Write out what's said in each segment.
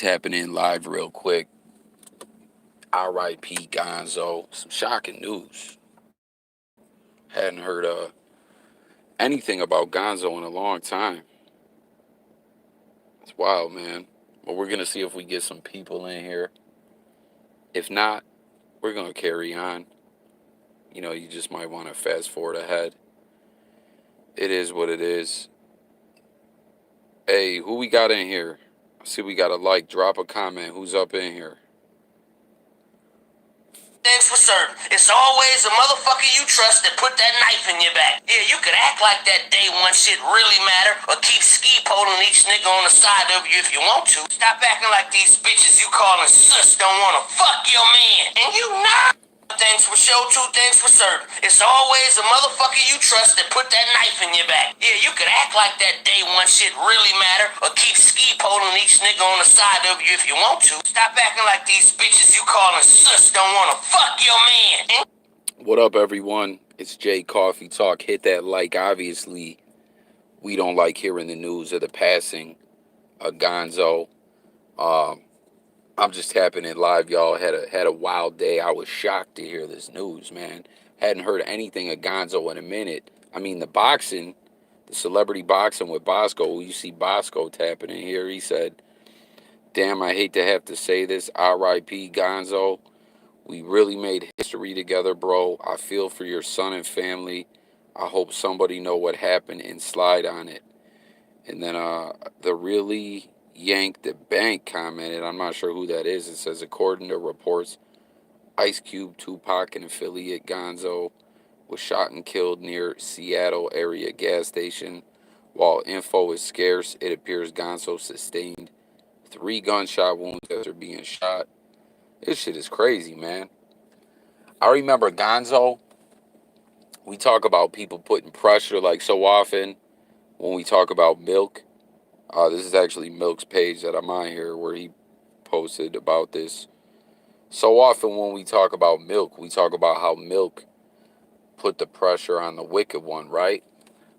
Tapping in live real quick. R.I.P. Gonzoe. Some shocking news. Hadn't heard anything about Gonzoe in a long time. It's wild, man. But we're gonna see if we get some people in here. If not, we're gonna carry on. You just might want to fast forward ahead. It is what it is. Hey, who we got in here? I see we got a like. Drop a comment. Who's up in here? Things for certain. It's always a motherfucker you trust that put that knife in your back. Yeah, you could act like that day one shit really matter, or keep ski poling each nigga on the side of you if you want to. Stop acting like these bitches you calling sus don't wanna fuck your man. And you know. Things for sure, two things for certain. It's always a motherfucker you trust that put that knife in your back. Yeah, you could act like that day one shit really matter, or keep ski poling each nigga on the side of you if you want to. Stop acting like these bitches you calling sus don't wanna fuck your man. What up, everyone? It's JayCoffeeTalk. Hit that like. Obviously, we don't like hearing the news of the passing of Gonzoe. I'm just tapping in live, y'all. Had a wild day. I was shocked to hear this news, man. Hadn't heard anything of Gonzoe in a minute. I mean, the celebrity boxing with Bosco. You see Bosco tapping in here. He said, "Damn, I hate to have to say this. R.I.P. Gonzoe. We really made history together, bro. I feel for your son and family. I hope somebody know what happened and slide on it." And then the really Yank the Bank commented, I'm not sure who that is. It says, according to reports, Ice Cube, Tupac, and affiliate Gonzoe was shot and killed near Seattle area gas station. While info is scarce, it appears Gonzoe sustained 3 gunshot wounds after being shot. This shit is crazy, man. I remember Gonzoe. We talk about people putting pressure like so often when we talk about Milk. This is actually Milk's page that I'm on here where he posted about this. So often when we talk about Milk, we talk about how Milk put the pressure on the wicked one, right?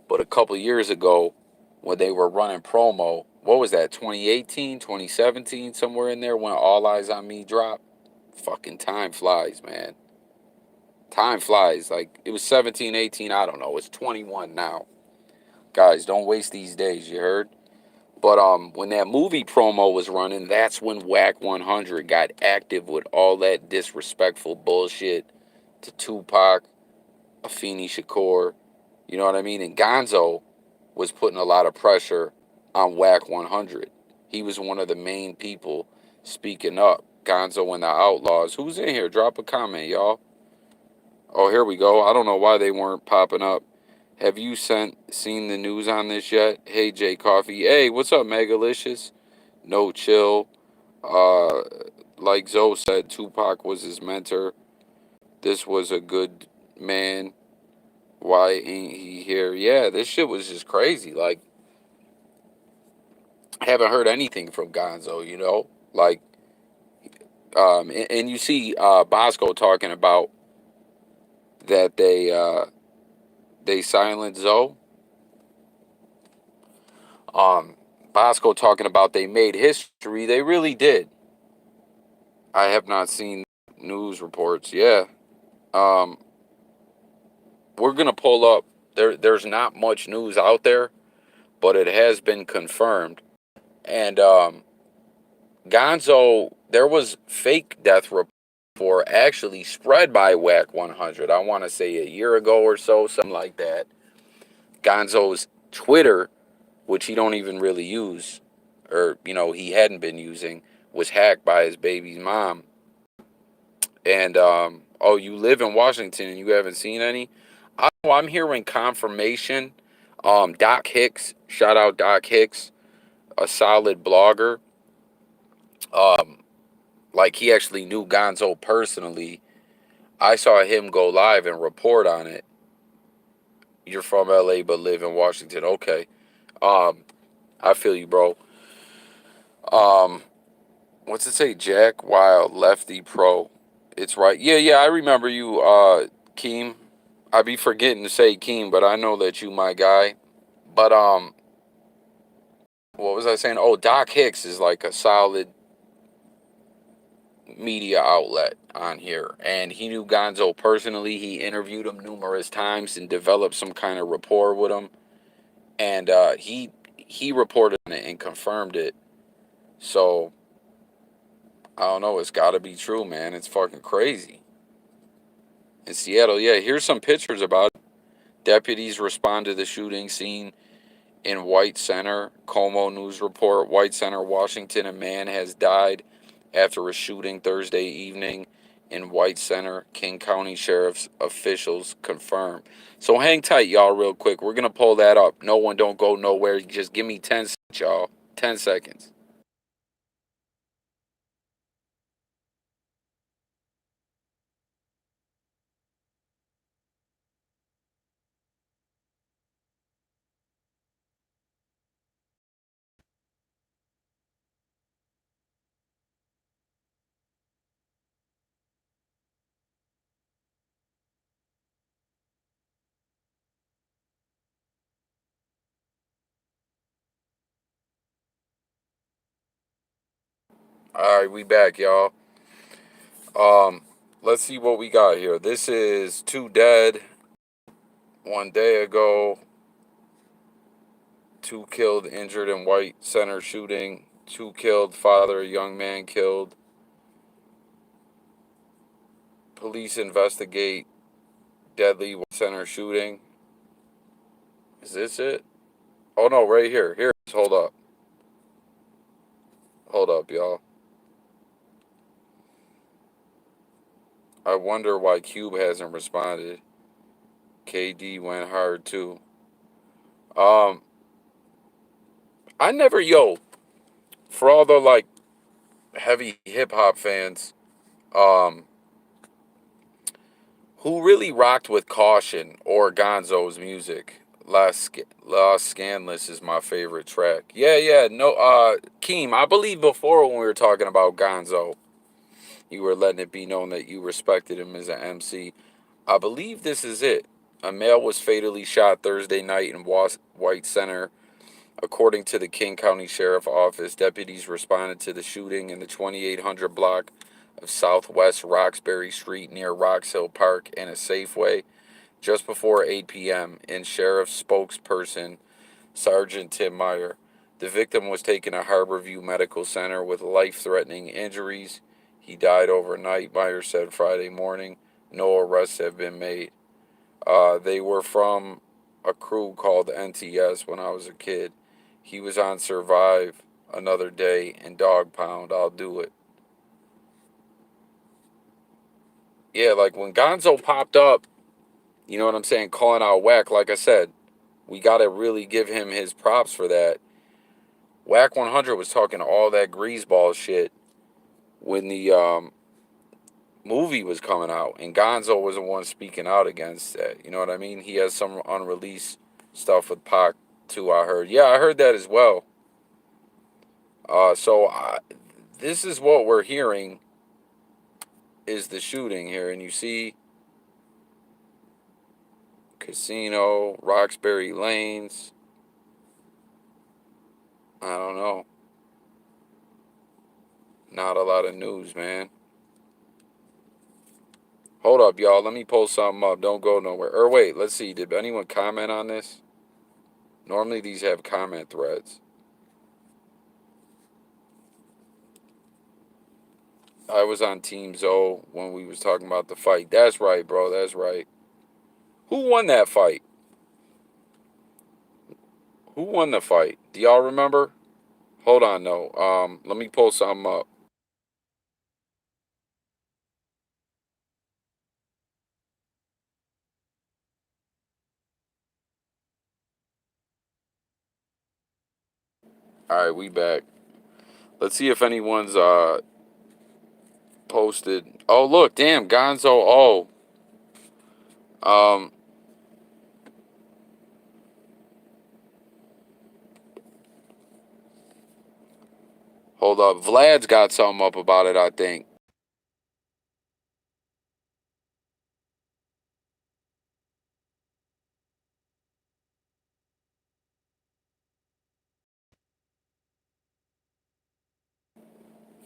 But a couple years ago, when they were running promo, what was that, 2018, 2017, somewhere in there when All Eyes on Me dropped? Fucking time flies, man. Time flies. Like, it was 17, 18, I don't know. It's 21 now. Guys, don't waste these days, you heard? But when that movie promo was running, that's when Whack 100 got active with all that disrespectful bullshit to Tupac, Afeni Shakur, you know what I mean? And Gonzoe was putting a lot of pressure on Whack 100. He was one of the main people speaking up. Gonzoe and the Outlaws. Who's in here? Drop a comment, y'all. Oh, here we go. I don't know why they weren't popping up. Have you seen the news on this yet? Hey, J Coffee. Hey, what's up, Megalicious? No chill. Uh, like Zoe said, Tupac was his mentor. This was a good man. Why ain't he here? Yeah, this shit was just crazy. Like, I haven't heard anything from Gonzoe, you know? Like, and you see Bosco talking about that they silenced Zoe. Bosco talking about they made history. They really did. I have not seen news reports. Yeah. Um, we're going to pull up. There's not much news out there, but it has been confirmed. And Gonzoe, there was fake death report for actually spread by Whack 100. I want to say a year ago or so, something like that. Gonzoe's Twitter, which he don't even really use, or, he hadn't been using, was hacked by his baby's mom. And, oh, you live in Washington and you haven't seen any? I'm hearing confirmation. Doc Hicks, shout out Doc Hicks, a solid blogger. Like, he actually knew Gonzoe personally. I saw him go live and report on it. You're from LA but live in Washington. Okay. I feel you, bro. What's it say? Jack Wild, Lefty Pro. It's right. Yeah, I remember you, Keem. I be forgetting to say Keem, but I know that you my guy. But what was I saying? Oh, Doc Hicks is like a solid media outlet on here, and he knew Gonzoe personally. He interviewed him numerous times and developed some kind of rapport with him, and he reported on it and confirmed it. So I don't know. It's got to be true, man. It's fucking crazy. In Seattle, yeah. Here's some pictures about it. Deputies respond to the shooting scene in White Center. Como News report: White Center, Washington. A man has died after a shooting Thursday evening in White Center. King County Sheriff's officials confirm. So hang tight, y'all, real quick. We're gonna pull that up. No one, don't go nowhere. Just give me 10 seconds, y'all. 10 seconds. All right, we back, y'all. Um, let's see what we got here. This is two dead 1 day ago. Two killed, injured in White Center shooting. Two killed, father, young man killed. Police investigate deadly White Center shooting. Is this it? Oh no, right here. Here it is. Hold up. Hold up, y'all. I wonder why Cube hasn't responded. KD went hard too. Um, I never, for all the like heavy hip hop fans, um, who really rocked with Caution or Gonzo's music. Lost Scandalous is my favorite track. Yeah, yeah, no, Keem, I believe before when we were talking about Gonzo, you were letting it be known that you respected him as an MC. I believe this is it. A male was fatally shot Thursday night in White Center. According to the King County Sheriff Office, deputies responded to the shooting in the 2800 block of Southwest Roxbury Street near Rocks Hill Park and a Safeway just before 8 p.m. In Sheriff's spokesperson, Sergeant Tim Meyer, the victim was taken to Harborview Medical Center with life-threatening injuries. He died overnight, Meyer said Friday morning. No arrests have been made. They were from a crew called NTS when I was a kid. He was on Survive, Another Day, and Dog Pound, I'll Do It. Yeah, like when Gonzo popped up, you know what I'm saying, calling out Whack, like I said, we got to really give him his props for that. Whack 100 was talking all that greaseball shit when the movie was coming out, and Gonzo was the one speaking out against that. You know what I mean? He has some unreleased stuff with Pac too. I heard. Yeah, I heard that as well. This is what we're hearing is the shooting here, and you see Casino, Roxbury Lanes. I don't know. Not a lot of news, man. Hold up, y'all. Let me pull something up. Don't go nowhere. Or wait, let's see. Did anyone comment on this? Normally these have comment threads. I was on Team Zoe when we was talking about the fight. That's right, bro. That's right. Who won that fight? Who won the fight? Do y'all remember? Hold on, no. Let me pull something up. All right, we back. Let's see if anyone's posted. Oh, look, damn, Gonzo. Oh, um, hold up. Vlad's got something up about it, I think.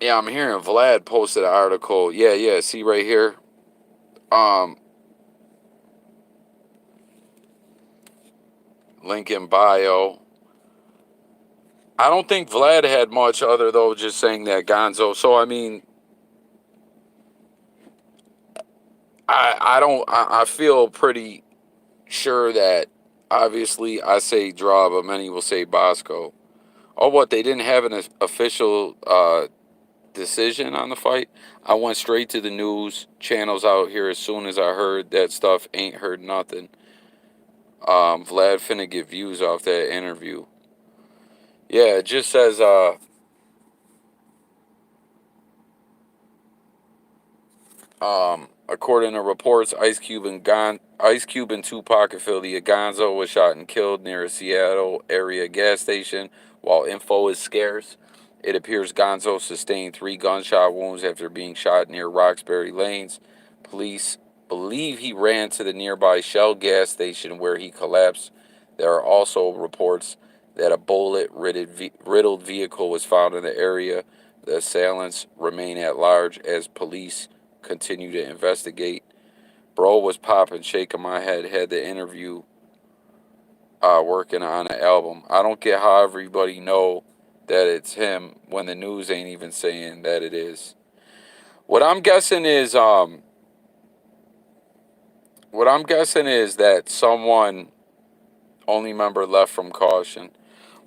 Yeah, I'm hearing Vlad posted an article. Yeah, yeah. See right here. Um, link in bio. I don't think Vlad had much other though, just saying that Gonzo. So I mean, I don't. I feel pretty sure that obviously I say draw, but many will say Bosco. Oh, what? They didn't have an official decision on the fight. I went straight to the news channels out here as soon as I heard that stuff. Ain't heard nothing. Vlad finna get views off that interview. Yeah, it just says according to reports, Ice Cube and Tupac affiliate Gonzo was shot and killed near a Seattle area gas station. While info is scarce, it appears Gonzo sustained 3 gunshot wounds after being shot near Roxbury Lanes. Police believe he ran to the nearby Shell gas station where he collapsed. There are also reports that a riddled vehicle was found in the area. The assailants remain at large as police continue to investigate. Bro was popping, shaking my head, had the interview working on an album. I don't get how everybody know that it's him when the news ain't even saying that it is. What I'm guessing is what I'm guessing is that someone only member left from caution.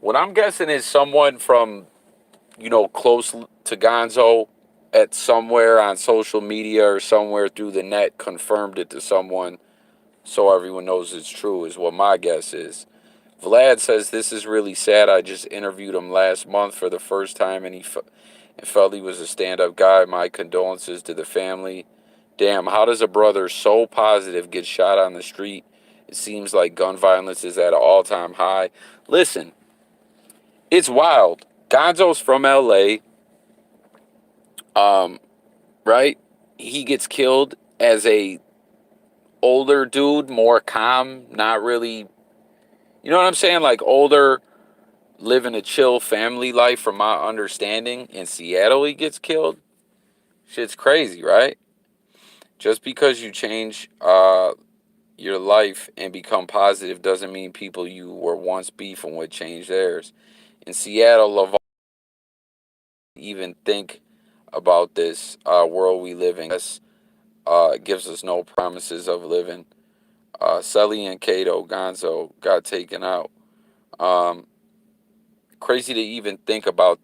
What I'm guessing is someone from, close to Gonzo at somewhere on social media or somewhere through the net confirmed it to someone so everyone knows it's true, is what my guess is. Vlad says this is really sad. I just interviewed him last month for the first time, and and felt he was a stand-up guy. My condolences to the family. Damn, how does a brother so positive get shot on the street? It seems like gun violence is at an all-time high. Listen, it's wild. Gonzo's from L.A., right? He gets killed as a older dude, more calm, not really, you know what I'm saying? Like older, living a chill family life from my understanding. In Seattle, he gets killed. Shit's crazy, right? Just because you change your life and become positive doesn't mean people you were once beefing with change theirs. In Seattle, Laval even think about this world we live in. Gives us no promises of living. Sully and Cato Gonzo got taken out. Um, Crazy to even think about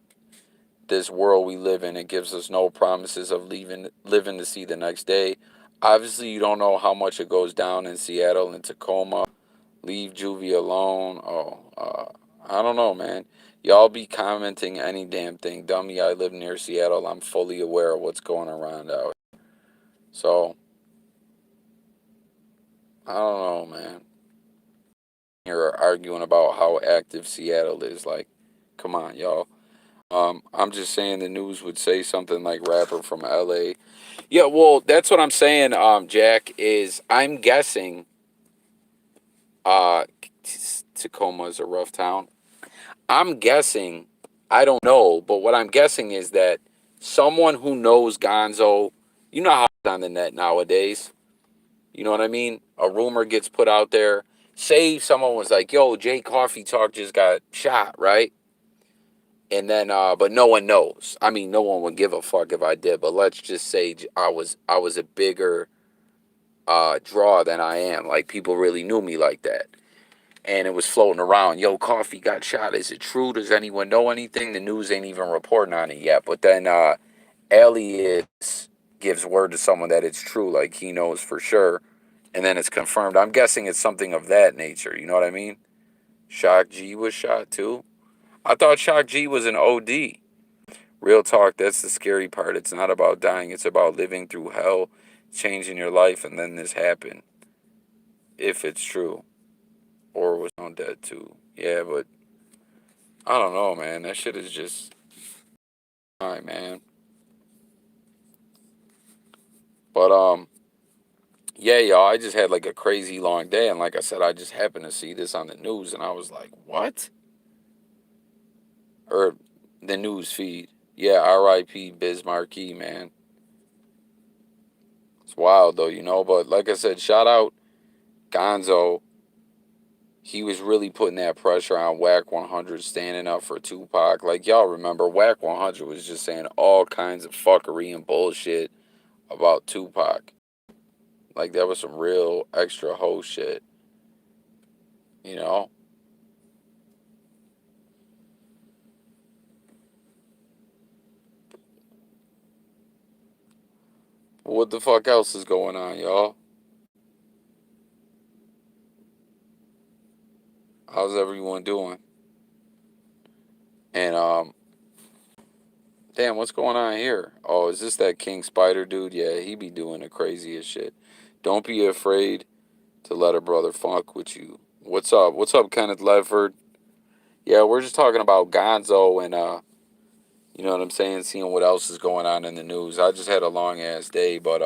this world we live in. It gives us no promises of living to see the next day. Obviously, you don't know how much it goes down in Seattle and Tacoma. Leave juvie alone. Oh, I don't know, man. Y'all be commenting any damn thing. Dummy, I live near Seattle. I'm fully aware of what's going around out here. So, I don't know, man. You're arguing about how active Seattle is. Like, come on, y'all. I'm just saying the news would say something like rapper from LA. Yeah, well, that's what I'm saying, Jack, is I'm guessing uh Tacoma is a rough town. I'm guessing, I don't know, but what I'm guessing is that someone who knows Gonzo, you know how it's on the net nowadays. You know what I mean? A rumor gets put out there. Say someone was like, yo, JayCoffeeTalk just got shot, right? And then but no one knows. I mean, no one would give a fuck if I did, but let's just say I was a bigger draw than I am. Like people really knew me like that. And it was floating around, yo, Coffee got shot. Is it true? Does anyone know anything? The news ain't even reporting on it yet. But then Elias gives word to someone that it's true, like he knows for sure. And then it's confirmed. I'm guessing it's something of that nature. You know what I mean? Shock G was shot too. I thought Shock G was an OD. Real talk, that's the scary part. It's not about dying, it's about living through hell, changing your life, and then this happened. If it's true. Or was on dead too. Yeah, but I don't know, man. That shit is just. Alright, man. But, yeah, y'all, I just had like a crazy long day. And like I said, I just happened to see this on the news, and I was like, what? Or the news feed. Yeah, R.I.P. Biz Markie, man. It's wild though, But like I said, shout out Gonzo. He was really putting that pressure on Whack 100, standing up for Tupac. Like y'all remember, Whack 100 was just saying all kinds of fuckery and bullshit about Tupac. Like that was some real extra hoe shit, you know. What the fuck else is going on, y'all? How's everyone doing? And damn, what's going on here? Oh, is this that King Spider dude? Yeah, he be doing the craziest shit. Don't be afraid to let a brother funk with you. What's up? What's up, Kenneth Ledford? Yeah, we're just talking about Gonzo and you know what I'm saying, seeing what else is going on in the news. I just had a long ass day, but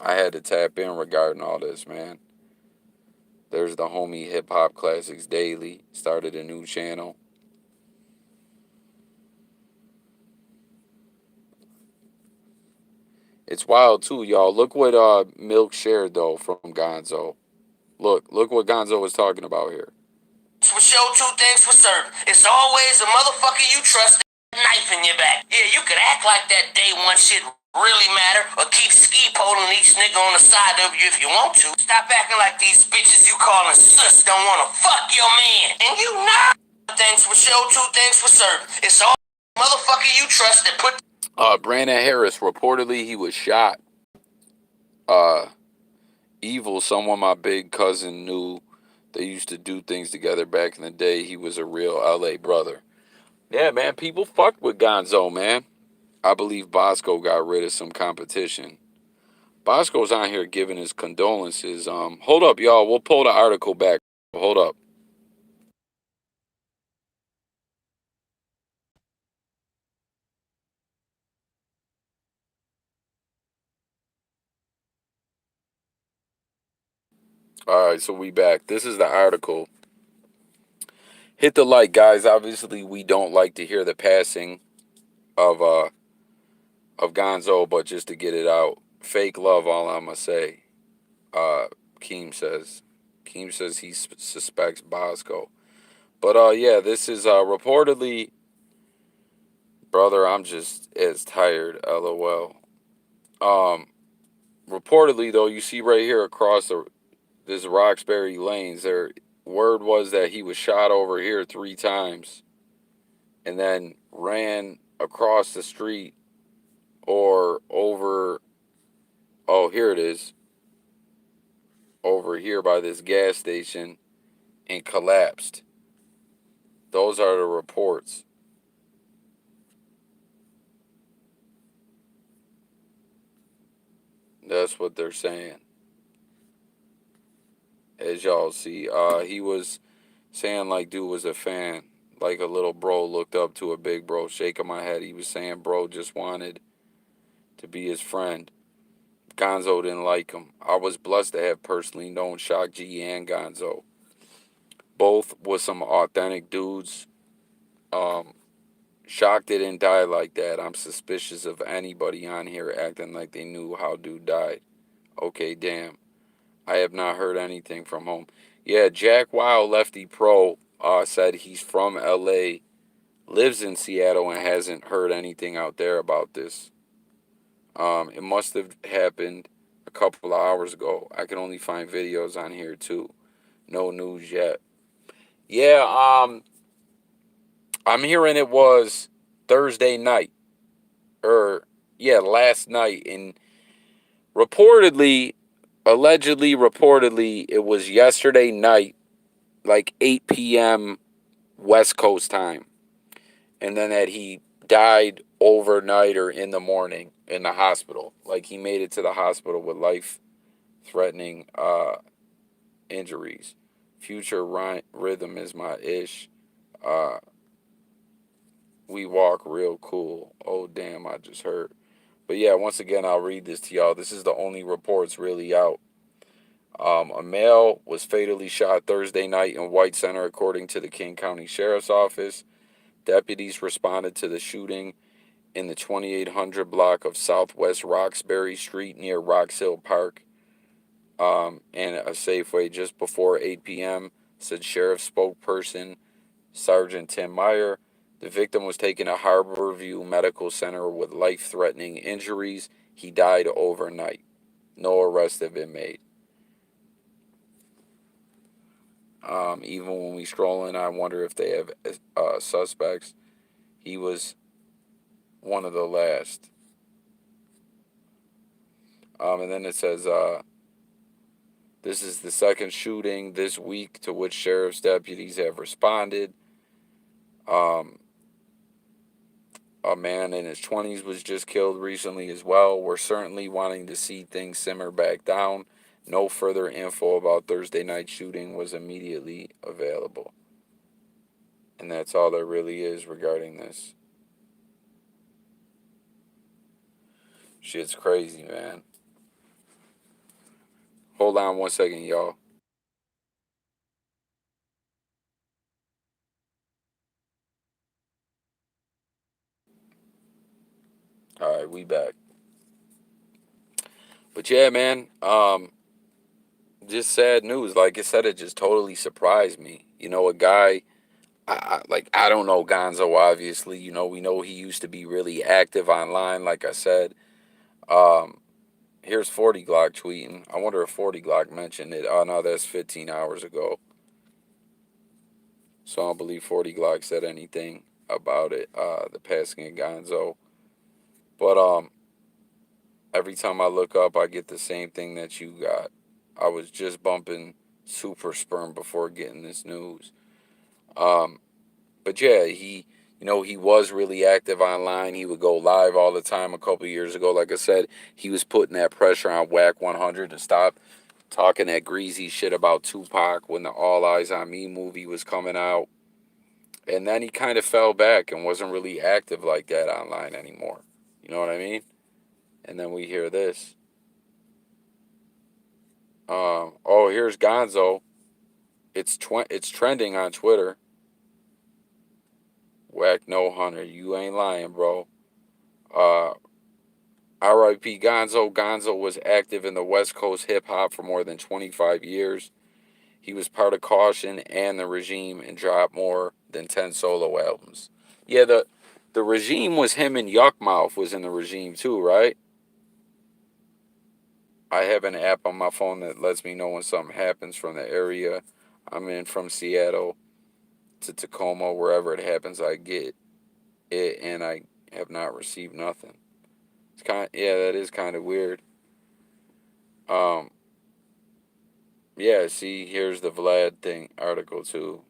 I had to tap in regarding all this, man. There's the homie Hip Hop Classics Daily. Started a new channel. It's wild too, y'all. Look what Milk shared though from Gonzo. Look what Gonzo was talking about here. For show, two things for certain. It's always a motherfucker you trust with a knife in your back. Yeah, you could act like that day one shit really matter or keep ski poling each nigga on the side of you if you want to. Stop acting like these bitches you calling sus don't wanna fuck your man. And you know. Things for show, two things for certain. It's all motherfucker you trust that put Brandon Harris, reportedly he was shot. Uh, Evil, someone my big cousin knew. They used to do things together back in the day. He was a real LA brother. Yeah, man, people fucked with Gonzo, man. I believe Bosco got rid of some competition. Bosco's on here giving his condolences. Hold up, y'all. We'll pull the article back. Hold up. All right, so we back. This is the article. Hit the like, guys. Obviously, we don't like to hear the passing of Gonzo, but just to get it out, fake love. All I'ma say. Uh, Keem says. Keem says he suspects Bosco. But yeah, this is reportedly, brother. I'm just as tired. LOL. Um, reportedly though, you see right here across this Roxbury Lanes, there word was that he was shot over here 3 times, and then ran across the street or over. Oh, here it is. Over here by this gas station and collapsed. Those are the reports. That's what they're saying. As y'all see, he was saying like dude was a fan. Like a little bro looked up to a big bro, shaking my head. He was saying bro just wanted to be his friend. Gonzo didn't like him. I was blessed to have personally known Shock G and Gonzo. Both with some authentic dudes. Um, Shock didn't die like that. I'm suspicious of anybody on here acting like they knew how dude died. Okay, damn. I have not heard anything from home. Yeah, Jack Wild Lefty Pro said he's from LA, lives in Seattle, and hasn't heard anything out there about this. It must have happened a couple of hours ago. I can only find videos on here too. No news yet. Yeah, I'm hearing it was Thursday night. Or yeah, last night, and reportedly, allegedly, it was yesterday night, like 8 p.m. West Coast time, and then that he died overnight or in the morning in the hospital. Like he made it to the hospital with life-threatening injuries. Future rhythm is my ish. Uh, we walk real cool. Oh damn, I just heard. But yeah, once again, I'll read this to y'all. This is the only reports really out. A male was fatally shot Thursday night in White Center, according to the King County Sheriff's Office. Deputies responded to the shooting in the 2800 block of Southwest Roxbury Street near Rocks Hill Park, and a Safeway just before 8 p.m., said Sheriff spokesperson Sergeant Tim Meyer. The victim was taken to Harborview Medical Center with life-threatening injuries. He died overnight. No arrests have been made. Even when we scroll in, I wonder if they have suspects. He was one of the last. And then it says, this is the second shooting this week to which sheriff's deputies have responded. Um, a man in his 20s was just killed recently as well. We're certainly wanting to see things simmer back down. No further info about Thursday night shooting was immediately available. And that's all there really is regarding this. Shit's crazy, man. Hold on 1 second, y'all. All right, we back. But yeah, man, just sad news. Like I said, it just totally surprised me. You know, a guy, I don't know Gonzo, obviously. You know, we know he used to be really active online, like I said. Um, Here's 40 Glock tweeting. I wonder if 40 Glock mentioned it. Oh, no, that's 15 hours ago. So I don't believe 40 Glock said anything about it, the passing of Gonzo. But every time I look up, I get the same thing that you got. I was just bumping Super Sperm before getting this news. Um, but yeah, he was really active online. He would go live all the time a couple years ago. Like I said, he was putting that pressure on Whack 100 to stop talking that greasy shit about Tupac when the All Eyes on Me movie was coming out. And then he kind of fell back and wasn't really active like that online anymore. You know what I mean? And then we hear this. Oh, here's Gonzo. It's trending on Twitter. Whack no hunter. You ain't lying, bro. Uh, R.I.P. Gonzo. Gonzo was active in the West Coast hip hop for more than 25 years. He was part of Caution and the Regime and dropped more than 10 solo albums. Yeah, the Regime was him, and Yuckmouth was in the Regime too, right? I have an app on my phone that lets me know when something happens from the area I'm in, from Seattle to Tacoma, wherever it happens. I get it, and I have not received nothing. Yeah, that is kind of weird. Um, yeah. See, here's the Vlad thing article too.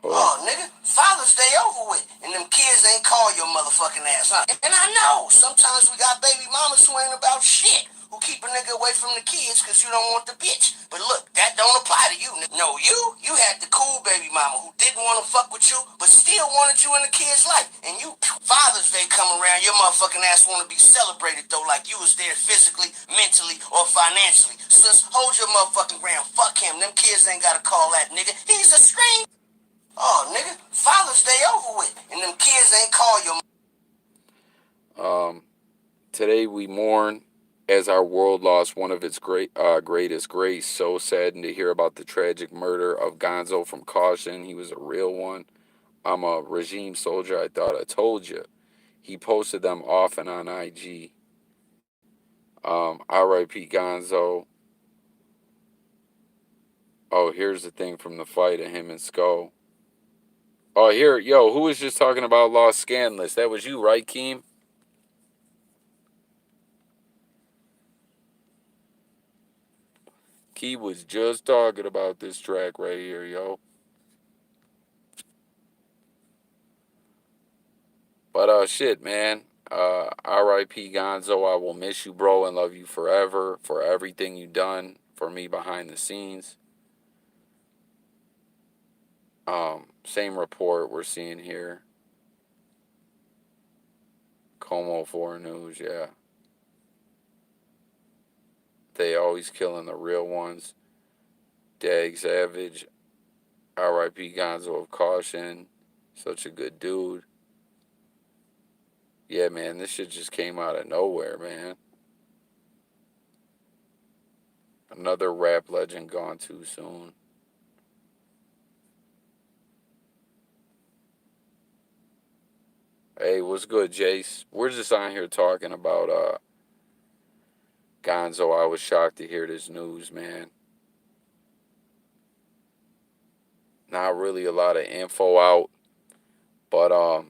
Hold on. Oh, nigga, Father's Day over with, and them kids ain't call your motherfucking ass, huh? And I know, sometimes we got baby mamas who ain't about shit, who keep a nigga away from the kids because you don't want the bitch. But look, that don't apply to you, nigga. No, you had the cool baby mama who didn't want to fuck with you, but still wanted you in the kid's life. And you, Father's Day come around, your motherfucking ass want to be celebrated, though, like you was there physically, mentally, or financially. So just hold your motherfucking ground. Fuck him. Them kids ain't got to call that nigga. He's a stranger. Oh, nigga, Father's Day over with, and them kids ain't call your. Today we mourn as our world lost one of its greatest grace. So saddened to hear about the tragic murder of Gonzo from Caution. He was a real one. I'm a regime soldier. I thought I told you. He posted them often on IG. R.I.P. Gonzo. Oh, here's the thing from the fight of him and Skull. Oh, here, yo, who was just talking about lost Scandalous? That was you, right, Keem? Key was just talking about this track right here, yo. But shit, man. R.I.P. Gonzo. I will miss you, bro, and love you forever for everything you done for me behind the scenes. Same report we're seeing here. Como 4 News, yeah. They always killing the real ones. Dag Savage, R.I.P. Gonzo of Caution. Such a good dude. Yeah, man, this shit just came out of nowhere, man. Another rap legend gone too soon. Hey, what's good, Jace? We're just on here talking about Gonzo. I was shocked to hear this news, man. Not really a lot of info out, but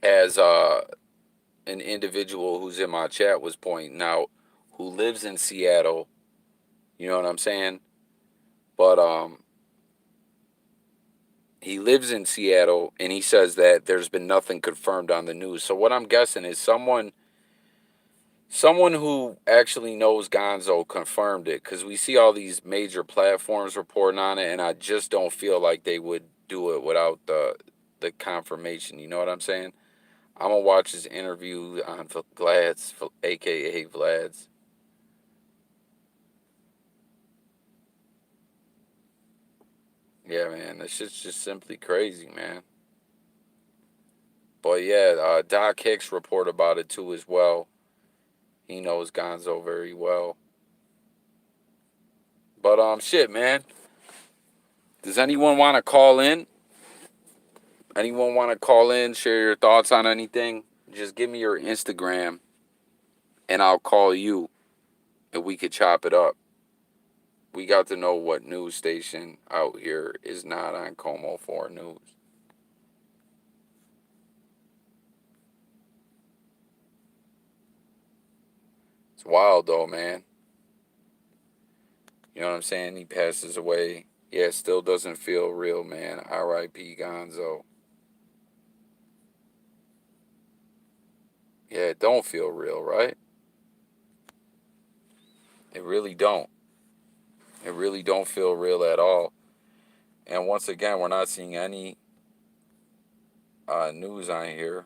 as an individual who's in my chat was pointing out, who lives in Seattle, you know what I'm saying? But he lives in Seattle, and he says that there's been nothing confirmed on the news. So what I'm guessing is someone who actually knows Gonzo confirmed it, because we see all these major platforms reporting on it, and I just don't feel like they would do it without the confirmation. You know what I'm saying? I'm gonna watch his interview on Vlad's, aka Vlad's. Yeah, man, this shit's just simply crazy, man. But yeah, Doc Hicks report about it too as well. He knows Gonzo very well. But shit, man. Does anyone want to call in? Anyone want to call in, share your thoughts on anything? Just give me your Instagram and I'll call you and we could chop it up. We got to know what news station out here is not on Como 4 News. It's wild though, man. You know what I'm saying? He passes away. Yeah, it still doesn't feel real, man. R.I.P. Gonzo. Yeah, it don't feel real, right? It really don't. It really don't feel real at all. And once again, we're not seeing any news on here.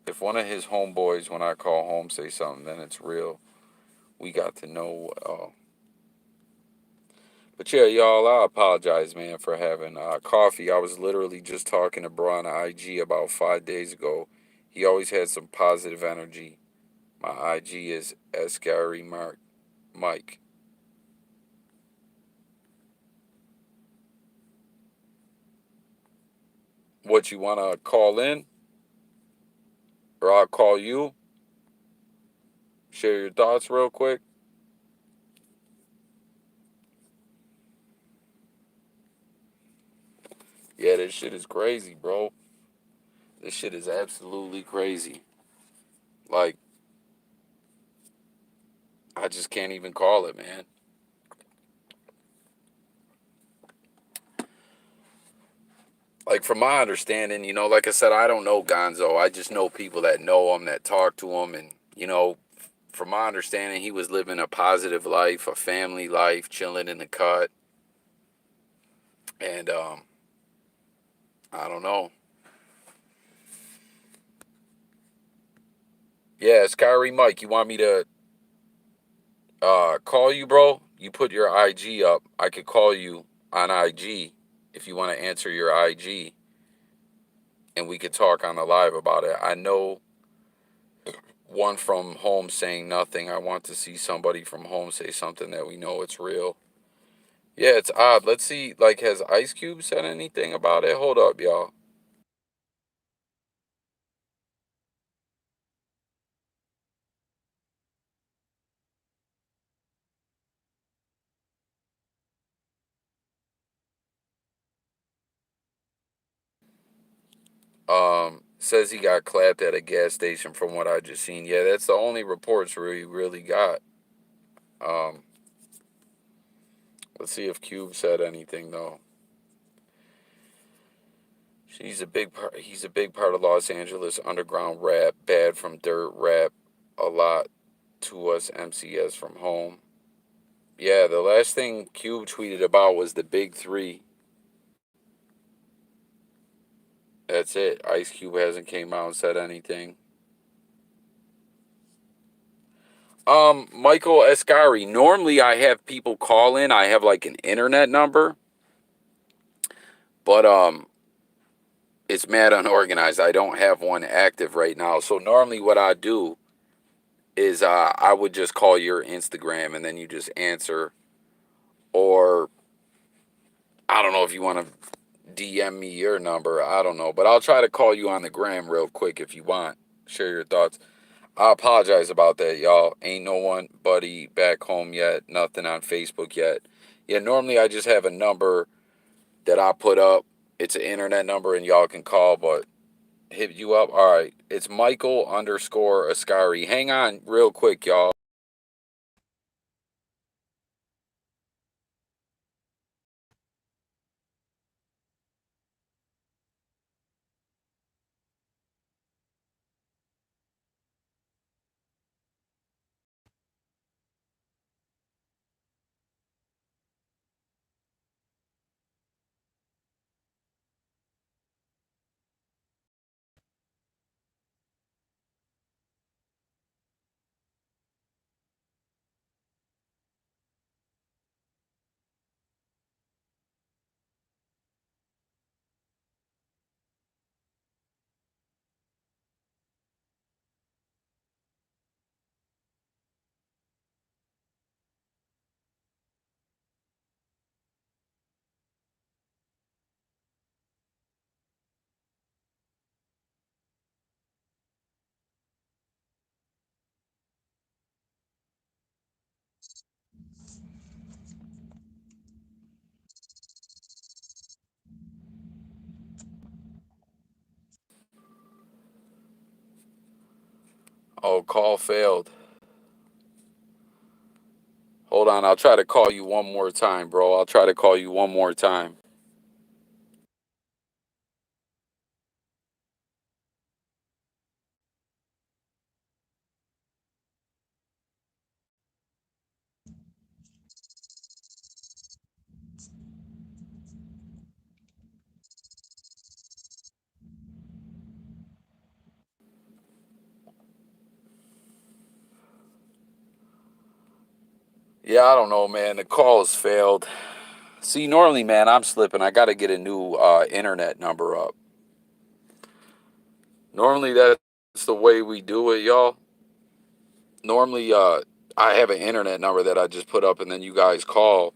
If one of his homeboys, when I call home, say something, then it's real. We got to know. But yeah, y'all, I apologize, man, for having coffee. I was literally just talking to bro on IG about 5 days ago. He always had some positive energy. My IG is Mark Mike. What, you want to call in? Or I'll call you? Share your thoughts real quick? Yeah, this shit is crazy, bro. This shit is absolutely crazy. Like, I just can't even call it, man. Like, from my understanding, like I said, I don't know Gonzo. I just know people that know him, that talk to him. And, from my understanding, he was living a positive life, a family life, chilling in the cut. And, I don't know. Yeah, Skyry Mike, you want me to call you, bro? You put your IG up. I could call you on IG if you want to answer your IG, and we could talk on the live about it. I know one from home saying nothing. I want to see somebody from home say something that we know it's real. Yeah, it's odd. Let's see, like, has Ice Cube said anything about it? Hold up, y'all. Says he got clapped at a gas station from what I just seen. Yeah, that's the only reports we really got. Um, let's see if Cube said anything though. He's a big part of Los Angeles underground rap, bad from dirt rap, a lot to us MCS from home. Yeah, the last thing Cube tweeted about was the big three. That's it. Ice Cube hasn't came out and said anything. Michael Escari. Normally, I have people call in. I have like an internet number, but it's mad unorganized. I don't have one active right now. So normally, what I do is I would just call your Instagram and then you just answer, or I don't know if you want to DM me your number. I don't know, but I'll try to call you on the gram real quick if you want. Share your thoughts. I apologize about that, y'all. Ain't no one buddy back home yet. Nothing on Facebook yet. Yeah, normally I just have a number that I put up. It's an internet number and y'all can call, but hit you up. All right. It's Michael underscore Ascari. Hang on real quick, y'all. Oh, call failed. Hold on. I'll try to call you one more time, bro. I'll try to call you one more time. Yeah, I don't know, man. The call has failed. See, normally, man, I'm slipping. I got to get a new internet number up. Normally, that's the way we do it, y'all. Normally, I have an internet number that I just put up and then you guys call,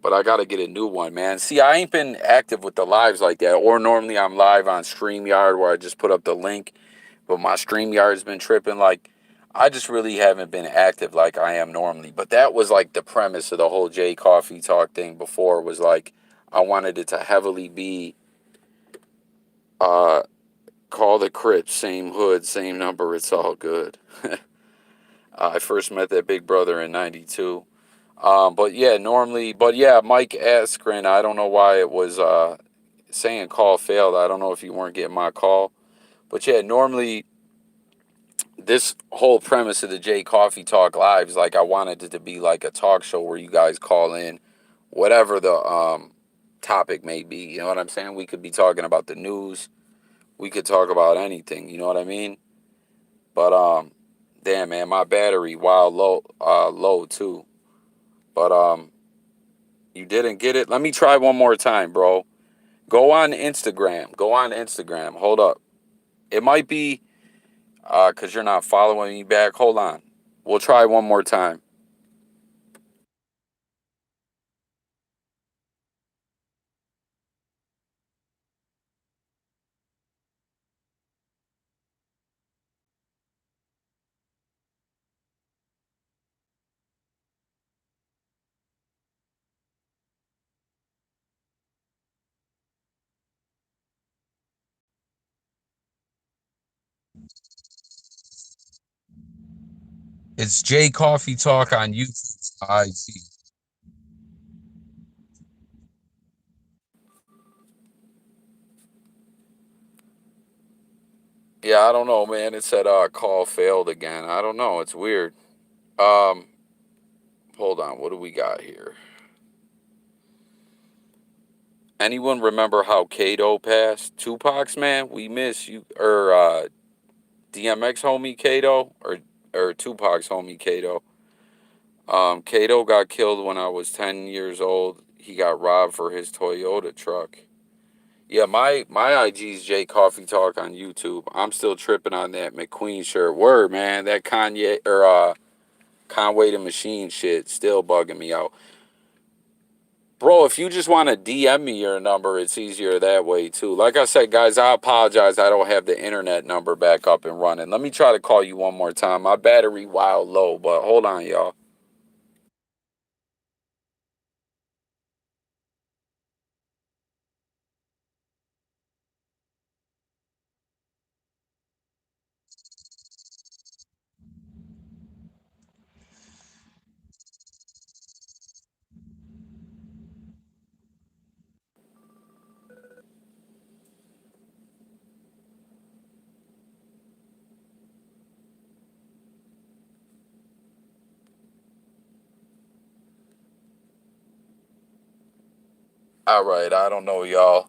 but I got to get a new one, man. See, I ain't been active with the lives like that. Or normally, I'm live on StreamYard where I just put up the link, but my StreamYard's been tripping. Like, I just really haven't been active like I am normally. But that was like the premise of the whole J Coffee Talk thing before was like, I wanted it to heavily be uh, call the Crips, same hood, same number, it's all good. I first met that big brother in '92. But yeah, normally, but yeah, Mike Askren, I don't know why it was saying call failed. I don't know if you weren't getting my call. But yeah, normally this whole premise of the J Coffee Talk Live is like I wanted it to be like a talk show where you guys call in, whatever the topic may be. You know what I'm saying? We could be talking about the news. We could talk about anything. You know what I mean? But damn man, my battery wild low too. But you didn't get it. Let me try one more time, bro. Go on Instagram. Go on Instagram. Hold up. It might be because you're not following me back. Hold on. We'll try one more time. It's J Coffee Talk on YouTube. I see. Yeah, I don't know, man. It said call failed again. I don't know. It's weird. Um, hold on. What do we got here? Anyone remember how Kato passed? Tupac's man, we miss you. Or DMX homie Kato. Or or Tupac's homie Kato. Kato got killed when I was 10 years old. He got robbed for his Toyota truck. Yeah, my IG's JayCoffeeTalk on YouTube. I'm still tripping on that McQueen shirt. Word, man, that Kanye or Conway the Machine shit still bugging me out. Bro, if you just want to DM me your number, it's easier that way too. Like I said, guys, I apologize. I don't have the internet number back up and running. Let me try to call you one more time. My battery wild low, but hold on, y'all. All right, I don't know, y'all.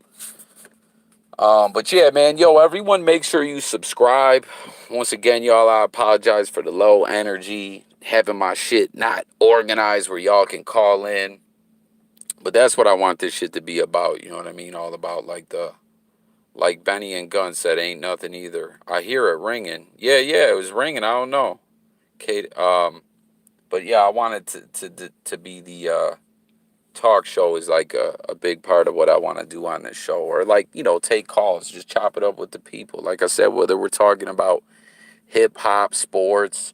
But yeah, man, yo, everyone, make sure you subscribe. Once again, y'all, I apologize for the low energy, having my shit not organized where y'all can call in. But that's what I want this shit to be about. You know what I mean? All about like Benny and Gunn said, ain't nothing either. I hear it ringing. Yeah, it was ringing. I don't know, Kate. But yeah, I wanted to be the talk show is like a big part of what I want to do on this show, or like take calls, just chop it up with the people. Like I said, whether we're talking about hip hop, sports,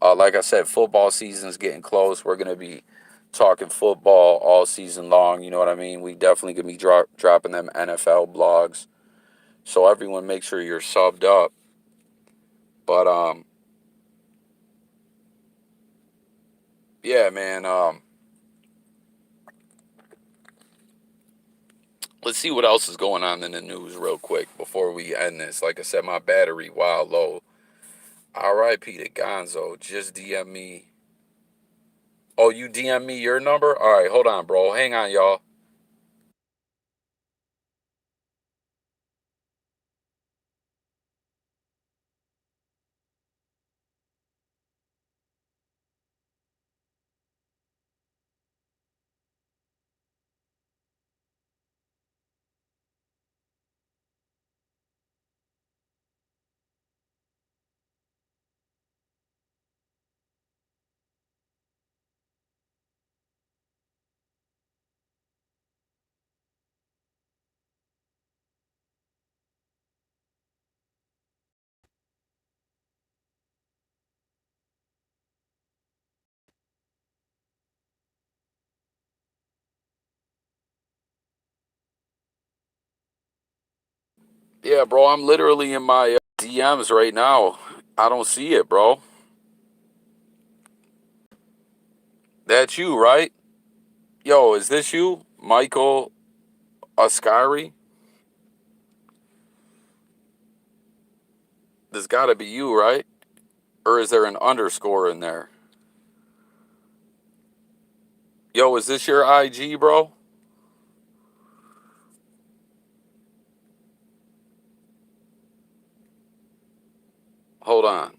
like I said, football season's getting close. We're gonna be talking football all season long. You know what I mean? We definitely gonna be dropping them NFL blogs. So everyone, make sure you're subbed up. But yeah, man. Let's see what else is going on in the news real quick before we end this. Like I said, my battery wild low. R.I.P. to Gonzo. Just DM me. Oh, you DM me your number? All right, hold on, bro. Hang on, y'all. Yeah, bro. I'm literally in my DMs right now. I don't see it, bro. That's you, right? Yo, is this you, Michael Ascari? This gotta be you, right? Or is there an underscore in there? Yo, is this your IG, bro? Hold on.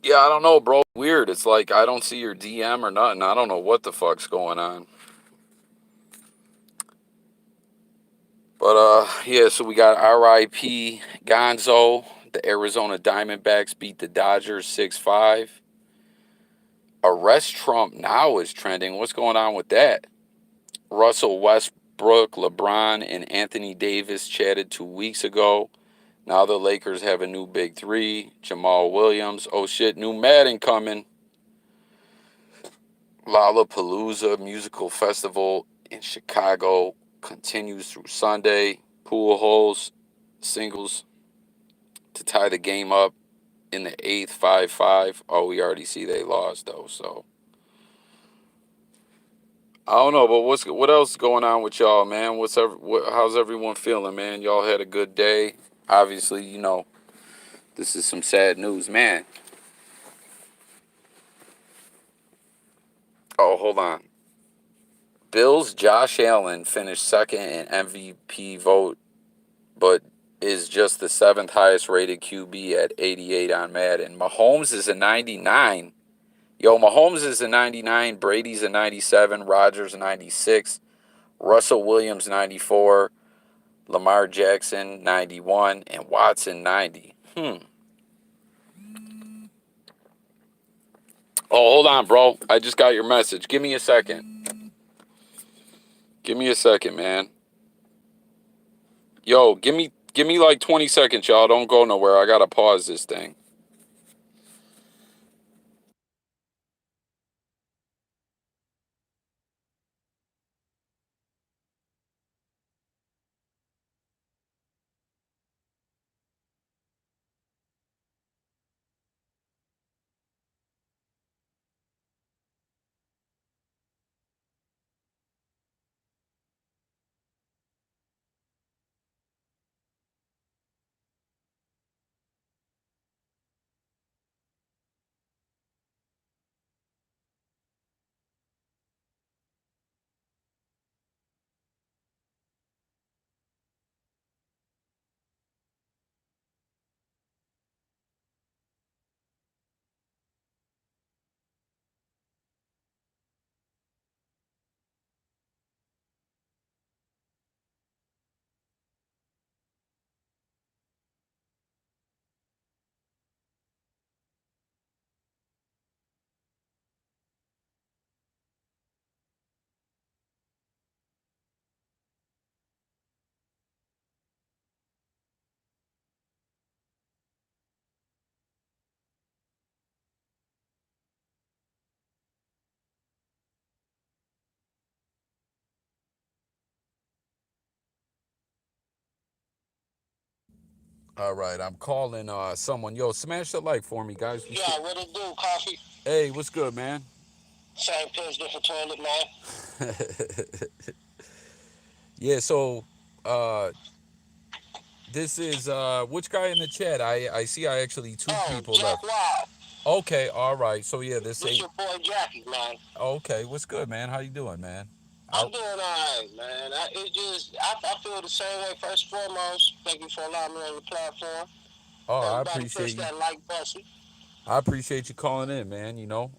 Yeah, I don't know, bro. Weird. It's like I don't see your DM or nothing. I don't know what the fuck's going on. But yeah, so we got R.I.P. Gonzo. The Arizona Diamondbacks beat the Dodgers 6-5. Arrest Trump now is trending. What's going on with that? Russell Westbrook, LeBron, and Anthony Davis chatted 2 weeks ago. Now the Lakers have a new big three. Jamal Williams. Oh shit, new Madden coming. Lollapalooza musical festival in Chicago continues through Sunday. Pool holes, singles to tie the game up in the eighth, 5-5. Oh, we already see they lost though. So I don't know, but what else is going on with y'all, man? How's everyone feeling, man? Y'all had a good day. Obviously, this is some sad news, man. Oh, hold on. Bills Josh Allen finished second in MVP vote, but is just the seventh highest rated QB at 88 on Madden. Mahomes is a 99. Yo, Mahomes is a 99. Brady's a 97. Rodgers 96. Russell Williams 94. Lamar Jackson 91. And Watson 90. Oh, hold on, bro. I just got your message. Give me a second. Give me a second, man. Yo, give me like 20 seconds, y'all. Don't go nowhere. I gotta pause this thing. All right, I'm calling someone. Yo, smash the like for me, guys. Yeah, what it do, Coffee? Hey, what's good, man? Same pills, different toilet, man. Yeah, so uh this is which guy in the chat? I see I actually two Oh, people Jack left. Wild. Okay, all right. So yeah, This your boy Jackie, man. okay, what's good, man? How you doing, man? I'm Out. doing alright, man. I feel the same way. First and foremost, thank you for allowing me on your platform. Oh, I Everybody appreciate push you. that like button. I appreciate you calling in, man.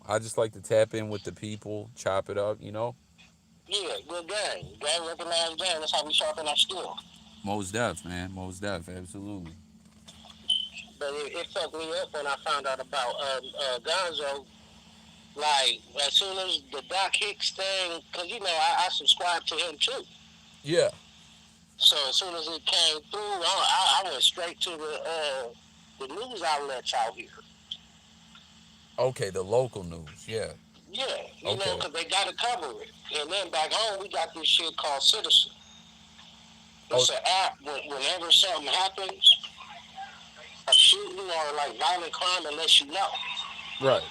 I just like to tap in with the people, chop it up. Yeah, good game. Game recognized game. That's how we sharpen our skill. Most def, man. Most def, absolutely. But it fucked me up when I found out about Gonzoe. Like, as soon as the Doc Hicks thing, because, I subscribe to him too. Yeah. So as soon as it came through, I went straight to the news outlets out here. Okay, the local news. Yeah. Yeah, Okay. because they got to cover it. And then back home, we got this shit called Citizen. Oh, It's an app whenever something happens, a shooting or like violent crime, it lets you know. right.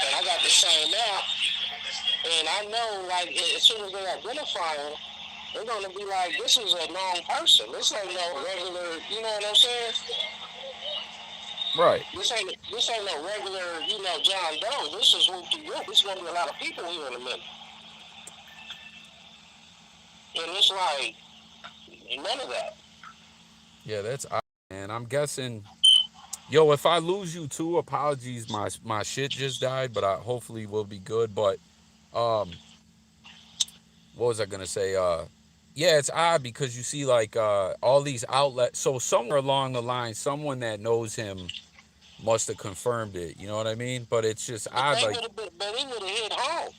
And I got the same app, and I know like as soon as they identify him, they're gonna be like, this is a known person. This ain't no regular, you know what I'm saying? Right. This ain't no regular, John Doe. This is whoop de whoop. There's gonna be a lot of people here in a minute. And it's like none of that. Yeah, that's odd, man. I'm guessing. Yo, if I lose you too, apologies. My shit just died, but I hopefully will be good. But um, what was I gonna say? Yeah, it's odd because you see like all these outlets. So somewhere along the line, someone that knows him must have confirmed it. You know what I mean? But it's just But odd. they Like, would have been, but it would have hit home.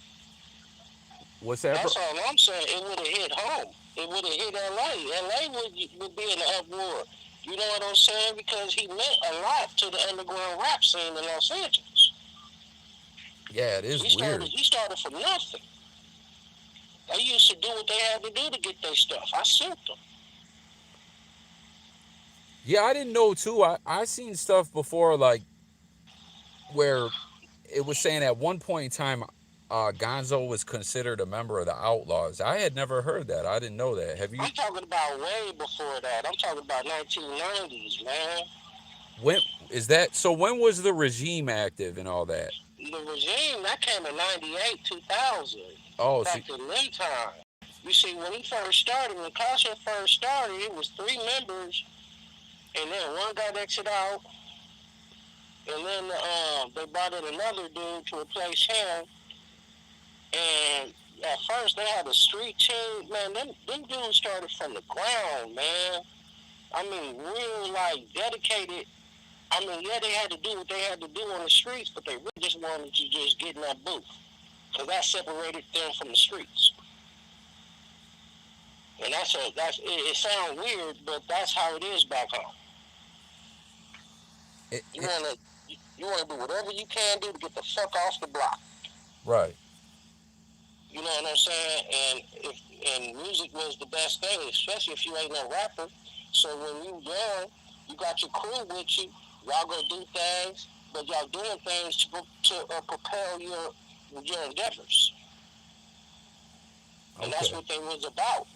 what's that, bro? That's all I'm saying. It would have hit home. It would have hit LA. LA would be in an uproar. You know what I'm saying? Because he meant a lot to the underground rap scene in Los Angeles. Yeah, it is He started. weird. He started from nothing. They used to do what they had to do to get their stuff. I sued them. Yeah, I didn't know too. I seen stuff before like where it was saying at one point in time, Gonzo was considered a member of the Outlaws. I had never heard that. I didn't know that. Have you? I'm talking about way before that. I'm talking about 1990s, man. When is that? So when was the regime active and all that? The regime that came in '98, 2000, Oh, so back in them time. You see, when he first started, when Caution first started, it was three members, and then one got exited out, and then they brought in another dude to replace him. And at first, they had a street team. Man, them dudes started from the ground, man. I mean, real like dedicated. I mean, yeah, they had to do what they had to do on the streets, but they really just wanted to just get in that booth. Because that separated them from the streets. And it sounds weird, but that's how it is back home. it, You it, wanna you wanna do whatever you can do to get the fuck off the block. right. You know what I'm saying? And music was the best thing, especially if you ain't no rapper. So when you young, you got your crew with you. Y'all go do things, but y'all doing things to propel your endeavors. And that's Okay. what they was about.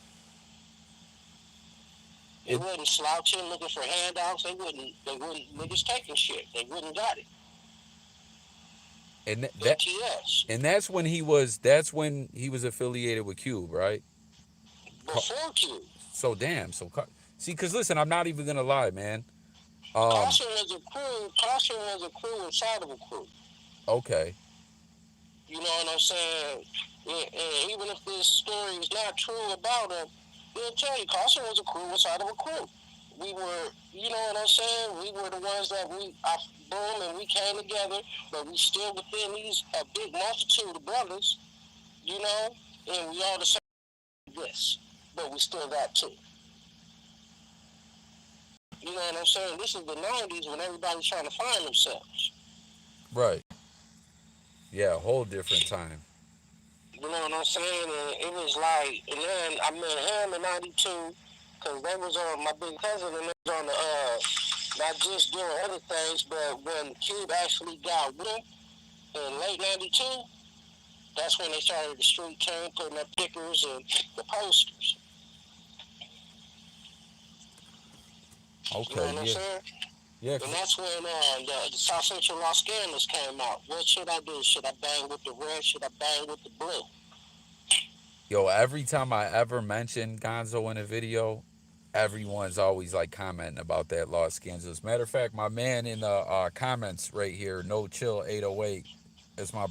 They It wasn't slouching, looking for handouts. They wouldn't niggas taking shit. They wouldn't got it. and that NTS. and that's when he was. That's when he was affiliated with Cube, right? Before Q. So damn. See, because listen, I'm not even gonna lie, man. Um. Caution was a crew inside of a crew. Okay. You know what I'm saying? And even if this story is not true about him, he'll tell you Caution was a crew inside of a crew. We were, you know what I'm saying? We were the ones that boom, and we came together, but we still within these a big multitude of brothers, you know, and we all the same this, but we still got two. You know what I'm saying? This is the '90s when everybody's trying to find themselves. Right. Yeah. A whole different time. You know what I'm saying? And it was like, and then I met him in '92 because they was on my big cousin and they was on the not just doing other things, but when Cube actually got with him in late '92, that's when they started the street team, putting up stickers and the posters. You know Okay. what I'm Yeah. saying? Yeah. And that's when the South Central Los Scandals came out. What should I do? Should I bang with the red? Should I bang with the blue? Yo, every time I ever mention Gonzo in a video, everyone's always like commenting about that Los Angeles. Matter of fact, my man in the comments right here, No Chill 808, it's my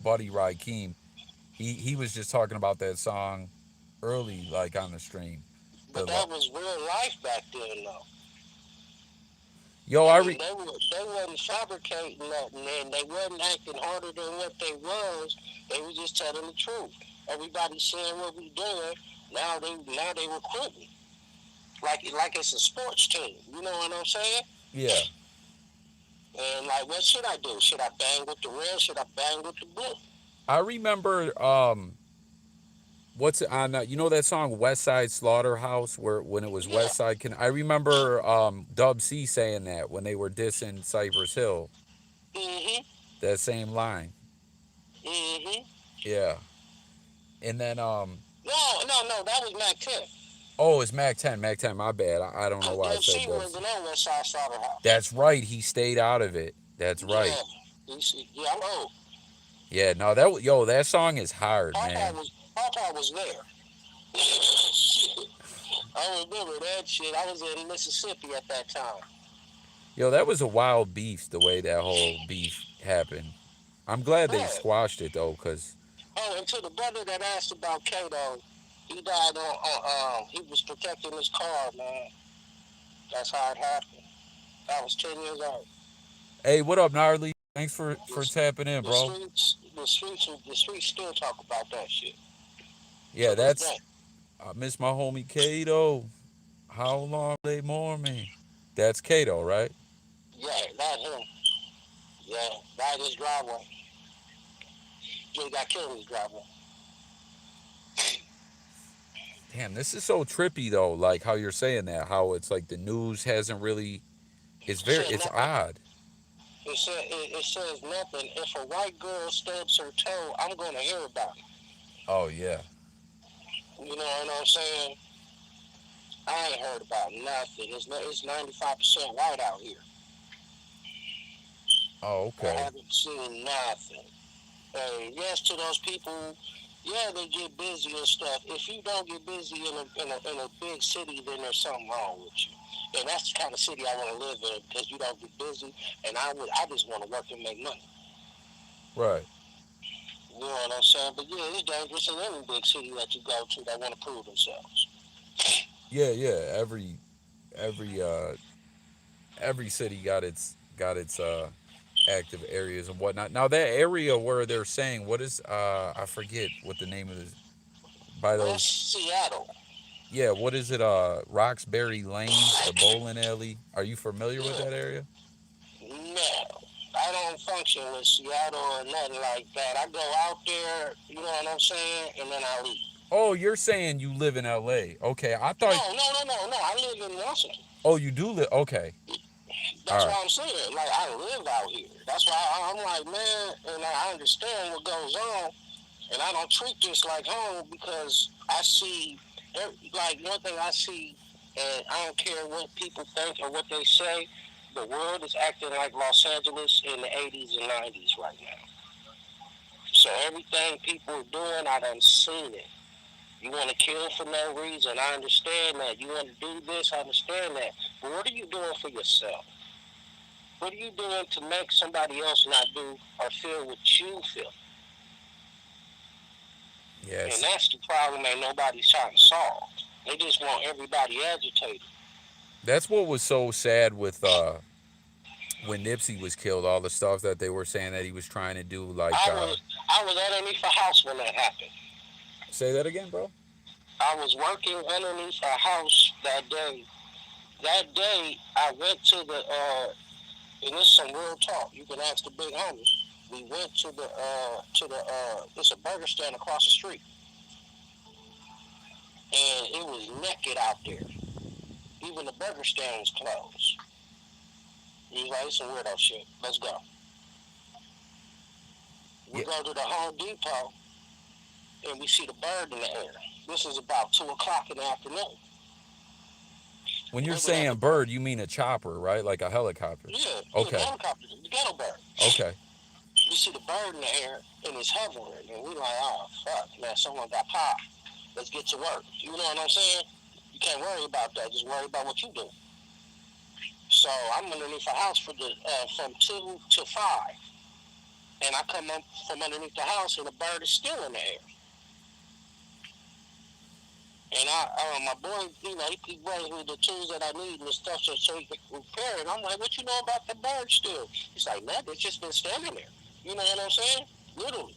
buddy Raheem. He was just talking about that song early, like on the stream. But that was real life back then, though. Yo, I mean, they wasn't fabricating nothing, and they wasn't acting harder than what they was. They was just telling the truth. Everybody saying what we doing. Now they recruiting like it's a sports team. You know what I'm saying? yeah. And like, what should I do? Should I bang with the red? Should I bang with the blue? I remember what's it on you know that song West Side Slaughterhouse where when it was Yeah. West Side can I remember Dub C saying that when they were dissing Cypress Hill, Mhm. that same line. Mhm. Yeah. And then No. That was Mac 10. oh, it's Mac 10, Mac 10, my bad. I don't know Cause why I Dub said C Dub C. wasn't on West Side Slaughterhouse. That's right, he stayed out of it. That's right. Yeah. You see, yeah, I'm old. Yeah, no, yo, that song is hard, man. Papa was there. I remember that shit. I was in Mississippi at that time. Yo, that was a wild beef the way that whole beef happened. I'm glad they Right. squashed it though, cause Oh, and to the brother that asked about Kato, He died he was protecting his car, man. That's how it happened. I was 10 years old. Hey, what up, Gnarly? Thanks for The, tapping in, bro. the streets still talk about that shit Yeah, to this that's day. I miss my homie Kato. How long they more me? That's Kato, right? Yeah, not him. Yeah, died in his driveway. He got killed in his driveway. Damn, this is so trippy though. Like how you're saying that, how it's like the news hasn't really. Said It's nothing. odd. It says nothing. If a white girl stubs her toe, I'm gonna hear about it. Oh yeah. You know what I'm saying? I ain't heard about nothing. It's 95% white out here. Oh I okay. haven't seen nothing. Yes, to those people, yeah, they get busy and stuff. If you don't get busy in a big city, then there's something wrong with you. And that's the kind of city I want to live in because you don't get busy. And I just want to work and make money. Right. You know what I'm saying? But yeah, it's dangerous in any big city that you go to that want to prove themselves. Yeah, yeah. Every every city got its active areas and whatnot. Now that area where they're saying what is I forget what the name of this by That's those Seattle. yeah, what is it Roxbury Lane, the bowling alley. Are you familiar with Yeah, that area? no. I don't function with Seattle or nothing like that. I go out there, you know what I'm saying, and then I leave. Oh, you're saying you live in LA. Okay, I No, thought no. I live in Washington. oh, you do live okay. That's All why right. I'm saying, like, I live out here. That's why I'm like, man, and I understand what goes on, and I don't treat this like home because I see, like, one thing I see, and I don't care what people think or what they say, the world is acting like Los Angeles in the 80s and 90s right now. So everything people are doing, I done seen it. You want to kill for no reason. I understand that. You want to do this. I understand that. But what are you doing for yourself? What are you doing to make somebody else not do or feel what you feel? And Yes. that's the problem ain't nobody's trying to solve. They just want everybody agitated. That's what was so sad with when Nipsey was killed, all the stuff that they were saying that he was trying to do like I was I was underneath a house when that happened. say that again, bro? I was working underneath a house that day. That day I went to the and this is some real talk. You can ask the big homies. We went to the it's a burger stand across the street, and it was naked out there. Even the burger stand was closed. We was like, it's some weirdo shit. Let's go. We Yeah. go to the Home Depot and we see the bird in the air. This is about 2 o'clock in the afternoon. When you're Looking at the saying bird. bird, you mean a chopper, right? Like a helicopter. Yeah, the Okay. helicopter, the ghetto bird. Okay. We see the bird in the air and it's hovering, and we like, oh fuck, man, someone got popped. Let's get to work. You know what I'm saying? You can't worry about that. Just worry about what you do. So I'm underneath the house for the from 2 to 5, and I come up from underneath the house, and the bird is still in the air. And my boy, you know, he brings me the tools that I need and the stuff so he can repair it. I'm like, what you know about the bird still? He's like, nothing. It's just been standing there. You know what I'm saying? Literally,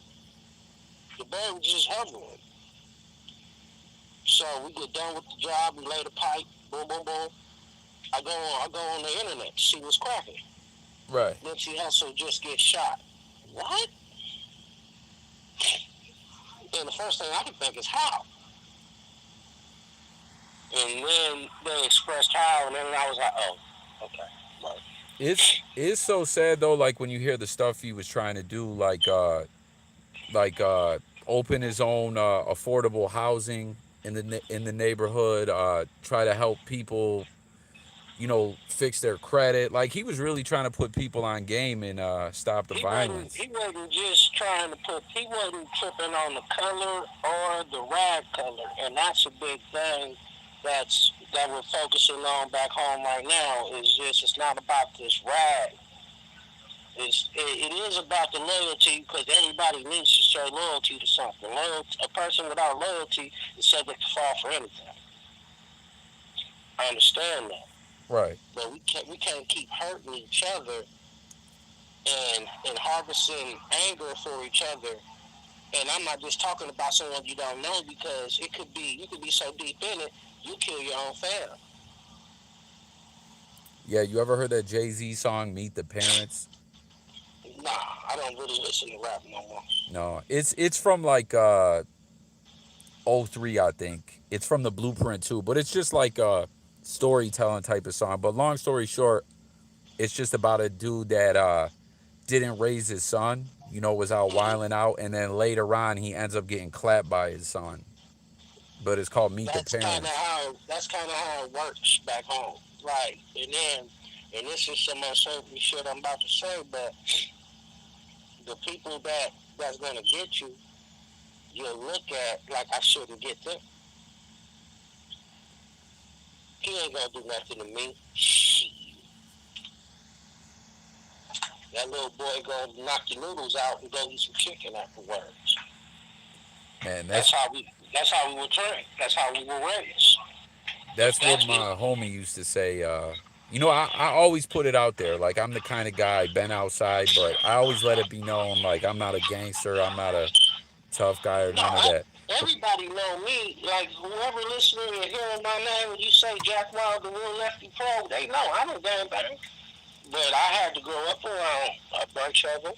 the bird was just hovering. So we get done with the job. We lay the pipe. Boom, boom, boom. I go on the internet to see what's cracking. Right. Nipsey Hussle just gets shot. What? And the first thing I can think is how. And then they expressed how, and then I was like, oh, okay. Right. It's so sad though, like when you hear the stuff he was trying to do, like open his own affordable housing in in the neighborhood, try to help people, fix their credit. Like he was really trying to put people on game and stop the violence. He wasn't just trying to put he wasn't tripping on the color or the rag color, and that's a big thing that we're focusing on back home right now. Is just it's not about this rag, It is about the loyalty because everybody needs to show loyalty to something. A person without loyalty is subject to fall for anything. I understand that, Right. but we can't keep hurting each other and harvesting anger for each other. And I'm not just talking about someone you don't know because it could be you could be so deep in it you kill your own family. Yeah, you ever heard that Jay-Z song "Meet the Parents"? Nah, I don't really listen to rap no more. No, it's from like '03, I think. It's from the Blueprint too, but it's just like a storytelling type of song. But long story short, it's just about a dude that didn't raise his son, was out Mm-hmm. wilding out, and then later on he ends up getting clapped by his son. But it's called Meet the Parents. That's kind of how it works back home, right? And this is some uncertain shit I'm about to say, but the people that's gonna get you, you'll look at like I shouldn't get them. He ain't gonna do nothing to me. Shit, that little boy gonna knock your noodles out and go eat some chicken afterwards. Man, That's that's how we. That's how we were trained. That's how we were raised. that's what That's it. my homie used to say. I always put it out there. Like, I'm the kind of guy, been outside, but I always let it be known, like, I'm not a gangster. I'm not a tough guy or No, none of that. But everybody know me. Like whoever listening and hearing my name, when you say Jack Wild, the real lefty pro, they know I'm a gangbang. But I had to grow up around a bunch of them,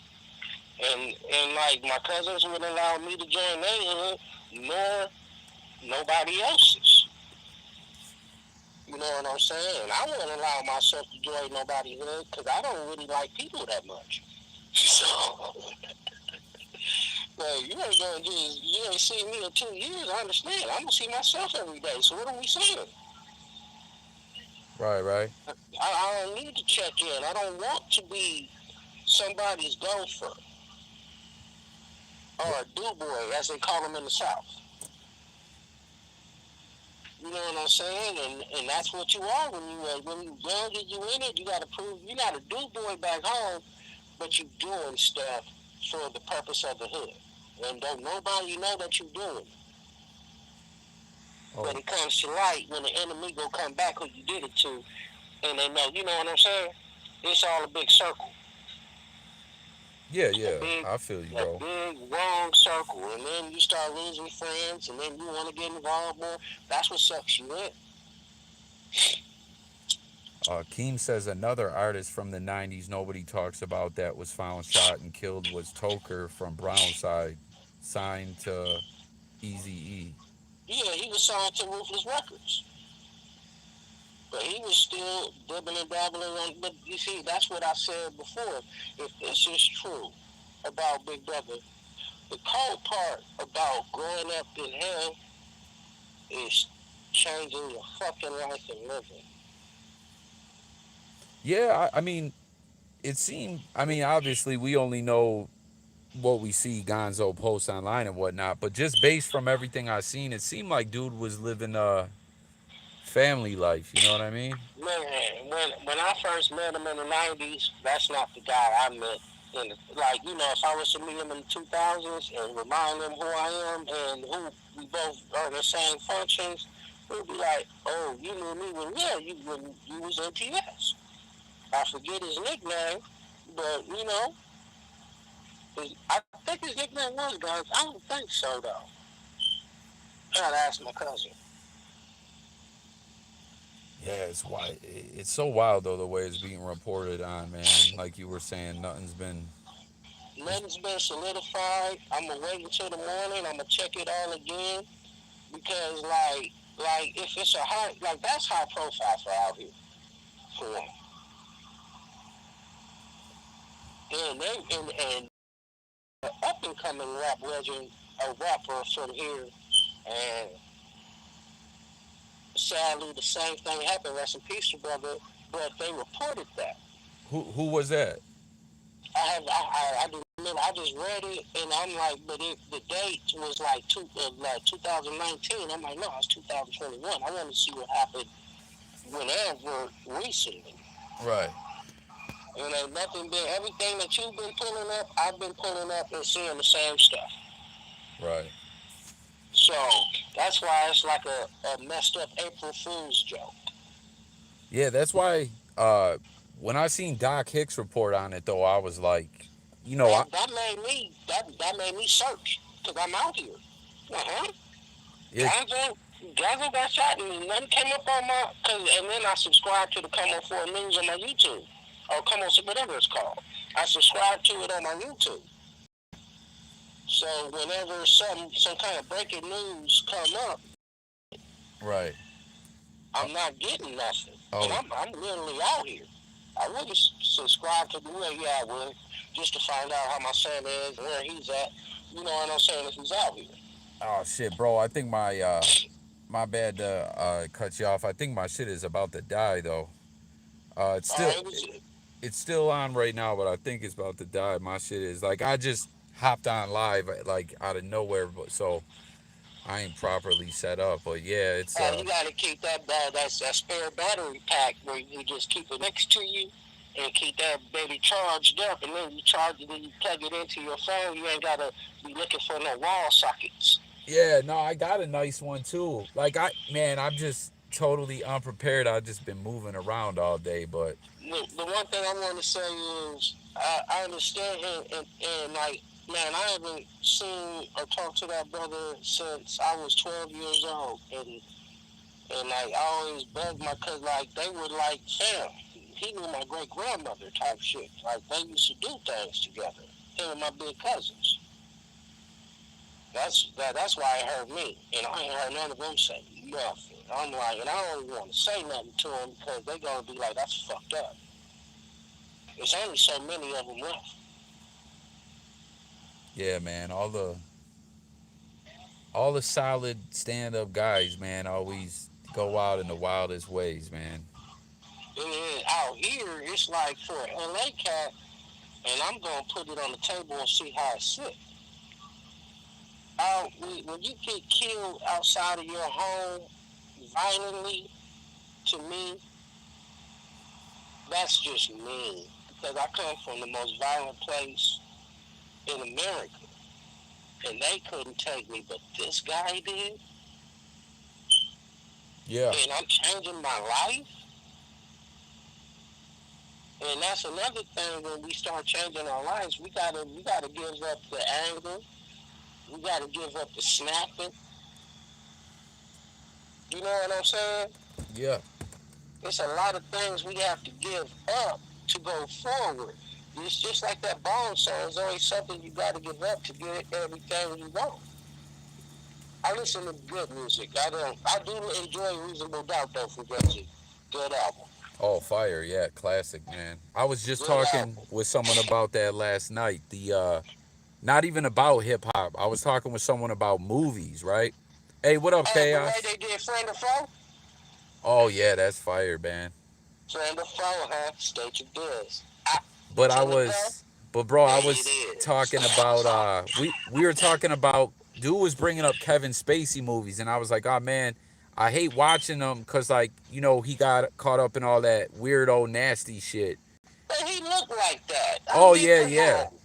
and like my cousins wouldn't allow me to join their hood, nor nobody else's. You know what I'm saying? And I wouldn't allow myself to join nobody's hood because I don't really like people that much. So, well, you ain't gonna just you ain't seen me in 2 years. I understand. I'm gonna see myself every day. So what are we saying? right, right. I don't need to check in. I don't want to be somebody's gopher or a do boy, as they call them in the South. You know what I'm saying? And that's what you are when you young and you in it. You got to prove you're not a do boy back home, but you doing stuff for the purpose of the hood. And don't nobody know that you doing it. But Oh, it comes to light when the enemy go come back who you did it to, and they know. You know what I'm saying? It's all a big circle. yeah, A yeah. big, I feel you, a bro. big wrong circle, and then you start losing friends, and then you want to get involved more. That's what sucks you in. Keem says another artist from the '90s nobody talks about that was found shot and killed was Toker from Brownside, signed to Easy E. Yeah, he was signed to Ruthless Records, but he was still dibbling and dabbling on. But you see, that's what I said before. If this is true about Big Brother, the cold part about growing up in hell is changing your fucking life and living. Yeah, I mean, it seemed. I mean, obviously, we only know what we see Gonzo post online and whatnot, but just based from everything I seen, it seemed like dude was living a family life. You know what I mean? Man, when I first met him in the '90s, that's not the guy I met. Like if I was to meet him in the 2000s and remind him who I am and who we both are in the same functions, we'd be like, "Oh, you knew me when you was in TS." I forget his nickname, but I think his nickname was Guns. I don't think so though. I gotta ask my cousin. Yeah, it's why it's so wild though the way it's being reported on, man. Like you were saying, nothing's been. It's, Nothing's been solidified. I'm gonna wait until the morning. I'm gonna check it all again because if it's a high that's high profile for out here for one. And up and coming rap legend, a rapper from here, and sadly the same thing happened. Rest in peace, brother. But they reported that. who was that? I do remember. I just read it and I'm like, but the date was like 2019. I'm like, no, it's 2021. I want to see what happened whenever recently. Right. And ain't nothing been everything that you've been pulling up, I've been pulling up and seeing the same stuff. Right. So that's why it's like a messed up April Fool's joke. Yeah, that's why when I seen Doc Hicks report on it though, I was like, you know, I That made me search because I'm out here. Uh-huh. it Gonzoe got shot and nothing came up on my and then I subscribed to the Come On For News on my YouTube or Come On whatever it's called. I subscribed to it on my YouTube. So whenever some kind of breaking news come up, right. Uh, I'm not getting nothing, and oh, I'm literally out here. I wouldn't subscribe to the way I would just to find out how my son is, where he's at. You know what I'm saying? If he's out here. oh shit, bro. I think my bad to cut you off. I think my shit is about to die though. It's still It was it's still on right now, but I think it's about to die. My shit is like I just hopped on live like out of nowhere, but so I ain't properly set up. But yeah, it's You got to keep that spare battery pack where you just keep it next to you and keep that baby charged up, and then you charge it and you plug it into your phone. You ain't gotta be looking for no wall sockets. yeah, no, I got a nice one too. Like I'm just totally unprepared. I've just been moving around all day, but The one thing I want to say is I understand him, and like, man, I haven't seen or talked to that brother since I was 12 years old, and like I always begged my cause like they were like fam. He knew my great grandmother type shit. Like they used to do things together. Him and my big cousins. That's why it hurt me, and I ain't heard none of them say nothing. I'm like, and I don't even want to say nothing to them because they gonna be like, that's fucked up. There's only so many of them left. yeah, man, all the solid stand up guys, man, always go out in the wildest ways, man. And then out here, it's like for an LA cat, and I'm gonna put it on the table and see how it sits. When you get killed outside of your home violently, to me, that's just mean. Because I come from the most violent place in America, and they couldn't take me, but this guy did, Yeah. and I'm changing my life. And that's another thing when we start changing our lives, we gotta give up the anger, we gotta give up the snapping. You know what I'm saying? Yeah. It's a lot of things we have to give up to go forward. It's just like that Bone song. There's always something you got to give up to get everything you want. I listen to good music. I don't. I do enjoy Reasonable Doubt though for Gonzoe. Good album. Oh, fire. Yeah, classic, man. I was just Good talking album. with someone about that last night. The not even about hip hop. I was talking with someone about movies, right? Hey, what up, Oh, the way Chaos? they did Friend or Foe? Oh yeah, that's fire, man. Friend or Foe, huh? State your goods. I, But I till it go? was but bro, I It was is. talking about we were talking about dude was bringing up Kevin Spacey movies and I was like, "Oh man, I hate watching them cuz like, he got caught up in all that weirdo nasty shit." But he looked like that. I Oh mean, yeah, come yeah. on.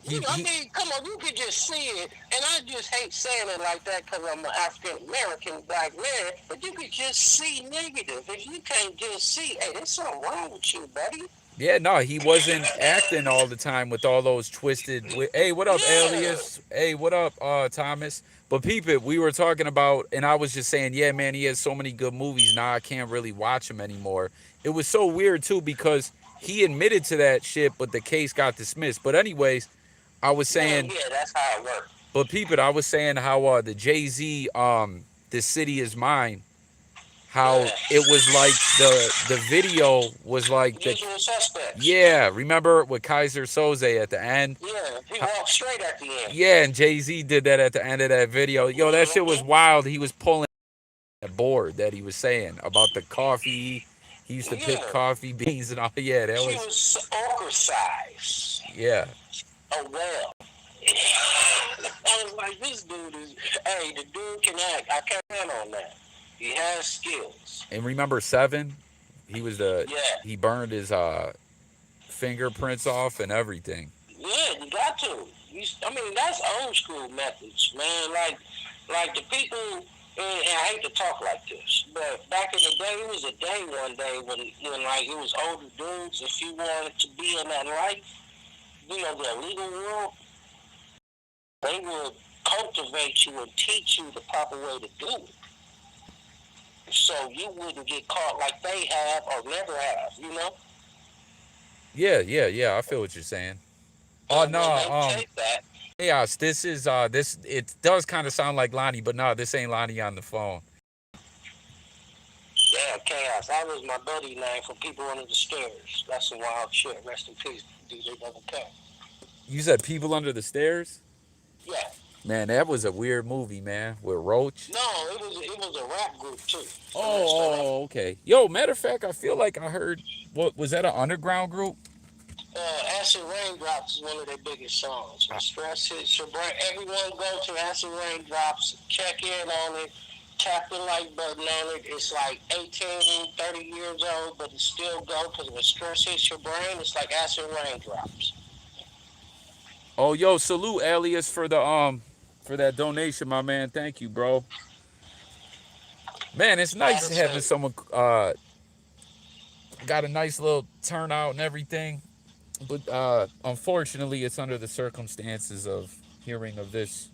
He Come on, you could just see it, and I just hate saying it like that because I'm an African American black man, but you could just see negative. If you can't just see, hey, there's something wrong with you, buddy. Yeah, no, he wasn't acting all the time with all those twisted. Hey, what up, Yeah. Alias? Hey, what up, Thomas? But peep it, we were talking about, and I was just saying, yeah, man, he has so many good movies. Now I can't really watch him anymore. It was so weird too because he admitted to that shit, but the case got dismissed. But anyways, I was Yeah, saying, yeah, that's how it works. but peep it, I was saying how the Jay Z, "The City Is Mine," how it Yeah. was like the video was like the Usual suspects. yeah, remember with Kaiser Soze at the end? Yeah, he walked straight at the end. Yeah, and Jay Z did that at the end of that video. Yo, that shit was Mm-hmm. wild. He was pulling a board that he was saying about the coffee. He used to pick Yeah. coffee beans and all. Yeah, that She was was okra size. yeah, Oh, well. I was like, this dude is, hey, the dude can act. I can't count on that. He has skills. and remember Seven? He was the Yeah. he burned his fingerprints off and everything. Yeah, you got to. I mean, that's old school methods, man. Like the people, and I hate to talk like this, but back in the day, it was a day one day when like it was older dudes. If you wanted to be in that life, the illegal world, they would cultivate you and teach you the proper way to do it, so you wouldn't get caught like they have or never have. Yeah, yeah, yeah. I feel what you're saying. Oh And no, when they take that, chaos. This is this. It does kind of sound like Lonnie, but no, this ain't Lonnie on the phone. yeah, chaos. That was my buddy name for people under the stairs. That's some wild shit. Rest in peace, DJ Double K. You said people under the stairs. Yeah. Man, that was a weird movie, man. With Roach. No, it was a rap group too. Oh, So messed that up. okay. Yo, matter of fact, I feel like I heard. What was that? An underground group? Acid Raindrops is one of their biggest songs. When stress hits your brain, everyone go to Acid Raindrops, check in on it, tap the like button on it. It's like 18, 30 years old, but it still go because when stress hits your brain, it's like Acid Raindrops. Oh, yo, salute Alias for that donation, my man. Thank you, bro. Man, it's Out nice of having state. someone got a nice little turnout and everything. But unfortunately, it's under the circumstances of hearing of this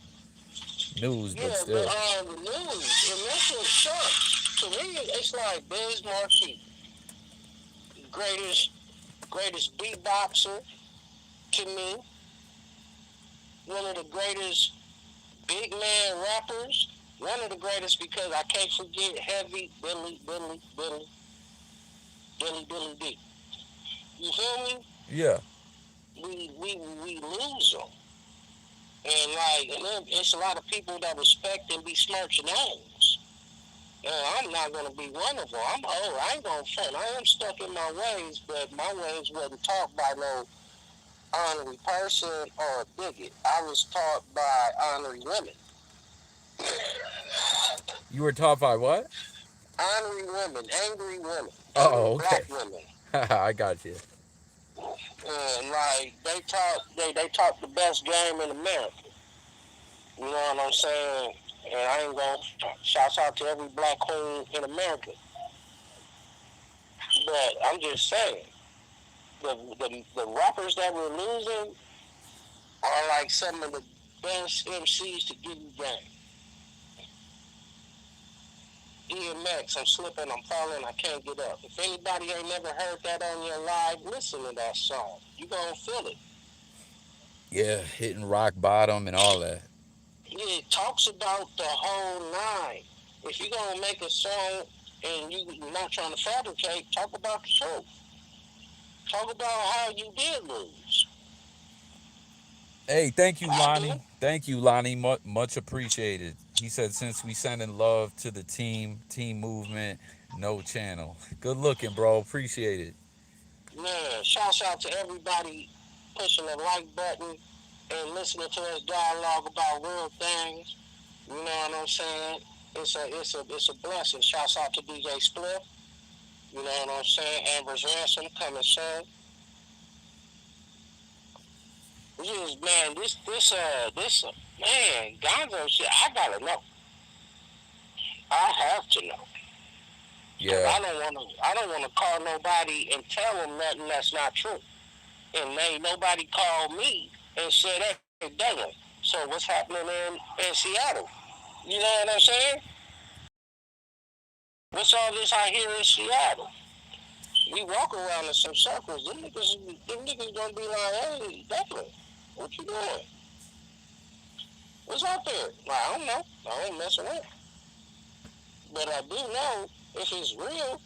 news. But Yeah, but still, the news, and that's what sucks. To me, it's like Biz Markie, greatest greatest beatboxer to me, one of the greatest big man rappers, one of the greatest because I can't forget Heavy Billy D. You feel me? yeah, We lose them, and then it's a lot of people that respect and besmirch names. And I'm not gonna be one of them. I'm old. I ain't gonna front. I am stuck in my ways, but my ways wasn't taught by no honorary person or a bigot. I was taught by honorary women. you were taught by what? Honorary women, angry women, angry Oh, black okay. women. I got you. And like they taught the best game in America. You know what I'm saying? And I ain't gonna shouts out to every black queen in America. But I'm just saying, the rappers that we're losing are like some of the best MCs to give you game. DMX, I'm slipping, I'm falling, I can't get up. If anybody ain't never heard that on your live, listen to that song. You gonna feel it. Yeah, hitting rock bottom and all that. It talks about the whole nine. If you're gonna make a song and you're not trying to fabricate, talk about the truth. Talk about how you did lose. Hey, thank you, I do. Lonnie. Thank you, Lonnie. Much appreciated. He said, since we sending love to the team movement, no channel. Good looking, bro. Appreciate it. Man, shouts out to everybody pushing the like button and listening to us dialogue about real things. You know what I'm saying? It's a blessing. Shouts out to DJ Spliff. You know what I'm saying? Amber's Ransom coming soon. Just man, this man, Gonzo shit. I gotta know. I have to know because Yeah. I don't wanna call nobody and tell them nothing that's not true. And nobody called me and said, "Hey, damn. So what's happening in Seattle?" You know what I'm saying? What's all this I hear in Seattle? We walk around in some circles. Them niggas gonna be like, "Hey, Declan, what you doing? What's out there?" Like, I don't know. I ain't messing with. But I do know if it's real,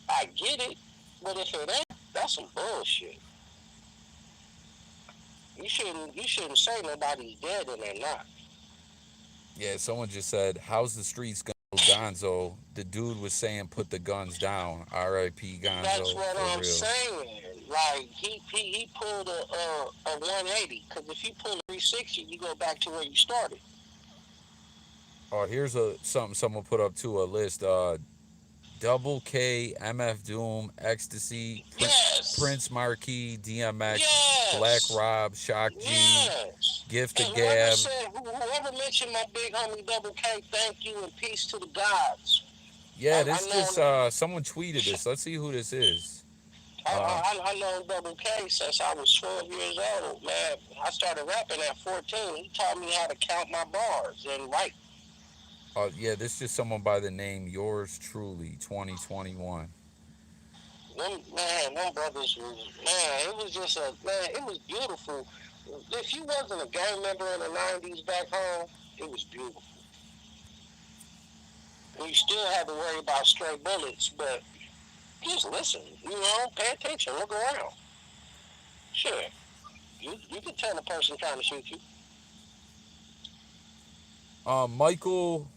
I get it. But if it ain't, that's some bullshit. You shouldn't say nobody's dead and they're not. Yeah, someone just said, how's the streets go, Gonzo? The dude was saying, put the guns down. R.I.P. That's Gonzo, what for I'm real. saying. Like he pulled a 180 because if you pull a 360, you go back to where you started. Oh, here's something someone put up to a list. Double K, MF Doom, Ecstasy, Yes, Prince Marquis, DMX, Black Yes. Rob, Shock G, Yes. Gift of And whoever Gab. said, whoever mentioned my big homie Double K, thank you and peace to the gods. Yeah, I this just know someone tweeted this. Let's see who this is. Uh I know Double K since I was 12 years old, man. I started rapping at 14. He taught me how to count my bars and write. yeah, this is just someone by the name Yours Truly 2021. Them brothers was, man, it was just a, man, it was beautiful. If you wasn't a gang member in the 90s back home, it was beautiful. We still had to worry about stray bullets, but just listen, pay attention, look around. Sure, you can tell the person trying to shoot you. Michael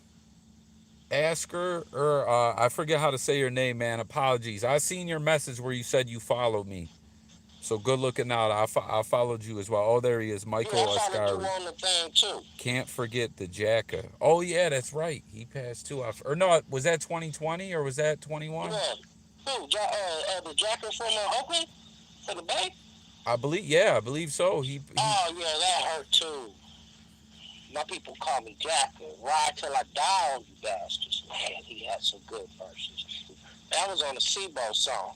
Asker, or I forget how to say your name, man. Apologies. I seen your message where you said you followed me. So good looking out. I followed you as well. Oh, there he is, Yeah, I Michael followed you Ascari. on the thing too. Can't forget the Jacka. Oh yeah, that's right. He passed too. Or no, was that 2020 or was that 21? Yeah. Who? The jacket from Oakland? For the Bay? I believe. Yeah, I believe so. He. Oh, yeah, that hurt too. My people call me Jacker. Ride till I die on you bastards. Man, he had some good verses. That was on the Sebo song.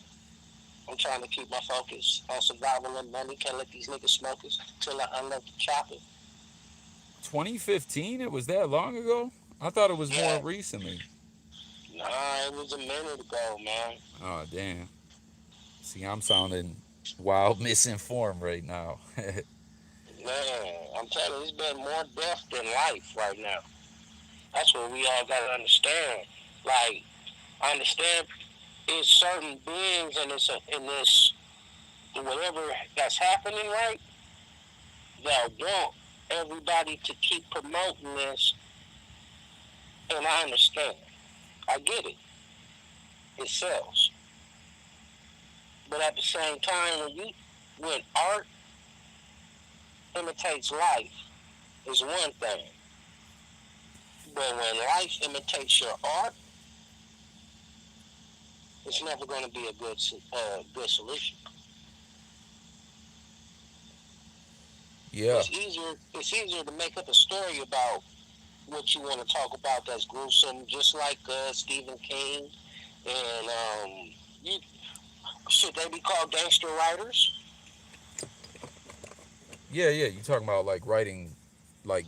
I'm trying to keep my focus on survival and money. Can't let these niggas smoke us till I unload the chopper. 2015. It was that long ago. I thought it was more Yeah, recently. nah, it was a minute ago, man. Oh damn. See, I'm sounding wild misinformed right now. Man, I'm telling you, it's been more death than life right now. That's what we all gotta understand. Like, I understand it's certain beings in this whatever that's happening, right? That want everybody to keep promoting this, and I understand. I get it. It sells, but at the same time, when art imitates life, is one thing, but when life imitates your art, it's never going to be a good solution. Yeah. It's easier to make up a story about what you want to talk about that's gruesome, just like Stephen King and you should they be called gangster writers? Yeah, yeah. You talking about like writing, like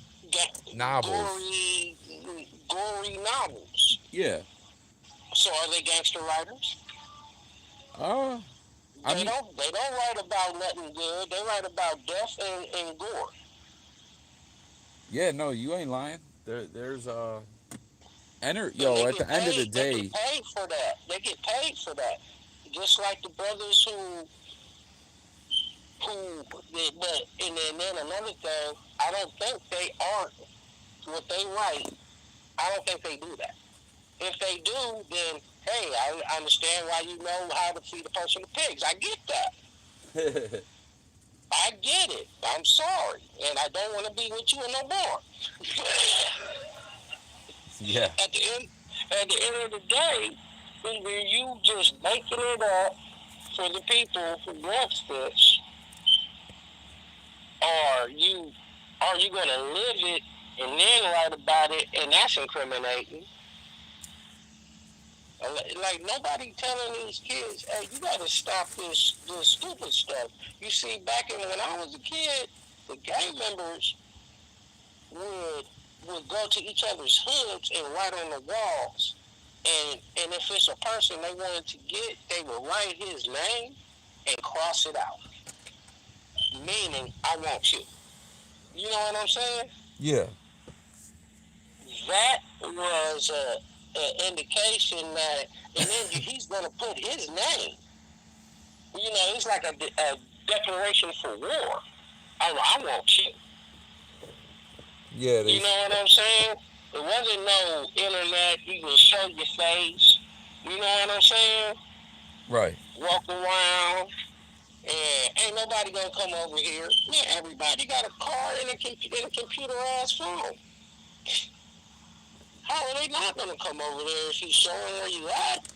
novels? Gory, gory novels. Yeah. So are they gangster writers? Uh, I mean, They don't write about nothing good. They write about death and gore. yeah. No, you ain't lying. There's And yo. At the end of the they get day, paid for that. They get paid for that. Just like the brothers but and then another thing, I don't think they art what they write. I don't think they do that. If they do, then hey, I understand why you know how to feed a person to pigs. I get that. I get it. I'm sorry, and I don't want to be with you no more. yeah, at the end, at the end of the day, either you just making it up for the people who wants this, or you gonna live it and then write about it, and that's incriminating. Like nobody telling these kids, hey, you gotta stop this stupid stuff. You see, back in when I was a kid, the gang members would would go to each other's hoods and write on the walls. And if it's a person they wanted to get, they would write his name and cross it out, meaning I want you. You know what I'm saying? yeah, That was a indication that, and then he's gonna put his name. You know, it's like a declaration for war. I want you. yeah. You There's know what I'm saying? It wasn't no internet. You can show your face. You know what I'm saying? right. Walk around, and ain't nobody gonna come over here. Yeah, everybody got a car and a computer ass phone. How are they not gonna come over there if he's showing where you at?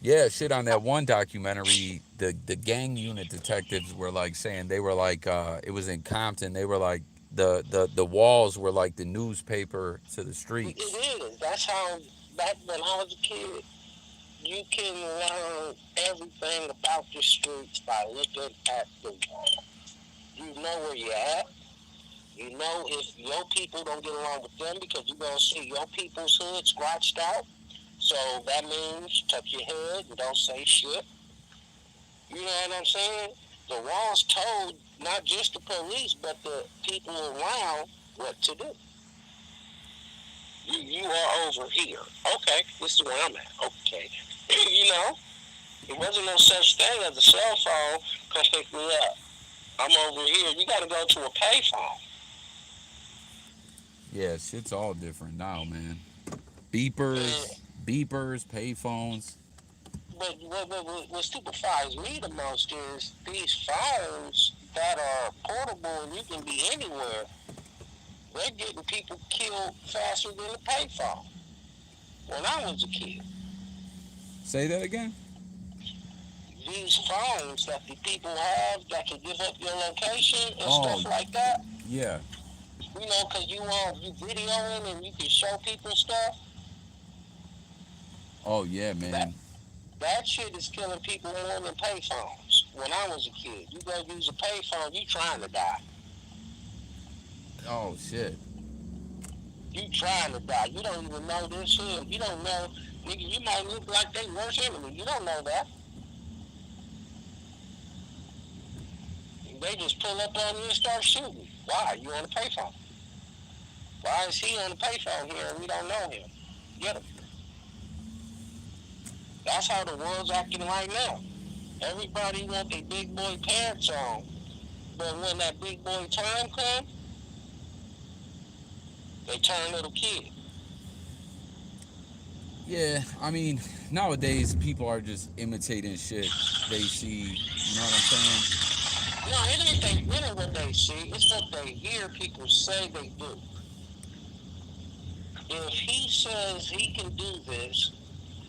Yeah, shit on that one documentary, the gang unit detectives were like saying they were like it was in Compton. They were like the walls were like the newspaper to the It streets. is. That's how, back when I was a kid, you can learn everything about the streets by looking at the wall. You know where you're at. You know if your people don't get along with them, because you're going to see your people's hood scratched out. So that means tuck your head and don't say shit. You know what I'm saying? The walls told not just the police, but the people around what to do. You are over here. Okay, this is where I'm at. Okay. You know, there wasn't no such thing as a cell phone. Come pick me up. I'm over here. You got to go to a payphone. Yeah, shit's all different now, man. And, Beepers, payphones. but what stupefies me the most is these phones that are portable and you can be anywhere. They're getting people killed faster than the payphone. When I was a kid, Say that again. these phones that the people have that can give up your location and Oh, stuff like that, yeah. you know, because you videoing and you can show people stuff. Oh, yeah, That man. that shit is killing people more than payphones. When I was a kid, you go use a payphone, you trying to die. Oh, shit. You trying to die. You don't even know this hood. You don't know, nigga. You might look like they worst enemy. You don't know that. They just pull up on you and start shooting. Why? You on a payphone? Why is he on the payphone here and we don't know him? Get him. That's how the world's acting right now. Everybody want their big boy pants on, but when that big boy time comes, they turn little kid. Yeah, I mean, nowadays people are just imitating shit they see. You know what I'm saying? No, it ain't what they see. It's what they hear people say they do. If he says he can do this,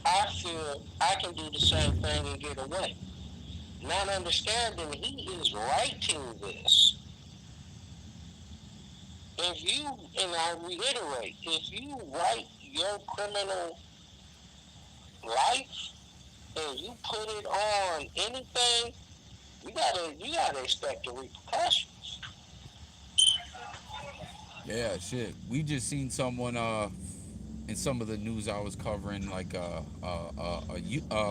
I feel I can do the same thing and get away. Not understanding he is writing this. If you, and I reiterate, if you write your criminal life and you put it on anything, you gotta expect the repercussions. Yeah, shit. We just seen someone in some of the news I was covering like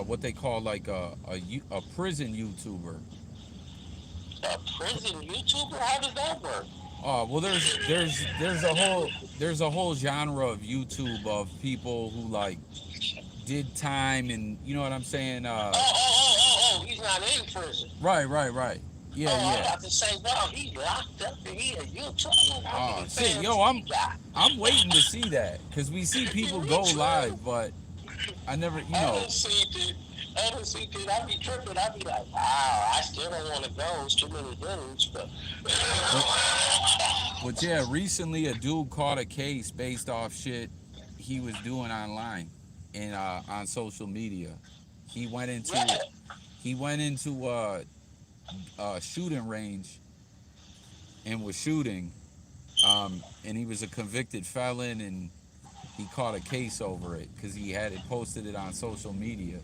what they call like a prison YouTuber. A prison YouTuber, how does that work? Oh well, there's a whole genre of YouTube of people who like did time and you know what I'm saying. He's not in prison. Right. Yeah, Oh, I'm yeah. about to say, wow, he's locked up and he a YouTuber. How Oh many shit, fans yo, he got? I'm waiting to see that because we see people Me go too. live, but I never, you I know. didn't see it. I didn't see it. I be tripping. I be like, wow, I still don't want to go. It's too many dudes, but But but yeah, recently a dude caught a case based off shit he was doing online and on social media. He went into yeah. he went into a shooting range and was shooting. And he was a convicted felon and he caught a case over it because he had it posted it on social media.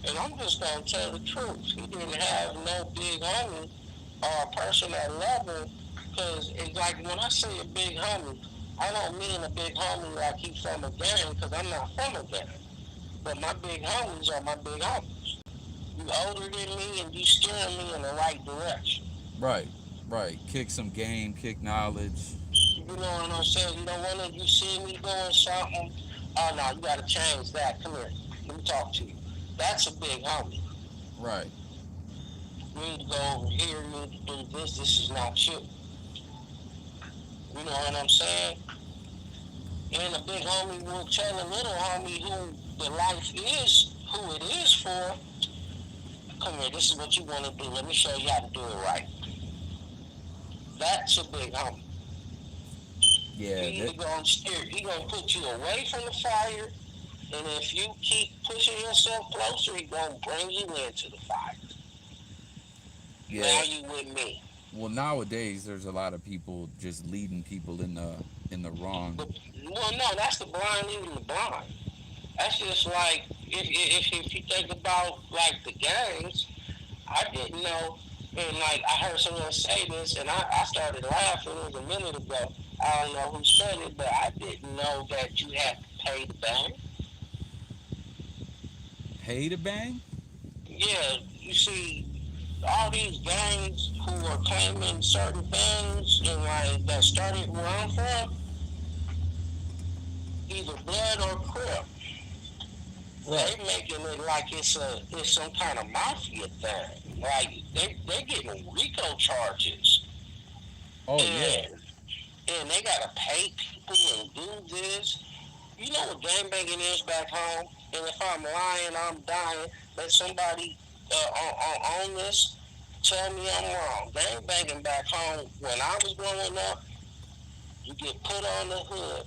And I'm just gonna tell the truth. He didn't have no big homie or a person that loved him. Cause it's like when I say a big homie, I don't mean a big homie like he's from a gang, because I'm not from a gang. But my big homies are my big homies. You older than me and you steering me in the right direction. Right, right. Kick some game, kick knowledge. You know what I'm saying? You know, when you see me doing something, oh no, you gotta change that. Come here, let me talk to you. That's a big homie. Right. You need to go over here, you need to do this, this is not you. You know what I'm saying? And a big homie will tell a little homie who the life is, who it is for, come here, this is what you want to do. Let me show you how to do it right. That's a big homie. Yeah, He that either gonna steer, he gonna put you away from the fire, And if you keep pushing yourself closer, he gonna bring you into the fire. Now Yeah. you with me. Well, nowadays there's a lot of people just leading people in the wrong. But well, no, that's the blind leading the blind. That's just like if you think about like the gangs, I didn't know, and like I heard someone say this, and I started laughing. It was a minute ago. I don't know who said it, but I didn't know that you had to pay the bank. Pay to bang? Yeah, you see, all these gangs who are claiming certain things and like that started where I'm from, either blood or crip. Right. They making it like it's some kind of mafia thing. Like they getting RICO charges, Oh yeah. and they gotta pay people and do this. You know what gang banging is back home? And if I'm lying, I'm dying. Let somebody on this tell me I'm wrong. Gang banging back home when I was growing up, you get put on the hood.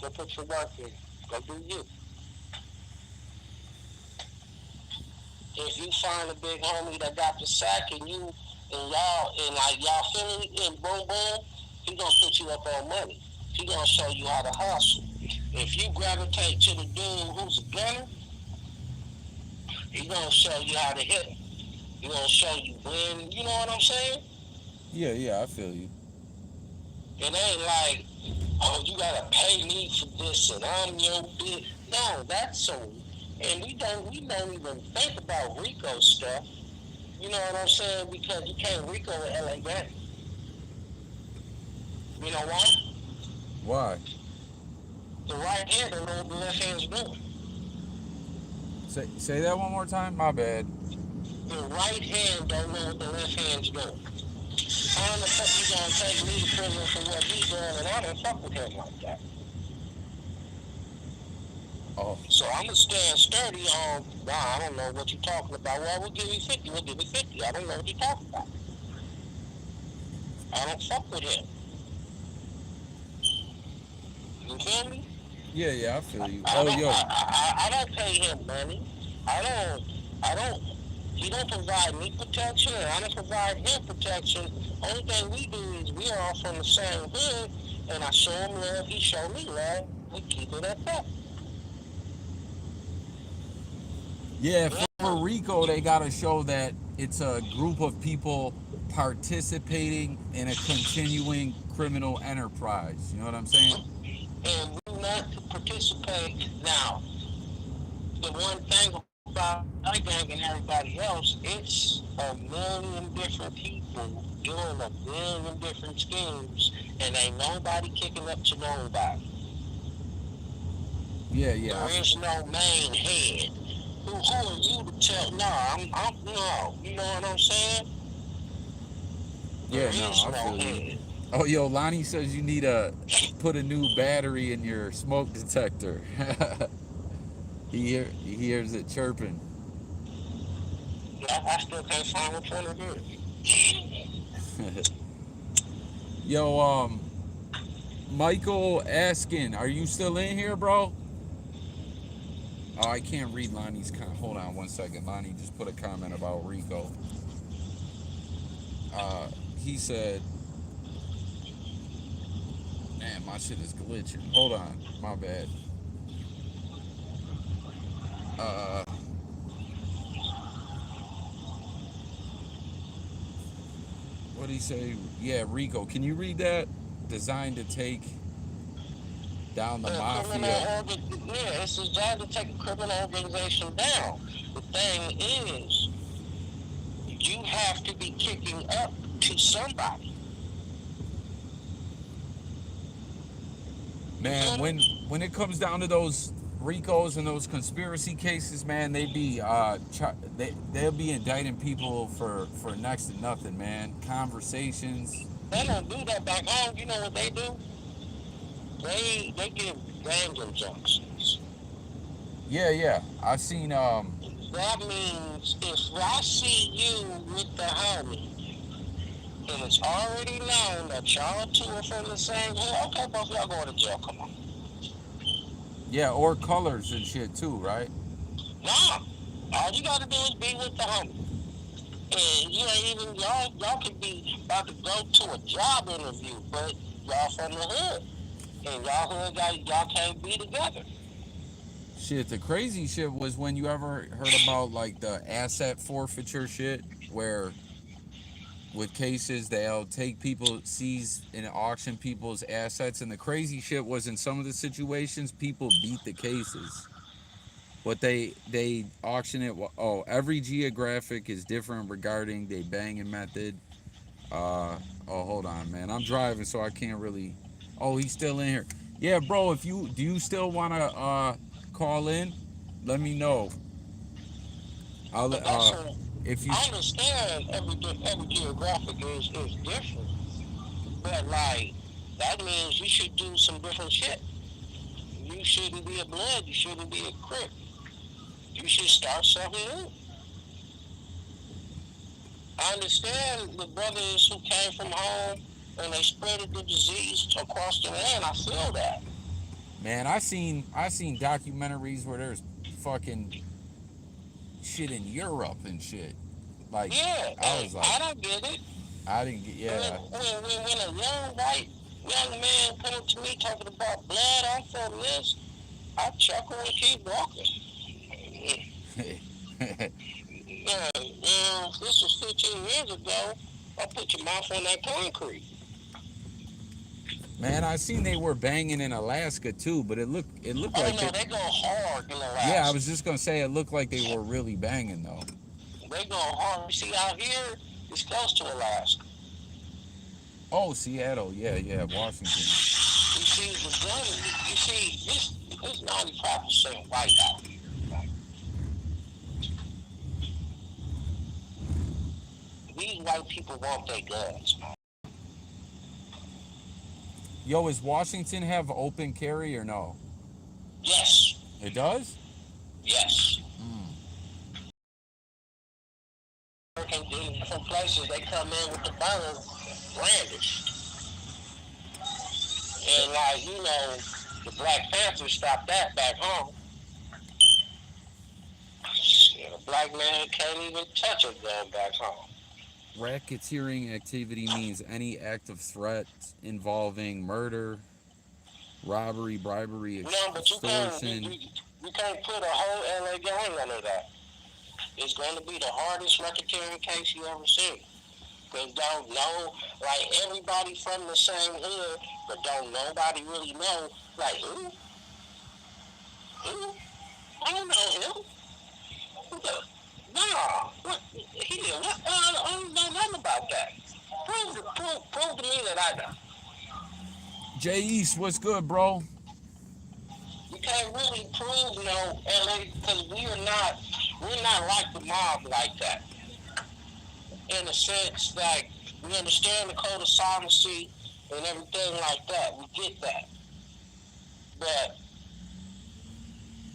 Go put your work in. Go do you. If you find a big homie that got the sack and y'all feeling it and boom boom, he gonna put you up on money. He gonna show you how to hustle. If you gravitate to the dude who's a gunner, he gonna show you how to hit him. He gonna show you when. You know what I'm saying? Yeah, yeah, I feel you. It ain't like, oh, you gotta pay me for this and I'm your bitch. No, that's so. And we don't even think about Rico stuff. You know what I'm saying? Because you can't Rico in LA Gang. You know why? Why? The right hand don't know what the left hand's doing. Say that one more time. My bad. The right hand don't know what the left hand's doing. How in the fuck you gonna take me to prison for what he doing and I don't fuck with him like that? Oh, So I'm gonna stand sturdy on, nah, I don't know what you're talking about. Well, we'll give you 50, we'll give you 50. I don't know what you're talking about. I don't fuck with him. You feel me? yeah, yeah, I feel you. I Oh, don't, yo, I don't pay him money. I don't, he don't provide me protection and I don't provide him protection. Only thing we do is we are all from the same hood and I show him love, he show me love. We keep it at that. yeah. Yeah. For Rico, they gotta show that it's a group of people participating in a continuing criminal enterprise. You know what I'm saying? And we want to participate. Now, the one thing about my gang and everybody else, it's a million different people doing a million different schemes, and ain't nobody kicking up to nobody. Yeah, yeah. There is no main head. Who are you to tell? No, no. You know what I'm saying? There Yeah, no, is I no feel you. head. Oh, yo, Lonnie says you need to put a new battery in your smoke detector. He hears it chirping. I still can't find which one it is. Yo, Michael asking, are you still in here, bro? Oh, I can't read Lonnie's comment. Hold on one second. Lonnie just put a comment about Rico. He said, man, my shit is glitching. Hold on. My bad. Uh, what did he say? Yeah, Rico. Can you read that? Designed to take down the mafia. Yeah, it's designed to take a criminal organization down. The thing is, you have to be kicking up to somebody. You Man, feel me? when it comes down to those Ricos and those conspiracy cases, man, they'll be indicting people for next to nothing, man. Conversations. They don't do that back home. You know what they do? They give gang injunctions. Yeah, yeah. I seen That means if I see you with the homie, and it's already known that y'all two are from the same hood, okay, both y'all going to jail. Come on. Yeah, or colors and shit too, right? Nah. All you gotta do is be with the homie. And you ain't even y'all could be about to go to a job interview, but y'all from the hood. And y'all hood y'all can't be together. Shit, the crazy shit was when you ever heard about like the asset forfeiture shit, where with cases they'll take people, seize and auction people's assets, and the crazy shit was in some of the situations people beat the cases, but they auction it. Oh, every geographic is different regarding the banging method. Oh, hold on, man, I'm driving, so I can't really. Oh, he's still in here. Yeah, bro, if you do you still want to call in, let me know. I'll But that's a if you I understand every geographic is different. But like that means you should do some different shit. You shouldn't be a blood, you shouldn't be a crip. You should start something new. I understand the brothers who came from home and they spread the disease across the land. I feel that. man, I seen documentaries where there's fucking shit in Europe and shit. Like Yeah, I and was like, I don't get it. I didn't get yeah. When a young white young man comes to me talking about blood, I'm from this, I chuckle and keep walking. Yeah, if this was 15 years ago, I put your mouth on that concrete. Man, I seen they were banging in Alaska too, but it looked Oh like no, it. they go hard in Yeah, I Alaska. was just gonna say it looked like they were really banging though. They go hard. You see out here, it's close to Alaska. Oh, Seattle, yeah, yeah, Washington. You see the gun. You see this 95% white out here. These white people want their guns. Yo, is Washington have open carry or no? Yes, It does. yes. Mm. In different places, they come in with the burner brandished. And like, the Black Panthers stopped that back home. Shit, a black man can't even touch a gun back home. Racketeering activity means any act of threat involving murder, robbery, bribery, No, but extortion. you can't put a whole LA gang under that. It's going to be the hardest racketeering case you ever seen. Because don't know, like everybody from the same hood, but don't nobody really know, like who? Who? I don't know him. Who the? Nah, what? He did what? I don't know nothing about that. Prove to me that I know. Jay East, what's good, bro? You can't really prove no LA because we're not like the mob like that. In the sense that we understand the code of sovereignty and everything like that. We get that. But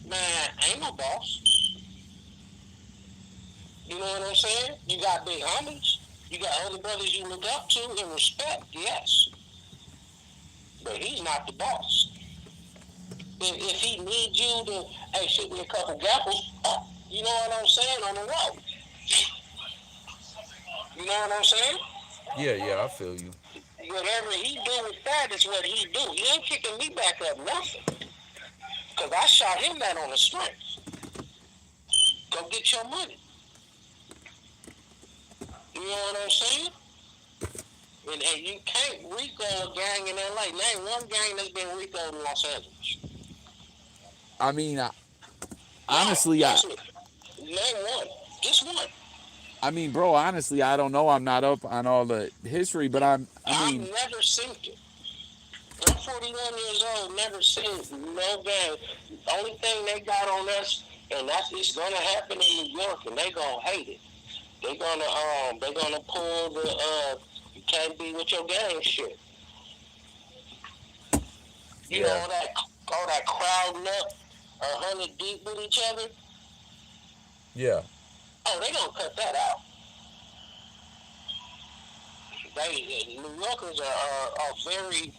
man, ain't no boss. You know what I'm saying? You got big homies. You got other brothers you look up to and respect, yes. But he's not the boss. If he needs you to, hey, shoot me a couple gapples, you know what I'm saying, on the road. You know what I'm saying? Yeah, yeah, I feel you. Whatever he do with that is what he do. He ain't kicking me back up nothing. Because I shot him that on the strength. Go get your money. You know what I'm saying? And you can't RICO a gang in LA. Name one gang that's been RICO in Los Angeles. I mean, No, honestly, ask me. Name one. Just one. I mean, bro, honestly, I don't know. I'm not up on all the history, but I I've mean, never seen it. I'm 41 years old, never seen no gang. The only thing they got on us, and that's it's gonna happen in New York, and they gonna hate it. They gonna pull the you can't be with your gang shit. You know yeah, all that crowding up 100 deep with each other. yeah, Oh, they gonna cut that out. New Yorkers are very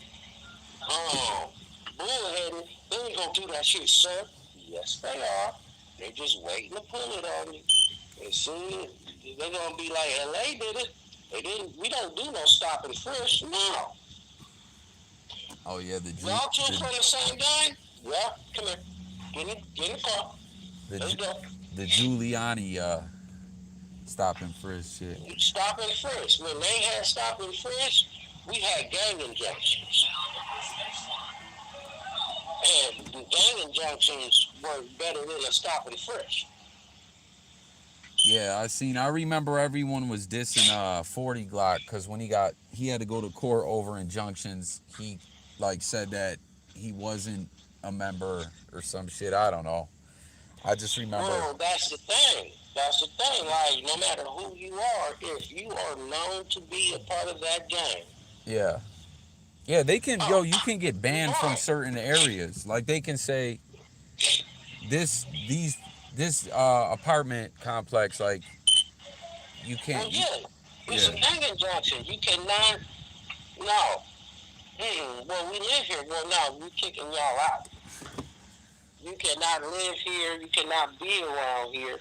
bullheaded. They ain't gonna do that shit, sir. Yes, they are. They just waiting to pull it on you. As soon they're gonna be like, LA did it. They didn't. We don't do no stop and frisk. No. Oh yeah, Y'all two from the same gang? Yeah. Come here. Get in the car. the Let's go. the Giuliani stop and frisk shit. Stop and frisk. When they had stop and frisk, we had gang injunctions. And the gang injunctions were better than a stop and frisk. Yeah, I remember everyone was dissing 40 Glock because when he had to go to court over injunctions, he like said that he wasn't a member or some shit. I don't know. I just remember. Well, that's the thing. That's the thing. Like, no matter who you are, if you are known to be a part of that gang, Yeah. Yeah, they can you can get you banned from are. certain areas. Like they can say this these this apartment complex like you Well, can't you yeah, it's a yeah. gang injunction. You cannot. No. Well, we live here. Well, no, we kicking y'all out. You cannot live here. You cannot be around here.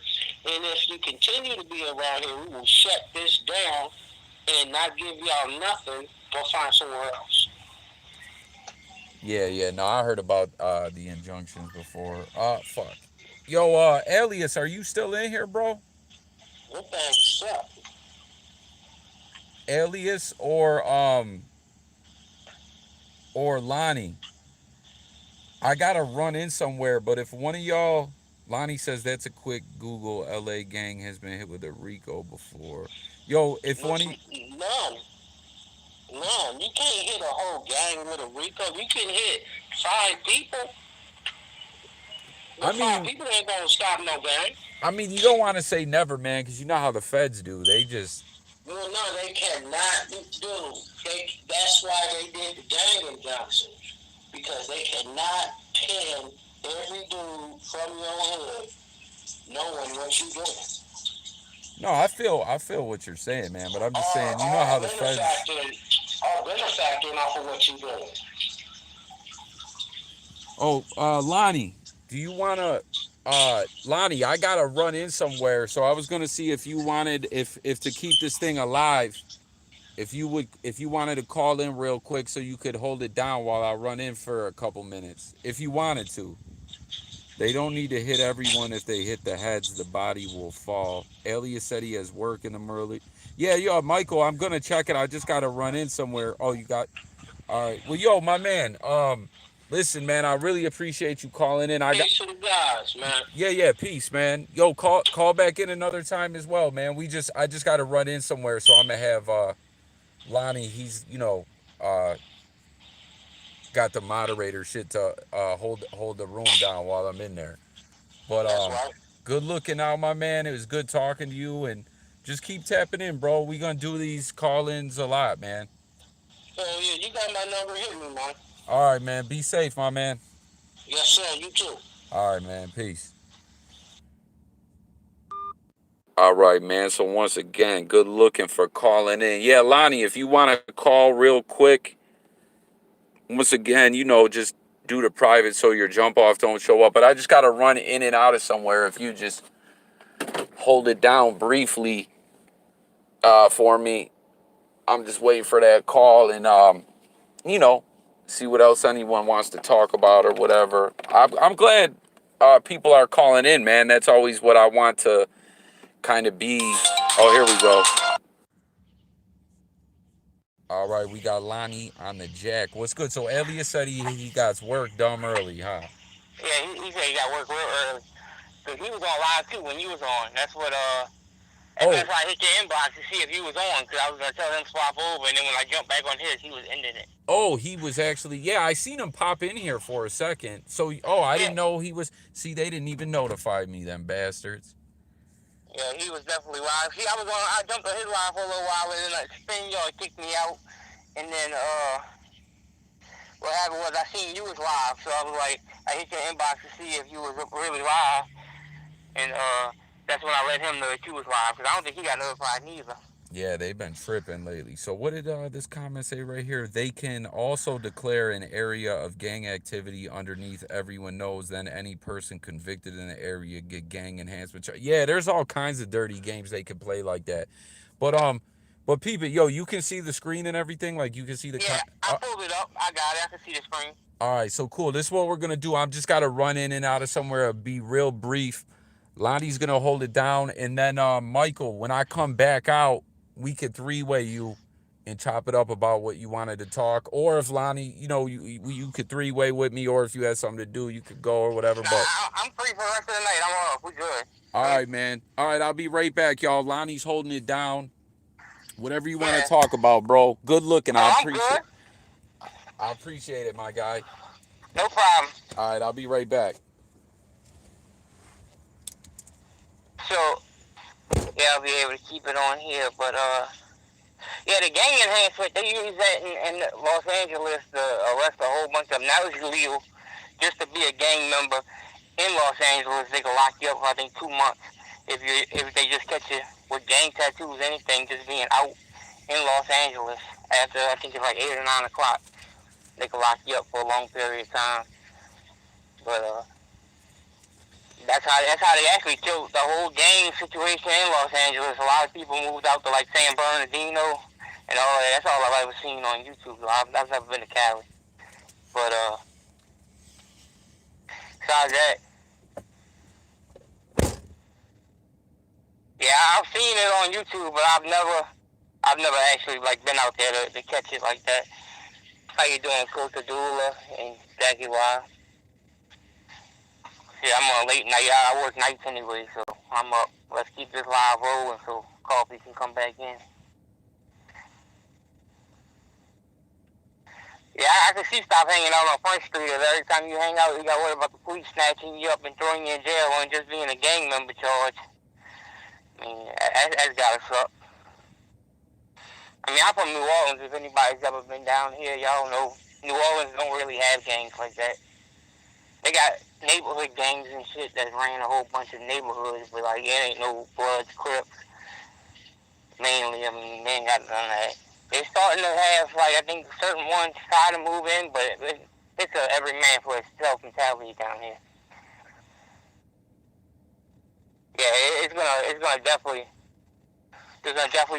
And if you continue to be around here, we will shut this down and not give y'all nothing. Go find somewhere else. Yeah, yeah. No, I heard about the injunctions before. Fuck. Yo, Alias, are you still in here, bro? What the heck's up? Alias or Lonnie. I gotta run in somewhere, but if one of y'all Lonnie says that's a quick Google LA gang has been hit with a Rico before. Yo, if one Which, of none. None. You can't hit a whole gang with a Rico. You can hit 5 people. I But 5 people mean ain't gonna stop no gang. you don't want to say never, man, because you know how the feds do. They just Well, no, they cannot do. That's why they did the gang injunction. Because they cannot pin every dude from your hood knowing what you doing. no, I feel what you're saying, man, but I'm just saying, you know Or how the feds. benefactoring off of what you doing. Oh, Lonnie, do you wanna? Lonnie, I gotta run in somewhere, so I was gonna see if you wanted, if to keep this thing alive, if you wanted to call in real quick so you could hold it down while I run in for a couple minutes, if you wanted to. They don't need to hit everyone. If they hit the heads, the body will fall. Elias said he has work in the early. Yeah, yo, Michael, I'm gonna check it. I just gotta run in somewhere. Oh, you got all right. Well, yo, my man. Listen, man, I really appreciate you calling in. I got Peace to the guys, man. yeah, yeah, peace, man. Yo, call back in another time as well, man. I just got to run in somewhere, so I'm gonna have Lonnie. He's got the moderator shit to hold the room down while I'm in there. But That's right. good looking out, my man. It was good talking to you, and just keep tapping in, bro. We gonna do these call-ins a lot, man. Oh, yeah, you got my number. Hit me, man. All right, man. Be safe, my man. Yes, sir. You too. All right, man. Peace. All right, man. So once again, good looking for calling in. Yeah, Lonnie, if you want to call real quick, once again, just do the private so your jump off don't show up. But I just got to run in and out of somewhere. If you just hold it down briefly for me, I'm just waiting for that call and you know, see what else anyone wants to talk about or whatever. I'm glad people are calling in, man. That's always what I want to kind of be. Oh, here we go. All right, we got Lonnie on the jack. What's good? So Elias said he got work dumb early, huh? Yeah, he said he got work real early. Because he was on live too when you was on. That's what, Oh, that's why I hit your inbox to see if you was on. Because I was going to tell him to swap over. And then when I jumped back on his, he was ending it. oh, he was actually. Yeah, I seen him pop in here for a second. So, I Yeah. didn't know he was. See, they didn't even notify me, them bastards. Yeah, he was definitely live. See, I jumped on his live for a little while, and then like spin y'all kicked me out, and then what happened was I seen you was live, so I was like, I hit your inbox to see if you was really live, and that's when I let him know that you was live, because I don't think he got notified neither. Yeah, they've been tripping lately. So what did this comment say right here? They can also declare an area of gang activity underneath everyone knows. Then any person convicted in the area get gang enhancement. Yeah, there's all kinds of dirty games they can play like that. But but people, yo, you can see the screen and everything. Like you can see the Yeah, I pulled it up. I got it. I can see the screen. all right, so cool. This is what we're gonna do. I'm just gotta run in and out of somewhere. Be real brief. Lonnie's gonna hold it down, and then Michael, when I come back out, we could three-way you and chop it up about what you wanted to talk. Or if Lonnie, you could three-way with me, or if you had something to do, you could go or whatever. Nah, But I'm free for the rest of the night. I'm off. We good. all right, man. All right, I'll be right back, y'all. Lonnie's holding it down. Whatever you want to Yeah. talk about, bro. Good looking. I Oh, I'm appreciate. good. I appreciate it, my guy. No problem. All right, I'll be right back. So, yeah, I'll be able to keep it on here. But, yeah, the gang enhancement, they use that in Los Angeles to arrest a whole bunch of them. Now it's illegal just to be a gang member in Los Angeles. They can lock you up for, I think, 2 months if they just catch you with gang tattoos, anything, just being out in Los Angeles after, I think it's like 8 or 9 o'clock. They can lock you up for a long period of time. But, that's how they actually killed the whole gang situation in Los Angeles. A lot of people moved out to like San Bernardino and all that. That's all I've ever seen on YouTube. I've never been to Cali. But besides that, yeah, I've seen it on YouTube, but I've never actually like been out there to catch it like that. How you doing, Coach Adula and Jackie Wild? Yeah, I'm on late night. I work nights anyway, so I'm up. Let's keep this live rolling so Coffee can come back in. Yeah, I can see stop hanging out on Front Street. Every time you hang out, you got to worry about the police snatching you up and throwing you in jail on just being a gang member charge. I mean, that's got to suck. I mean, I'm from New Orleans. If anybody's ever been down here, y'all know New Orleans don't really have gangs like that. They got neighborhood gangs and shit that ran a whole bunch of neighborhoods, but like, it ain't no Bloods, Crips. Mainly, I mean, they ain't got none of that. They're starting to have, like, I think certain ones try to move in, but it's a every man for himself mentality down here. Yeah, it's gonna definitely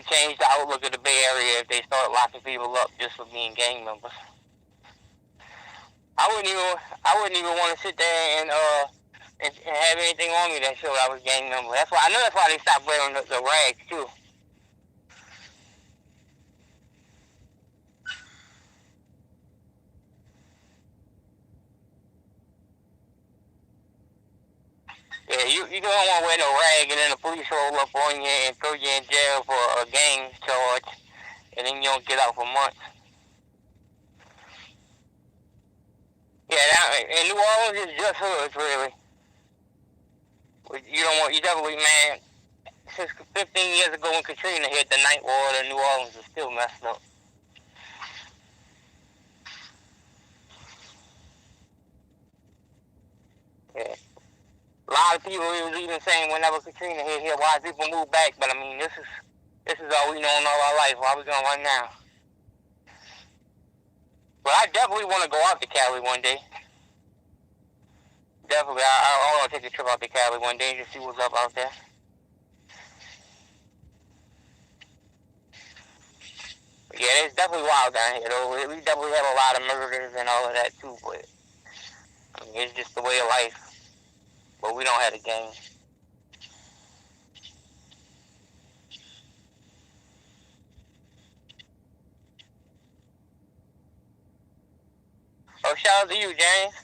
change the outlook of the Bay Area if they start locking people up just for being gang members. I wouldn't even want to sit there and have anything on me that showed I was gang member. That's why they stopped wearing the rags too. Yeah, you don't want to wear no rag and then the police roll up on you and throw you in jail for a gang charge, and then you don't get out for months. Yeah, and New Orleans is just hoods, really. You definitely, man, since 15 years ago when Katrina hit, the ninth ward of New Orleans is still messed up. Yeah. A lot of people was even saying whenever Katrina hit here, why people move back, but I mean, this is all we know in all our life. Why we gonna run now? But I definitely want to go out to Cali one day. Definitely, I want to take a trip out to Cali one day and just see what's up out there. But yeah, it's definitely wild down here, though. We definitely have a lot of murders and all of that, too, but I mean, it's just the way of life. But we don't have a gang. Oh, shout out to you, James.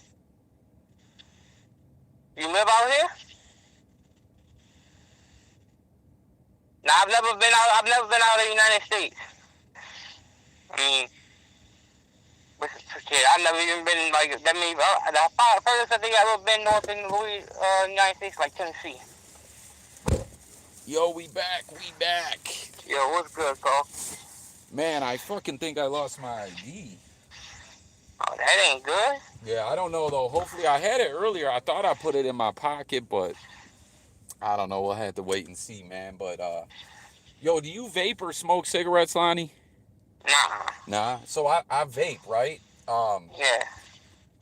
You live out here? No, I've never been out of the United States. I mean, shit, I've never even been like that. Means the furthest I think I've ever been north in the United States, like Tennessee. Yo, we back. Yo, what's good, Carl? Man, I fucking think I lost my ID. Oh, that ain't good. Yeah, I don't know though. Hopefully, I had it earlier. I thought I put it in my pocket, but I don't know. We'll have to wait and see, man. But Yo, do you vape or smoke cigarettes, Lonnie? Nah. Nah. So I vape, right? Yeah.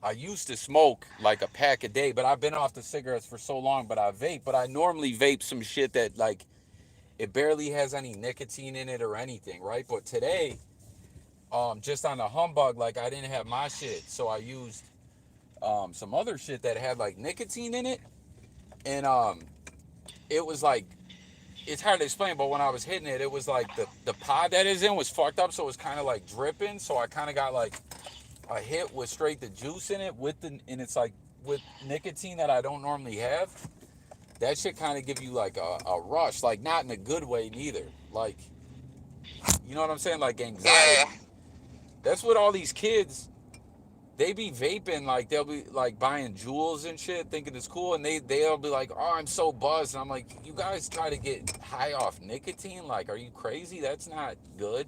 I used to smoke like a pack a day, but I've been off the cigarettes for so long. But I vape, but I normally vape some shit that like it barely has any nicotine in it or anything, right? But today, just on the humbug, like I didn't have my shit, so I used some other shit that had like nicotine in it, and it was like it's hard to explain, but when I was hitting it, it was like the pod that is in was fucked up, so it was kind of like dripping. So I kind of got like a hit with straight the juice in it with the, and it's like with nicotine that I don't normally have. That shit kind of give you like a rush, like not in a good way neither. Like, you know what I'm saying? Like Yeah. anxiety. That's what all these kids, they be vaping, like they'll be like buying jewels and shit, thinking it's cool, and they'll be like, "Oh, I'm so buzzed." And I'm like, "You guys try to get high off nicotine? Like, are you crazy? That's not good.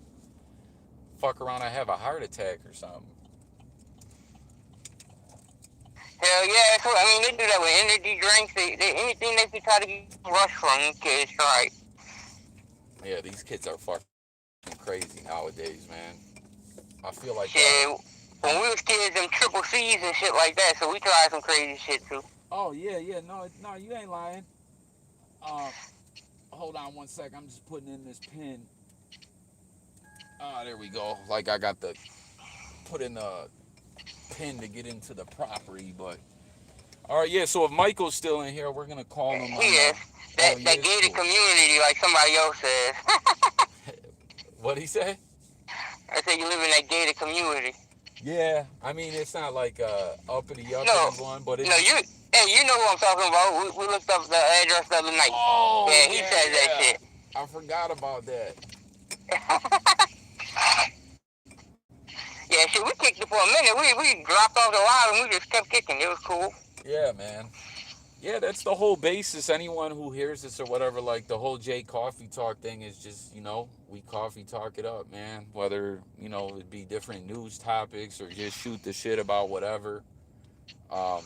Fuck around, I have a heart attack or something." Hell yeah, that's what, I mean, they do that with energy drinks. They anything they can try to get a rush from these kids, right? Yeah, these kids are fucking crazy nowadays, man. I feel like, Shit, huh? when we was kids, them triple C's and shit like that, so we tried some crazy shit too. Oh yeah, yeah. No, no, you ain't lying. Um, hold on one sec. I'm just putting in this pin. Ah, there we go. Like I got the put in the pin to get into the property, but all right, yeah. So if Michael's still in here, we're gonna call him He on. is. Oh, That he is gated cool. community, like somebody else says. What'd he say? I said you live in that gated community. Yeah, I mean it's not like a uppity No, uppity one, but no, it's. hey, you know who I'm talking about. We looked up the address the other night. Oh Yeah, he yeah, says that yeah. shit. I forgot about that. Yeah, shit, we kicked it for a minute. We dropped off the line and we just kept kicking. It was cool. Yeah, man. Yeah, that's the whole basis. Anyone who hears this or whatever, like the whole Jay Coffee Talk thing is just, we coffee talk it up, man. Whether, it be different news topics or just shoot the shit about whatever. Um,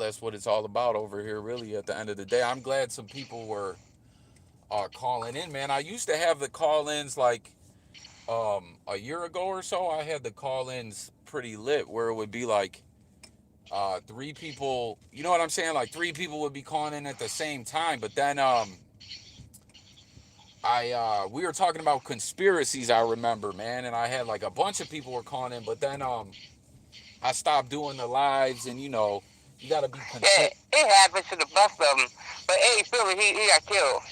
that's what it's all about over here, really, at the end of the day. I'm glad some people were calling in, man. I used to have the call ins like a year ago or so. I had the call ins pretty lit where it would be like, three people, you know what I'm saying? Like three people would be calling in at the same time. But then we were talking about conspiracies, I remember, man, and I had like a bunch of people were calling in, but then I stopped doing the lives, and you gotta be Yeah, consent. it happens to the best of them. But hey, Philly, he got killed.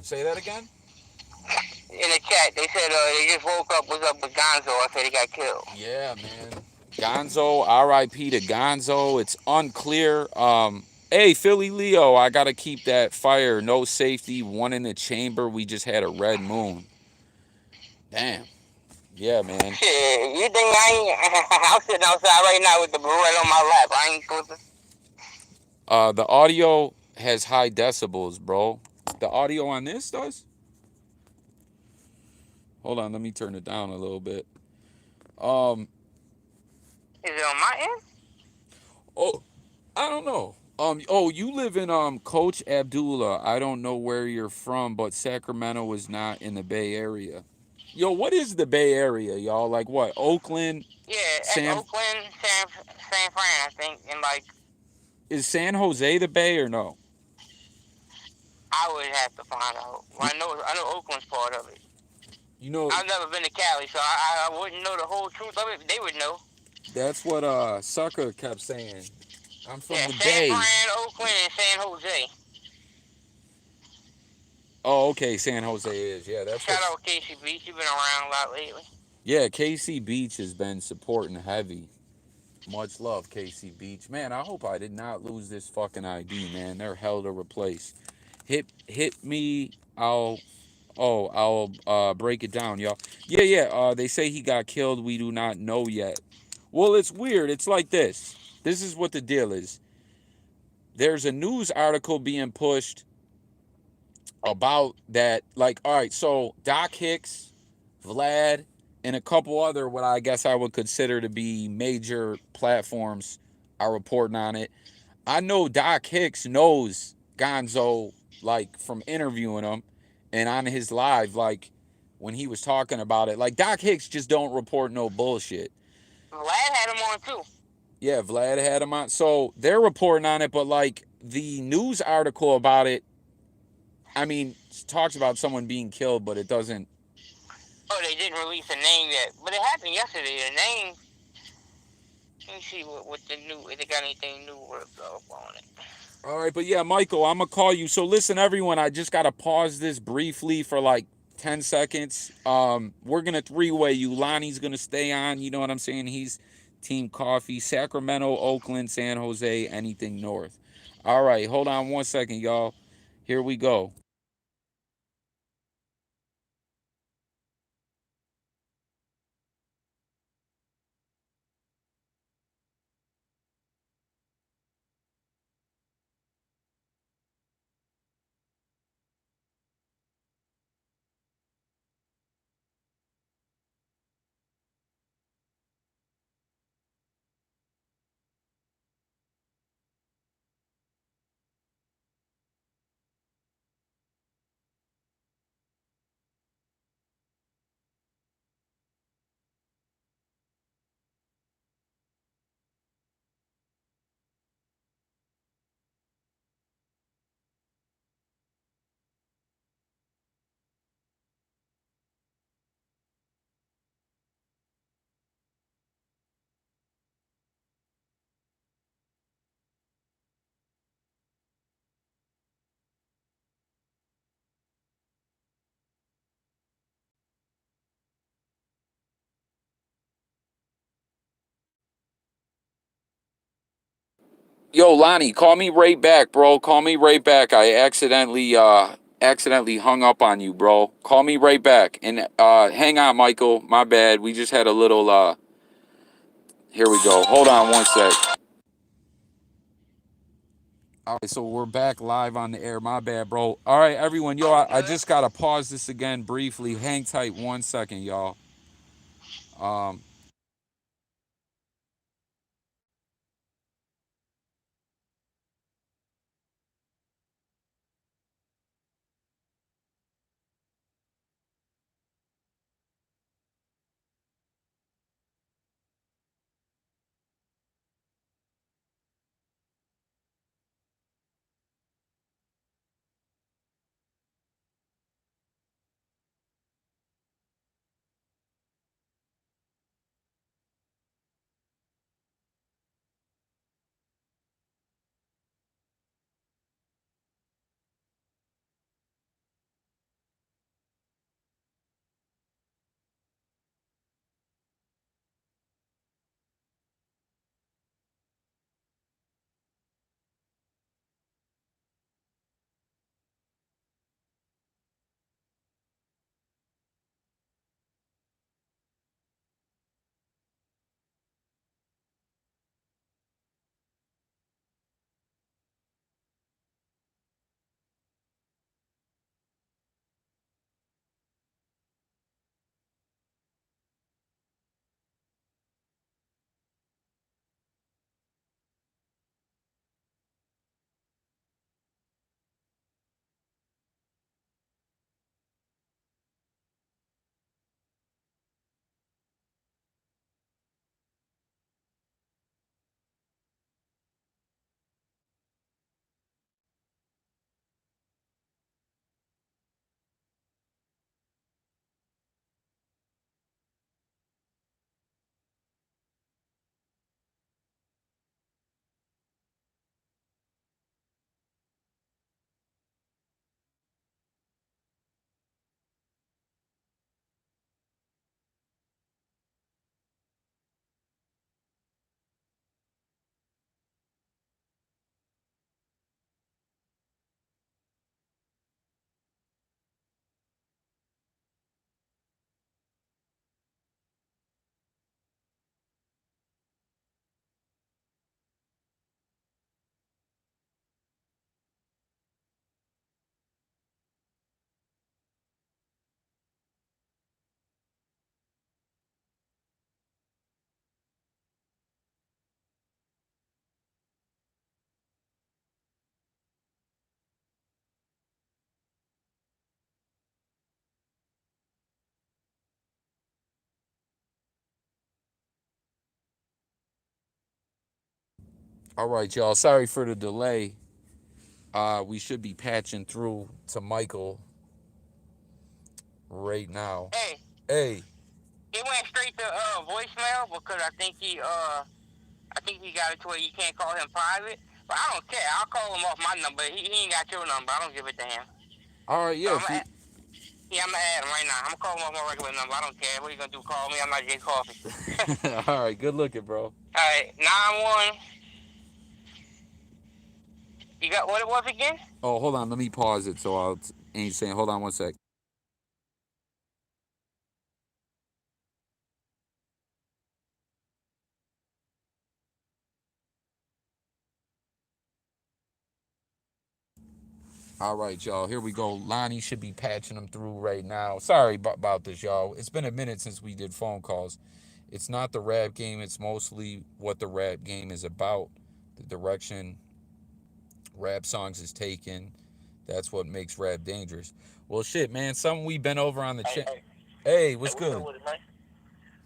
Say that again? In the chat, they said they just woke up. What's up with Gonzo? I said he got killed. Yeah, man. Gonzo, RIP to Gonzo. It's unclear. Hey, Philly Leo, I gotta keep that fire. No safety. One in the chamber. We just had a red moon. Damn. Yeah, man. Shit, you think I ain't? I'm sitting outside right now with the barrette on my lap. I ain't supposed to. The audio has high decibels, bro. The audio on this does? Hold on, let me turn it down a little bit. Um, Is it on my end? oh, I don't know. Oh, you live in Coach Abdullah. I don't know where you're from, but Sacramento is not in the Bay Area. Yo, what is the Bay Area, y'all? Like what? Oakland, Yeah, that's San Oakland, San Fran, I think. And like, is San Jose the Bay or no? I would have to find out. Well, You, I know Oakland's part of it. you know I've never been to Cali, so I wouldn't know the whole truth of it. They would know. that's what Sucker kept saying. I'm from Yeah, the San Bay. Fran, Oakland, and San Jose. Oh, okay, San Jose is. Yeah, that's Shout what's. out Casey Beach. You've been around a lot lately. Yeah, KC Beach has been supporting heavy. Much love, KC Beach. Man, I hope I did not lose this fucking ID, man. They're hell to replace. Hit me. I'll break it down, y'all. Yeah, yeah. They say he got killed. We do not know yet. Well, it's weird. It's like this. This is what the deal is. There's a news article being pushed about that. Like, all right, so Doc Hicks, Vlad, and a couple other what I guess I would consider to be major platforms are reporting on it. I know Doc Hicks knows Gonzo like from interviewing him. And on his live, like when he was talking about it, like Doc Hicks just don't report no bullshit. Vlad had him on too. Yeah, Vlad had him on. So they're reporting on it, but like the news article about it, I mean, talks about someone being killed, but it doesn't. Oh, they didn't release a name yet, but it happened yesterday. The name. Let me see what the new. If they got anything new worked up on it. All right, but yeah, Michael, I'm gonna call you. So listen, everyone, I just gotta pause this briefly for like 10 seconds. We're gonna three-way you. Lonnie's gonna stay on. You know what I'm saying? He's Team Coffee, Sacramento, Oakland, San Jose, anything north. All right, hold on 1 second, y'all. Here we go. Yo, Lonnie, call me right back, bro. Call me right back. I accidentally hung up on you, bro. Call me right back. And hang on, Michael. My bad. We just had a little here we go. Hold on 1 sec. All right, so we're back live on the air. My bad, bro. All right, everyone. Yo, I just gotta pause this again briefly. Hang tight 1 second, y'all. Um, All right, y'all. Sorry for the delay. We should be patching through to Michael right now. Hey, Hey, it went straight to voicemail because I think he got it to where you can't call him private. But I don't care. I'll call him off my number. He ain't got your number. I don't give it to him. all right, So yeah. If you, I'm gonna add him right now. I'm gonna call him off my regular number. I don't care. What you gonna do? Call me? I'm not Jay Coffee. all right, good looking, bro. All right, 9-1. You got what it was again? Oh, hold on. Let me pause it so I'll ain't saying. Hold on one sec. All right, y'all. Here we go. Lonnie should be patching them through right now. Sorry about this, y'all. It's been a minute since we did phone calls. It's not the rap game. It's mostly what the rap game is about. The direction rap songs is taken. That's what makes rap dangerous. Well, shit, man. Something we've been over on the Hey, chat. hey, Hey, hey, what's what's up good? with it, man?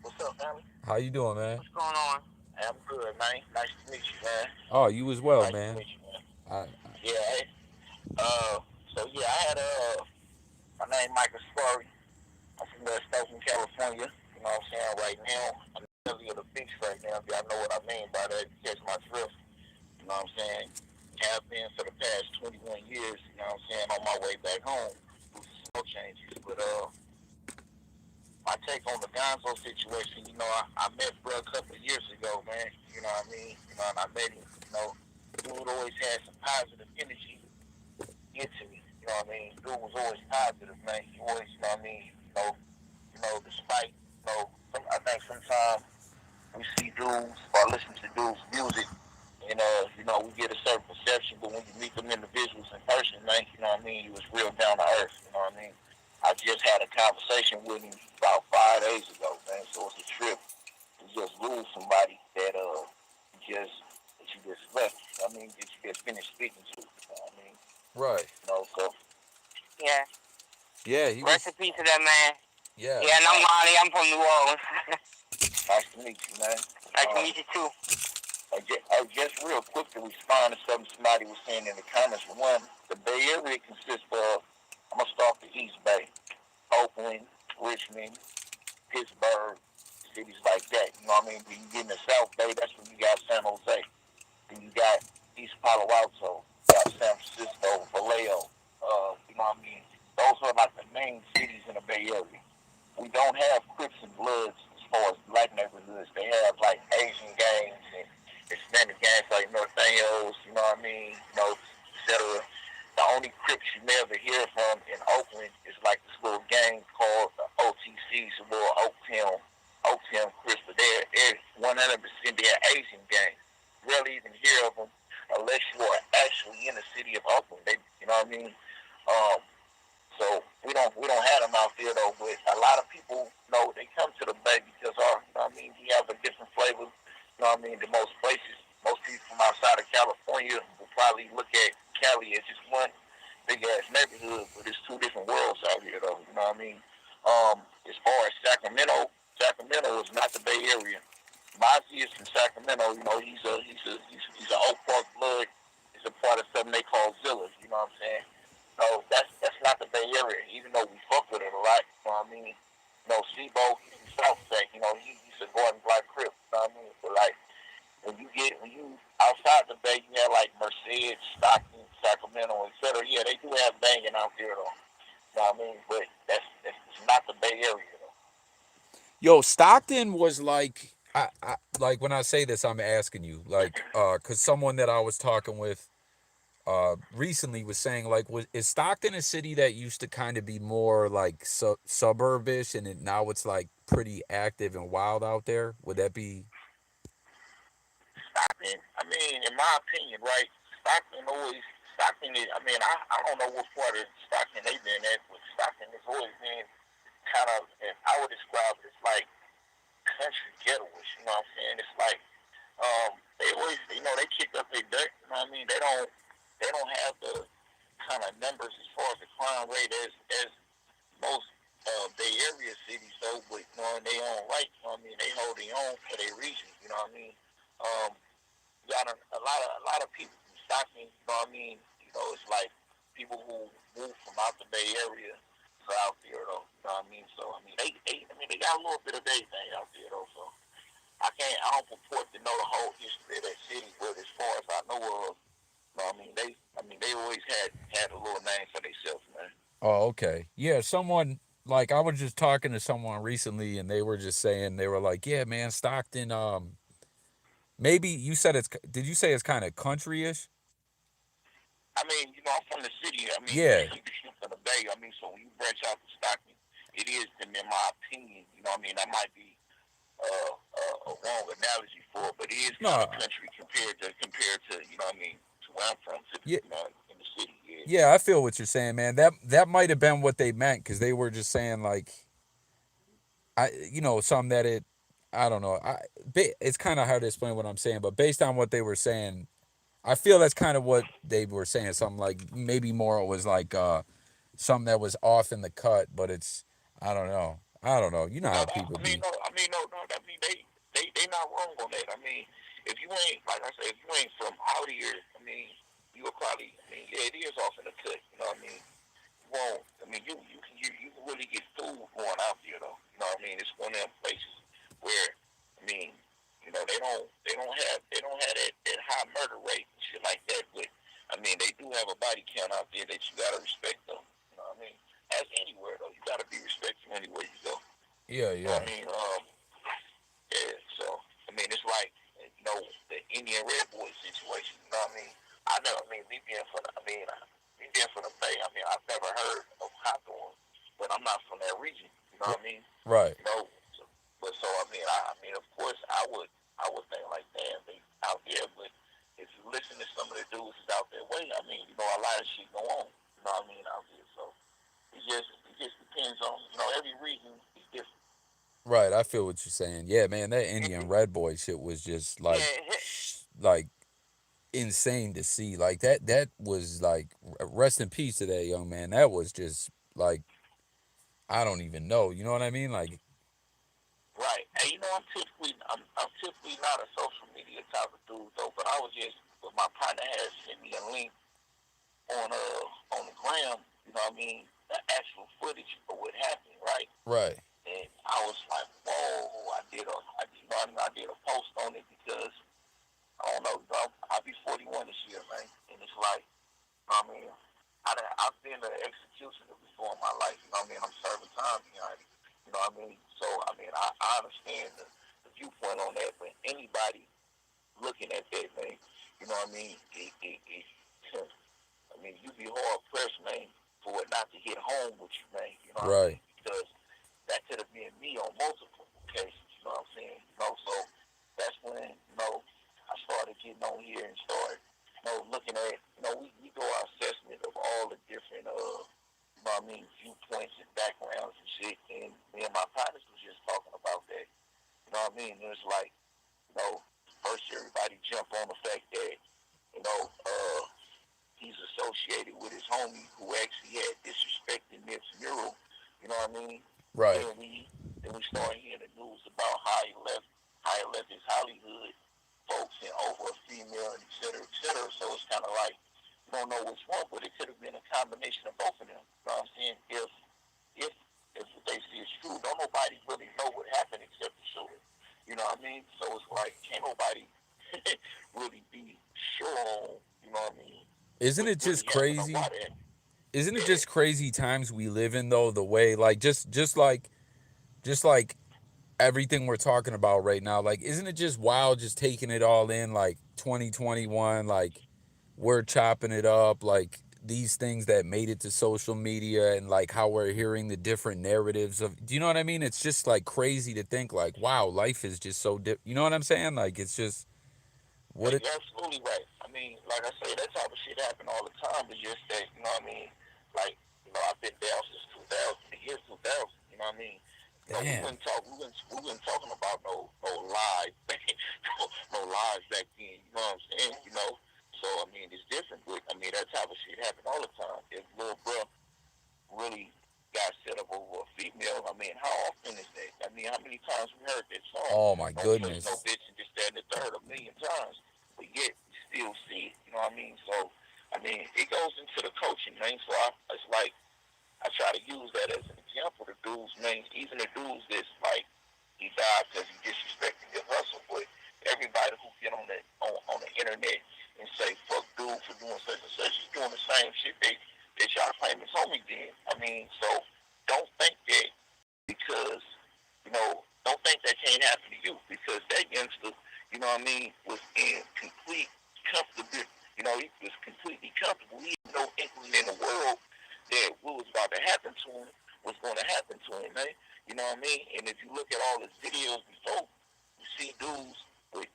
What's up, family? How you doing, man? What's going on? Hey, I'm good, man. Nice to meet you, man. Oh, you as well, Nice to man. meet you, man. I, Yeah, hey, so yeah, I had my name Michael Story. I'm from West Oakland, California. You know what I'm saying? Right now, I'm in the middle of the beach right now. If y'all know what I mean by that, catch my drift. You know what I'm saying? Have been for the past 21 years. You know what I'm saying? On my way back home, do some snow changes. But my take on the Gonzoe situation, you know, I met bro a couple of years ago, man. You know what I mean? You know, and I met him. You know, dude always had some positive energy into me. You know what I mean? Dude was always positive, man. He always, you know what I mean? Despite, I think sometimes we see dudes or listen to dudes' music, and we get a certain perception, but when you meet them individuals in person, man, you know what I mean? He was real down to earth. You know what I mean? I just had a conversation with him about 5 days ago, man. So it's a trip to just lose somebody just that you just left. I mean, that you just finished speaking to. You know what I mean? right. So Yeah. Yeah, he Rest was. in peace to that man. Yeah. Yeah, and I'm Lonnie. I'm from New Orleans. nice to meet you, man. Nice to meet you too. Just real quick to respond to something somebody was saying in the comments. For one, the Bay Area consists of, I'm going to start the East Bay, Oakland, Richmond, Pittsburgh, cities like that. You know what I mean? When you get in the South Bay, that's when you got San Jose. Then you got East Palo Alto, you got San Francisco, Vallejo. You know what I mean? Those are like the main cities in the Bay Area. We don't have Crips and Bloods as far as black neighborhoods. They have like Asian gangs and Hispanic gangs like Norteños, you know what I mean? etc. The only Crips you never hear from in Oakland is like this little gang called the OTCs, a little Oaktown Crips, but they're 100% they're Asian gang. Rarely even hear of them unless you are actually in the city of Oakland. You know what I mean? Um, so we don't have them out there though. But a lot of people know they come to the Bay because we have a different flavor. You know what I mean? The most places, most people from outside of California will probably look at Cali as just one big ass neighborhood, but it's two different worlds out here though. You know what I mean? As far as Sacramento is not the Bay Area. Mozzie is from Sacramento. You know, he's a Oak Park blood. He's a part of something they call Zilla. You know what I'm saying? No, that's not the Bay Area, even though we fuck with it a lot. You know what I mean? Sebo, he's from South Bay. He's a Gordon Black Crip. You know what I mean? But like when you outside the Bay, you have like Merced, Stockton, Sacramento, etc. Yeah, they do have banging out there though. You know what I mean? But that's not the Bay Area though. Yo, Stockton was like, like when I say this, I'm asking you, like, cause someone that I was talking with, recently was saying like, is Stockton a city that used to kind of be more like suburbish, and now it's like pretty active and wild out there? Would that be? Stockton, I mean, in my opinion, right? Stockton is, I don't know what part of Stockton they've been at, but Stockton has always been kind of, and I would describe it as like country ghettoish, you know what I'm saying? It's like, they always, they kick up their dirt, you know what I mean? They don't have the kind of numbers as far as the crime rate as most Bay Area cities, though, but, in their own right, you know what I mean? They hold their own for their region, you know what I mean? Um, You got a lot of people from Stockton. You know what I mean? You know, it's like people who move from out the Bay Area to out there though. You know what I mean? So I mean, they got a little bit of everything out there though. So I don't purport to know the whole history of that city, but as far as I know of, you know what I mean, they always had a little name for themselves, man. Oh, okay. Yeah, someone like I was just talking to someone recently and they were just saying they were like, "Yeah, man, Stockton maybe you said it's did you say it's kind of country-ish?" I mean, you know, I'm from the city. I mean, Yeah. I'm from the Bay. I mean, so when you branch out to Stockton, it is, in my opinion, you know what I mean, that might be a wrong analogy for it, but it is kind of No, country compared to you know what I mean to where I'm from, to yeah, you know in the city. Yeah, yeah, I feel what you're saying, man. That might have been what they meant cuz they were just saying like some that it I don't know. It's kind of hard to explain what I'm saying, but based on what they were saying, I feel that's kind of what they were saying. Something like maybe more it was like something that was off in the cut, but it's I don't know. I don't know. You know no, how people I mean be. no, I mean no, no. I mean they not wrong on that. I mean, if you ain't like I said, if you ain't from out here, I mean, you will probably. I mean, yeah, it is off in the cut. You know what I mean? Won't. I mean, you can really get food going out there though. You know what I mean? It's one of them places where I mean, you know, they don't have that high murder rate and shit like that, but I mean they do have a body count out there that you gotta respect though. You know what I mean? As anywhere though, you gotta be respectful anywhere you go. Yeah, You know what yeah. I mean? Yeah. So I mean, it's like you know the Indian Red Boy situation. You know what I mean? I know. I mean, me being from, me being from the Bay. I mean, I've never heard of Hawthorne, but I'm not from that region. You know R- what I mean? right. You know. So, but so I mean, of course, I would think like, damn, they out there. But if you listen to some of the dudes that's out that way, I mean, you know, a lot of shit go on. You know what I mean out there. So it just depends on every region is different. Right. I feel what you're saying. Yeah, man, that Indian Yeah, Red Boy shit was just like yeah, like insane to see. Like that was like rest in peace to that young man. That was just like I don't even know. You know what I mean? Like right. And you know, I'm typically not a social media type of dude though, but I was just, but my partner had sent me a link on the gram. You know what I mean? The actual footage of what happened, right? right. And I was like, whoa! I did a post on it because I don't know, bro. I'll be 41 this year, man, and it's like, I mean, I've been an executioner before in my life. You know what I mean? I'm serving time behind it. You know what I mean? So I mean, I understand the viewpoint on that, but anybody looking at that, man, you know what I mean? I mean, you'd be hard pressed, man, for it not to hit home with you, man. You know what I Right. mean? Because that could have been me on multiple occasions. You know what I'm saying? You know, so that's when I started getting on here and started looking at we do our assessment of all the different you know what I mean viewpoints and backgrounds and shit. And me and my partners was just talking about that. You know what I mean? And it's like first everybody jump on the fact that you know he's associated with his homie who actually had disrespected Nip's mural. You know what I mean? Right. Then we start hearing the news about how he left his Hollywood folks and over a female and et cetera, et cetera. So it's kind of like you don't know which one, but it could have been a combination of both of them. You know what I'm saying? If if what they see is true, don't nobody really know what happened except the shooter. You know what I mean? So it's like can't nobody really be sure on, you know what I mean, Isn't what it really just happened or why crazy? that. Isn't it Yeah, just crazy times we live in though, the way like just like everything we're talking about right now, like isn't it just wild just taking it all in like 2021 like we're chopping it up like these things that made it to social media and like how we're hearing the different narratives of do you know what I mean? It's just like crazy to think like wow, life is just so you know what I'm saying? Like it's just what it you're absolutely right. I mean, like I say, that type of shit happen all the time. It's just that, you know what I mean? Like, I've been down since 2000, the year 2000. You know what I mean? We damn. wouldn't talk. We wouldn't talking about no lies, no lies back then. You know what I'm saying? So I mean, it's different. But I mean, that type of shit happen all the time. If little bro really got set up over a female, I mean, how often is that? I mean, how many times we heard that song? Oh my Don't trust no goodness. bitch and just that and the third a million times. but yet you still see it. You know what I mean? So, I mean, it goes into the coaching, man. So it's like I try to use that as an example. The dudes, man, even the dudes that's like he died because he disrespected his hustle, but everybody who get on the internet and say fuck dude for doing such and such is doing the same shit that y'all claim his homie did. I mean, so don't think that because don't think that can't happen to you because that youngster, you know what I mean, was in complete comfortable. You know, he was completely comfortable. He had no inkling in the world that what was about to happen to him was going to happen to him, man. You know what I mean? And if you look at all his videos before, you see dudes with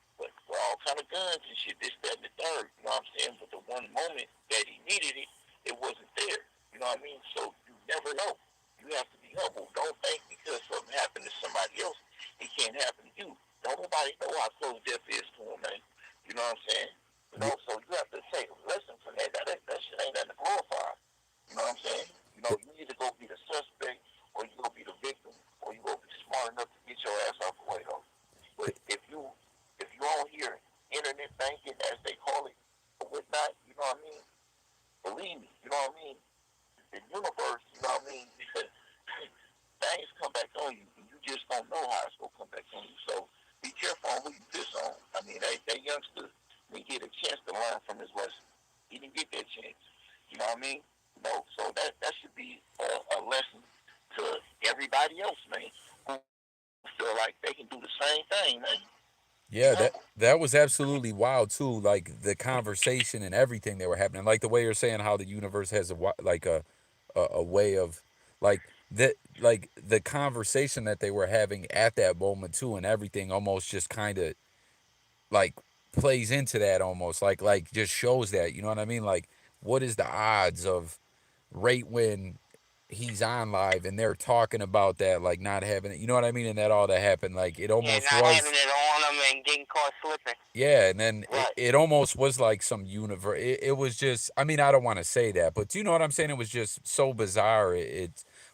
all kind of guns and shit, this, that, and the third. You know what I'm saying? But the one moment that he needed it, it wasn't there. You know what I mean? So you never know. You have to be humble. Don't think because something happened to somebody else, it can't happen to you. Don't nobody know how close death is to him, man. You know what I'm saying? You Yeah, know, so you have to take a lesson from that. That shit ain't nothing to glorify. You know what I'm saying? You know, you either go be the suspect or you go be the victim or you go be smart enough to get your ass off the way though. But if you on here internet banking as they call it or whatnot, you know what I mean? Believe me, you know what I mean? The universe, you know what I mean? Things come back on you and you just don't know how it's gonna come back on you. So be careful on who you piss on. I mean that youngster didn't get a chance to learn from his lesson. He didn't get that chance. You know what I mean? No, so that should be a lesson to everybody else, man, who feel like they can do the same thing, man. Be yeah, humble. that was absolutely wild too. Like the conversation and everything that were happening. Like the way you're saying how the universe has like a way of like that like the conversation that they were having at that moment too, and everything almost just kind of like plays into that almost like just shows that, you know what I mean? Like what is the odds of right when he's on live and they're talking about that, like not having it, you know what I mean? And that all that happened, like it Yeah, almost not having was. it on them and getting caught slipping. Yeah, and then Right. it almost was like some universe. It was just, I mean, I don't want to say that, but you know what I'm saying? It was just so bizarre.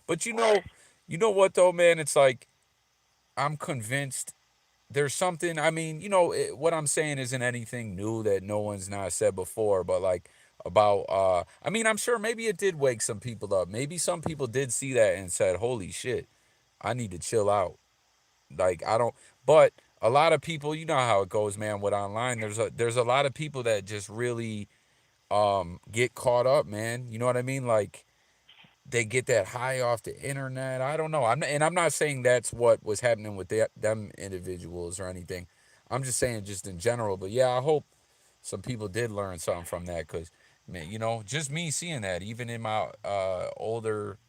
But Right. you know what though, man? It's like I'm convinced there's something. I mean, what I'm saying isn't anything new that no one's not said before, but like about, I mean, I'm sure maybe it did wake some people up. Maybe some people did see that and said, "Holy shit, I need to chill out." Like I don't, but a lot of people, you know how it goes, man. With online, there's a lot of people that just really get caught up, man. You know what I mean? Like they get that high off the internet. I don't know. I'm not saying that's what was happening with them individuals or anything. I'm just saying just in general. But yeah, I hope some people did learn something from that because, man, just me seeing that even in my older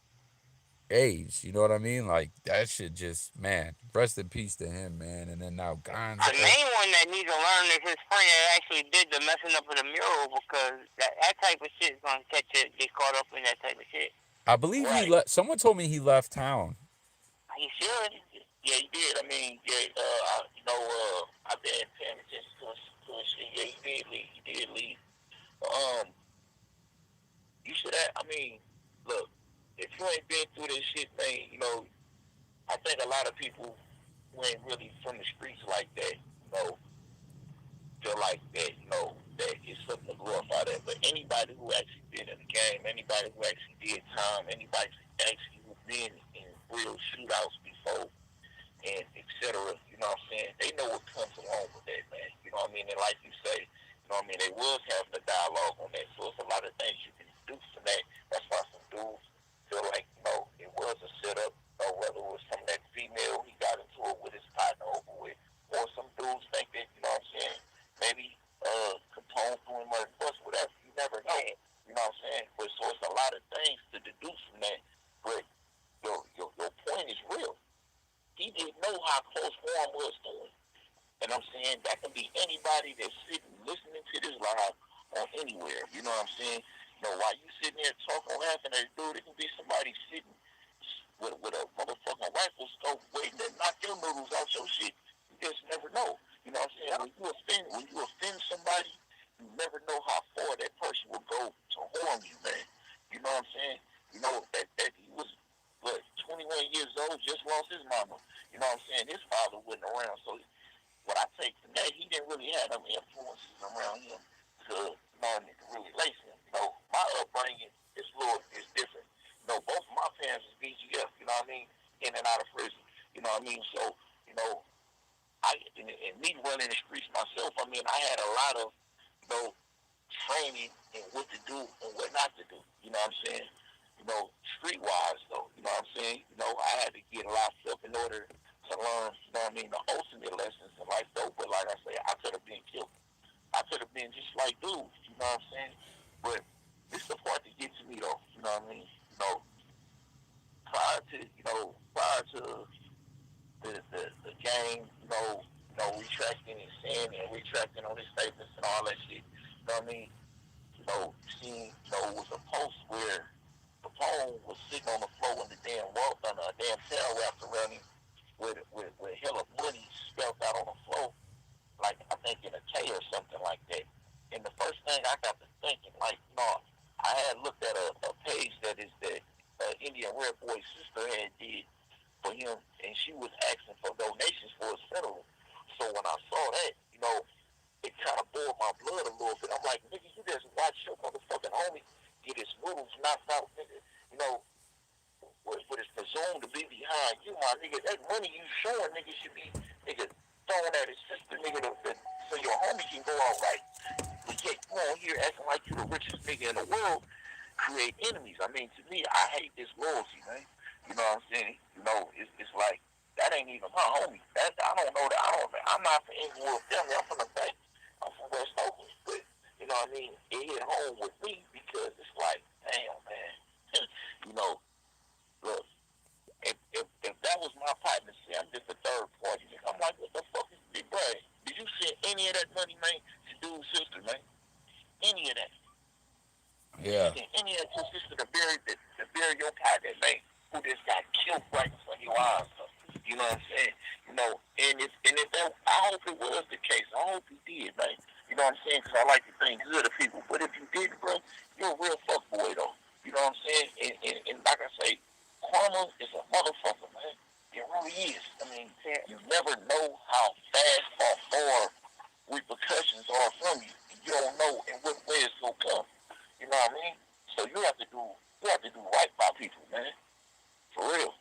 age, you know what I mean? Like that shit just, man, rest in peace to him, man. And then now The Gonzo. main one that needs to learn is his friend that actually did the messing up of the mural because that type of shit is gonna catch it, get caught up in that type of shit. I believe he Right. left. Someone told me he left town. He should. Yeah, he did. I mean, yeah, I've been paying attention to his shit. Yeah, he did leave. He did leave. Um, you should have. I mean, look, if you ain't been through this shit, man, I think a lot of people who ain't really from the streets like that, feel like that, that it's something to glorify that. But anybody who actually been in the game, anybody who actually did time, anybody actually who been in real shootouts before, and etc. You know what I'm saying? They know what comes along with that, man. You know what I mean? And like you say, you know what I mean? They was having a dialogue on that, so it's a lot of things you can do from that. That's why some dudes feel like, it was a setup, or whether it was from that female he got into it with his partner over with, or some dudes think that, you know what I'm saying? Maybe Capone threw him or bus, whatever. You never know. You know what I'm saying? But so it's a lot of things to deduce from that. But your point is real. He didn't know how close Warren was to him. And I'm saying that can be anybody that's sitting listening to this live on anywhere. You know what I'm saying? While you sitting there talking, laughing at a dude, it can be somebody sitting with a motherfucking rifle scope waiting to knock your noodles out your shit. You just never know. You know what I'm saying? When you offend somebody, you never know how far that person will go to harm you, man. You know what I'm saying? That he was 21 years old, just lost his mama. You know what I'm saying? His father wasn't around, so what I take from that, he didn't really have them influences around him to knowing to really lace him. My upbringing is different. Both of my parents was BGF, you know what I mean, in and out of prison. You know what I mean? So, you know, and me running the streets myself, I mean, I had a lot of, you know, training in what to do and what not to do. You know what I'm saying? Streetwise though, you know what I'm saying? I had to get locked up in order to learn, you know what I mean, the ultimate lessons in life though. But like I say, I could have been killed. I could have been just like dudes, you know what I'm saying? But this is the part that gets to me though, you know what I mean? Prior to the game, retracting and saying and retracting on his statements and all that shit, you know what I mean? Seeing, was a post where Capone was sitting on the floor in the damn wall, on a damn cell wrapped around him with hella money spelled out on the floor, like I think in a K or something like that. And the first thing I got to thinking, like, no, I had looked at a page that is that Indian Red Boy's sister had did for him, and she was asking for donations for his funeral. So when I saw that, it kind of boiled my blood a little bit. I'm like, nigga, you just watch your motherfucking homie get his noodles knocked out, nigga. What is presumed to be behind you, my nigga. That money you showing, nigga, should be, nigga, throwing at his sister, nigga, so your homie can go out right. But yet, you on here acting like you the richest nigga in the world, create enemies. I mean, to me, I hate this loyalty, man. You know what I'm saying? It's like, that ain't even my homie. I don't know that. I'm not from Inglewood family. I'm from the Bay. I'm from West Oakland. But, you know what I mean? It hit home with me because it's like, damn, man. you know, look, if that was my partner, see, I'm just a third party. I'm like, what the fuck is Big Brad? Did you send any of that money, man, to dude's sister, man? Any of that? Did you Yeah. send any of that to sister to bury your partner, man, who just got killed right in front of your eyes? You know what I'm saying? And if that, I hope it was the case. I hope you did, man. You know what I'm saying? Because I like to think good of people. But if you did, bro, you're a real fuckboy, though. You know what I'm saying? And like I say, karma is a motherfucker, man. It really is. I mean, you never know how fast or far repercussions are from you. You don't know in what way it's gonna come. You know what I mean? So you have to do right by people, man. For real.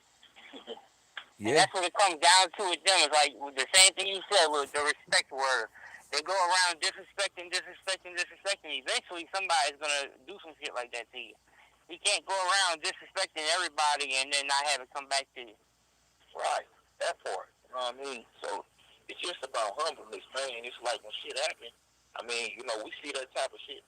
And Yeah. that's what it comes down to with them. It's like the same thing you said with the respect word. They go around disrespecting. Eventually, somebody's gonna do some shit like that to you. You can't go around disrespecting everybody and then not have it come back to you. Right. That part. You know what I mean? So it's just about humbleness, man. It's like when shit happens. I mean, we see that type of shit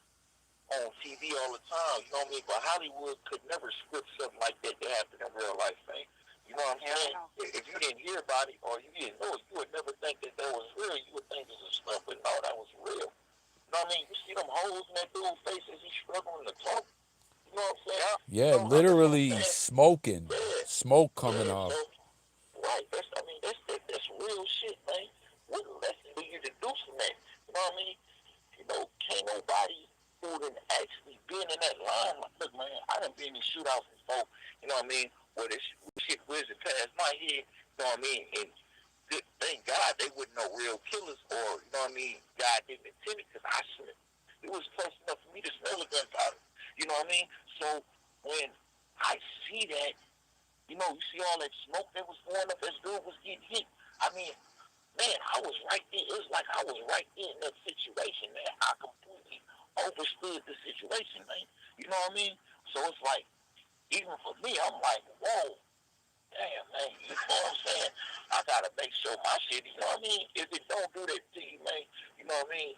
on TV all the time. You know what I mean? But Hollywood could never script something like that to happen in real life, man. You know what I'm saying? If you didn't hear about it or you didn't know it, you would never think that was real. You would think it was a stunt, but no, that was real. You know what I mean? You see them holes in that dude's face as he's struggling to talk. You know what I'm saying? Yeah, That's what I'm literally saying. smoking. Yeah, Smoke coming yeah. So, off. right. That's real shit, man. What lesson do you deduce from that? You know what I mean? Can't nobody who done actually been in that line. Like, look, man, I done been in shootouts before. You know what I mean? Where this shit whizzing past my head. You know what I mean? And thank God they wouldn't know real killers, or you know what I mean? God didn't intend it because I shouldn't. It was close enough for me to smell the gunpowder. You know what I mean? So when I see that, you see all that smoke that was going up as dude was getting hit. I mean, man, I was right there. It was like I was right there in that situation, man. I completely overstood the situation, man. You know what I mean? So it's like, even for me, I'm like, whoa, damn, man. You know what I'm saying? I gotta make sure my shit, you know what I mean? If it don't do that to you, man, you know what I mean?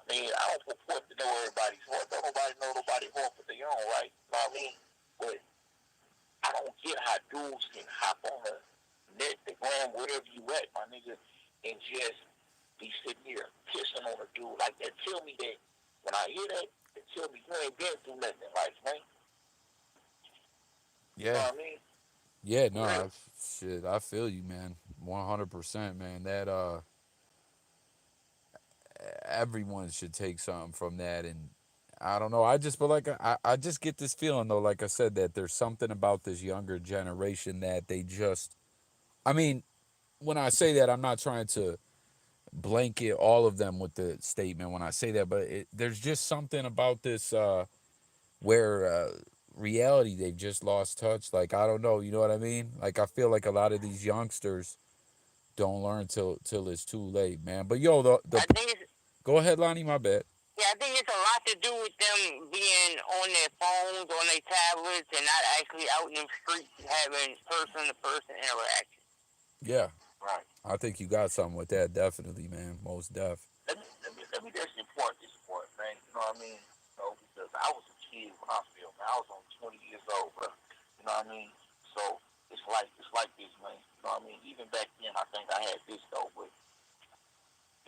I don't purport to know everybody's heart. Don't nobody know nobody's heart but their own, right? You know what I mean? But I don't get how dudes can hop on the net, the gram, wherever you at, my nigga, and just be sitting here pissing on a dude like that. Tell me that when I hear that, tell me you ain't been through nothing in life, man. You know Yeah. what I mean? Yeah, no, For real. shit, I feel you, man. 100%, man. That everyone should take something from that. And I don't know, I just feel like I just get this feeling though, like I said, that there's something about this younger generation that they just, I mean, when I say that, I'm not trying to blanket all of them with the statement when I say that, but there's just something about this where reality they've just lost touch. Like I don't know, you know what I mean? Like I feel like a lot of these youngsters don't learn till it's too late, man. But yo, the I think it's go ahead, Lonnie. My bad. yeah, I think it's a lot to do with them being on their phones, on their tablets, and not actually out in the streets having person-to-person interaction. Yeah, Right. I think you got something with that. Definitely, man. Most def. Let me just import this point, man. You know what I mean? You know, because I was a kid when I filmed. I was only 20 years old, bro. You know what I mean? So it's like this, man. You know what I mean? Even back then, I think I had this though, but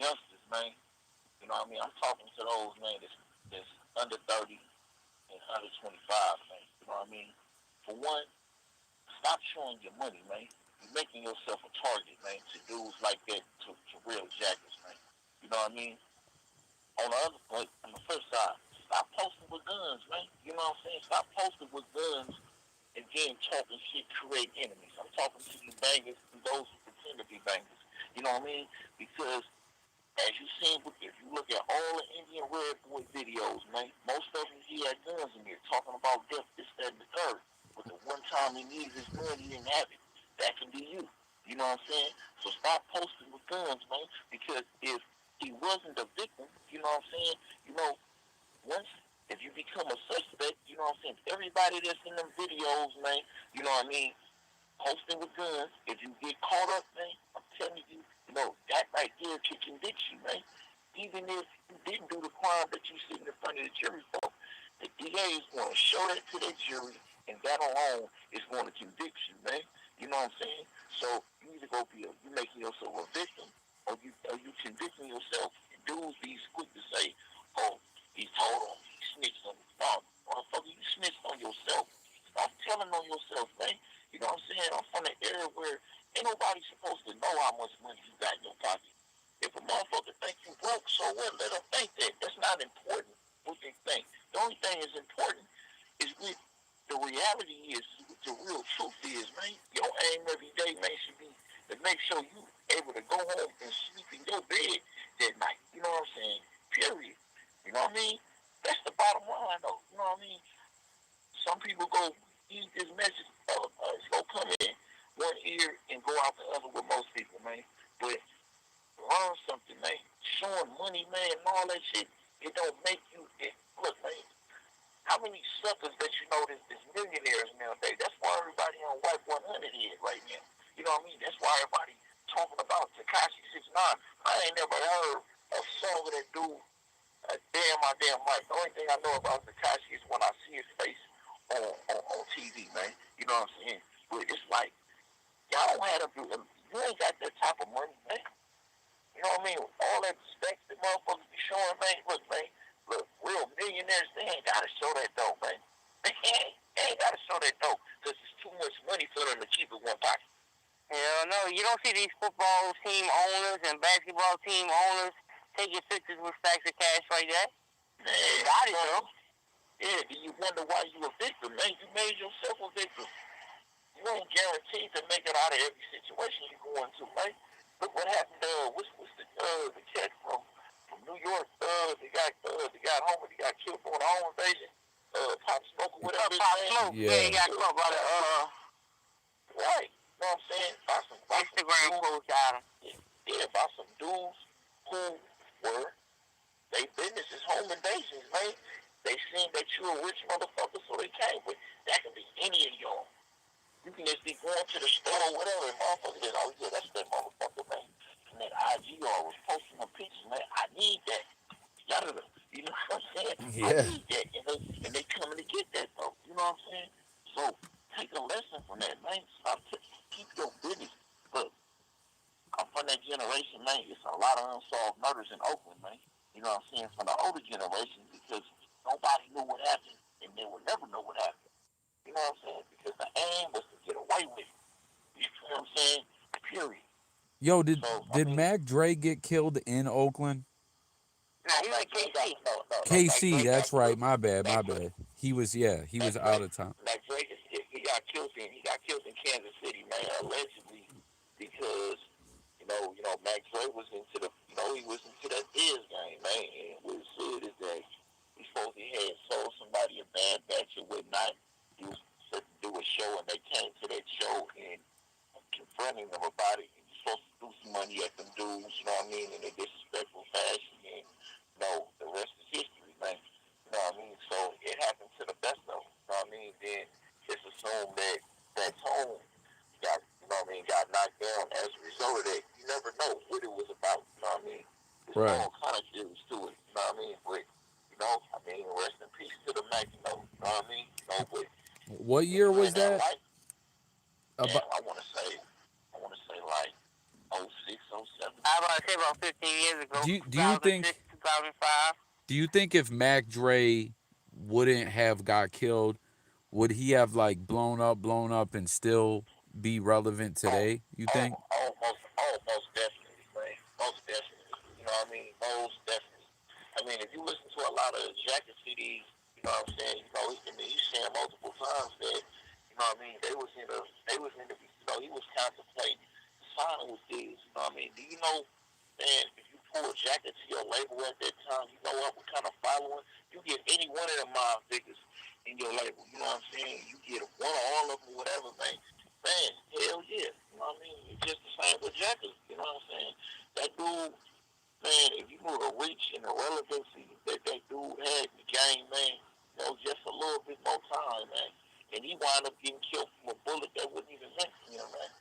youngsters, man. You know what I mean? I'm talking to those man that's under 30 and under 25, man. You know what I mean? For one, stop showing your money, man. You're making yourself a target, man, to dudes like that, to real jackets, man. You know what I mean? On the other, like, on the flip side, stop posting with guns, man. You know what I'm saying? Stop posting with guns and then talking shit, create enemies. I'm talking to you bangers and those who pretend to be bangers. You know what I mean? Because as you seen, if you look at all the Indian Red Boy videos, man, most of them he had guns in there talking about death, this, that, and the third. But the one time he needed his gun, he didn't have it. That can be you. You know what I'm saying? So stop posting with guns, man. Because if he wasn't a victim, you know what I'm saying? You know, once if you become a suspect, you know what I'm saying? Everybody that's in them videos, man, you know what I mean? Posting with guns. If you get caught up, man, I'm telling you, you know, that right there can convict you, man. Even if you didn't do the crime that you sitting in front of the jury for, the DA is going to show that to the jury, and that alone is going to convict you, man. You know what I'm saying? So you either go be you making yourself a victim, or you convicting yourself. Dudes be quick to say, "Oh, he told on me, he snitched on me." No, motherfucker, you snitched on yourself. Stop telling on yourself, man. You know what I'm saying? I'm from an era where ain't nobody supposed to know how much money you got in your pocket. If a motherfucker think you broke, so what? Let them think that. That's not important what they think. The only thing that's important is what the reality is, what the real truth is, man. Your aim every day, man, should be to make sure you able to go home and sleep in your bed that night. You know what I'm saying? Period. You know what I mean? That's the bottom line, though. You know what I mean? Some people go eat this message, it's gonna come in one ear and go out the other with most people, man. But learn something, man. Showing money, man, and all that shit, it don't make you. Look, man, how many suckers that you know that's millionaires nowadays? That's why everybody on White 100 is right now. You know what I mean? That's why everybody talking about Takashi 69. I ain't never heard a song of that dude. Damn my damn life. The only thing I know about Takashi is when I see his face on TV, man. You know what I'm saying? But it's like y'all don't have to do. You ain't got that type of money, man. You know what I mean? All that respect that motherfuckers be showing, man. Look, real millionaires, they ain't gotta show that dough, man. They ain't gotta show that dough because it's too much money for them to keep in one pocket. Hell no, you don't see these football team owners and basketball team owners taking pictures with stacks of cash like that. Man, Got it, though. yeah, do you wonder why you a victim, man? You made yourself a victim. You ain't guaranteed to make it out of every situation you go into, man. Look what happened. What's the cat from New York? The guy home. He got killed for the home invasion. Pop Smoke or whatever his Pop name. Smoke. Yeah, he got caught by the Right. You know what I'm saying? By Instagram post out him. Yeah, by some dudes who were they business is home invasions, man. They seen that you a rich motherfucker, so they came. But that could be any of y'all. You can just be going to the store or whatever, and motherfucker is, oh yeah, that's that motherfucker, man. And that IG was posting them pictures, man. I need that. Yada. You know what I'm saying? I Yeah. need that. And they coming to get that, though. You know what I'm saying? So take a lesson from that, man. Stop keep your business. But I'm from that generation, man. It's a lot of unsolved murders in Oakland, man. You know what I'm saying? From the older generation, because nobody knew what happened, and they will never know what happened. You know what I'm saying? Because the aim was to get away with it. You know what I'm saying? Period. Yo, So I did mean, Mac Dre get killed in Oakland? Nah, he was at KC. no. Mac KC, Dre got that's right. killed. My bad, Mac my Dre, bad. He was Mac out Dre, of town. Mac Dre, he got killed in Kansas City, man, allegedly because Mac Dre was into the he was into that is game, man. And what it said is that he supposed he had sold somebody a bad batch or whatnot. He was set to do a show, and they came to that show and confronting them about it. You're supposed to do some money at them dudes, you know what I mean, in a disrespectful fashion. And, the rest is history, man. You know what I mean? So it happened to the best of them, you know what I mean? Then it's assumed that that tone got, got knocked down as a result of that. You never know what it was about, you know what I mean? There's Right. all kind of theories to it, you know what I mean? But, rest in peace to the Mac, you know what I mean? But What when year you in was that that? life, damn, About I want to say like oh 06, oh 07. I was about to say about 15 years ago, do you 2006, think 2005. do you think if Mac Dre wouldn't have got killed, would he have like blown up and still be relevant Oh, today, you think? most definitely, man. Most definitely. You know what I mean? Most definitely. I mean, if you listen to a lot of Jacket CDs, you know what I'm saying? He's saying multiple times that, you know what I mean? He was contemplating signing with these. You know what I mean? Do you know, man, if you pull a Jacket to your label at that time, you know what kind of following? You get any one of them mob figures in your label. You know what I'm saying? You get one or all of them, whatever, man. Man, hell yeah. You know what I mean? It's just the same with Jackers. You know what I'm saying? That dude, man, if you knew the reach and the relevancy that dude had in the game, man, just a little bit more time, man. And he wound up getting killed from a bullet that wasn't even meant for him, man.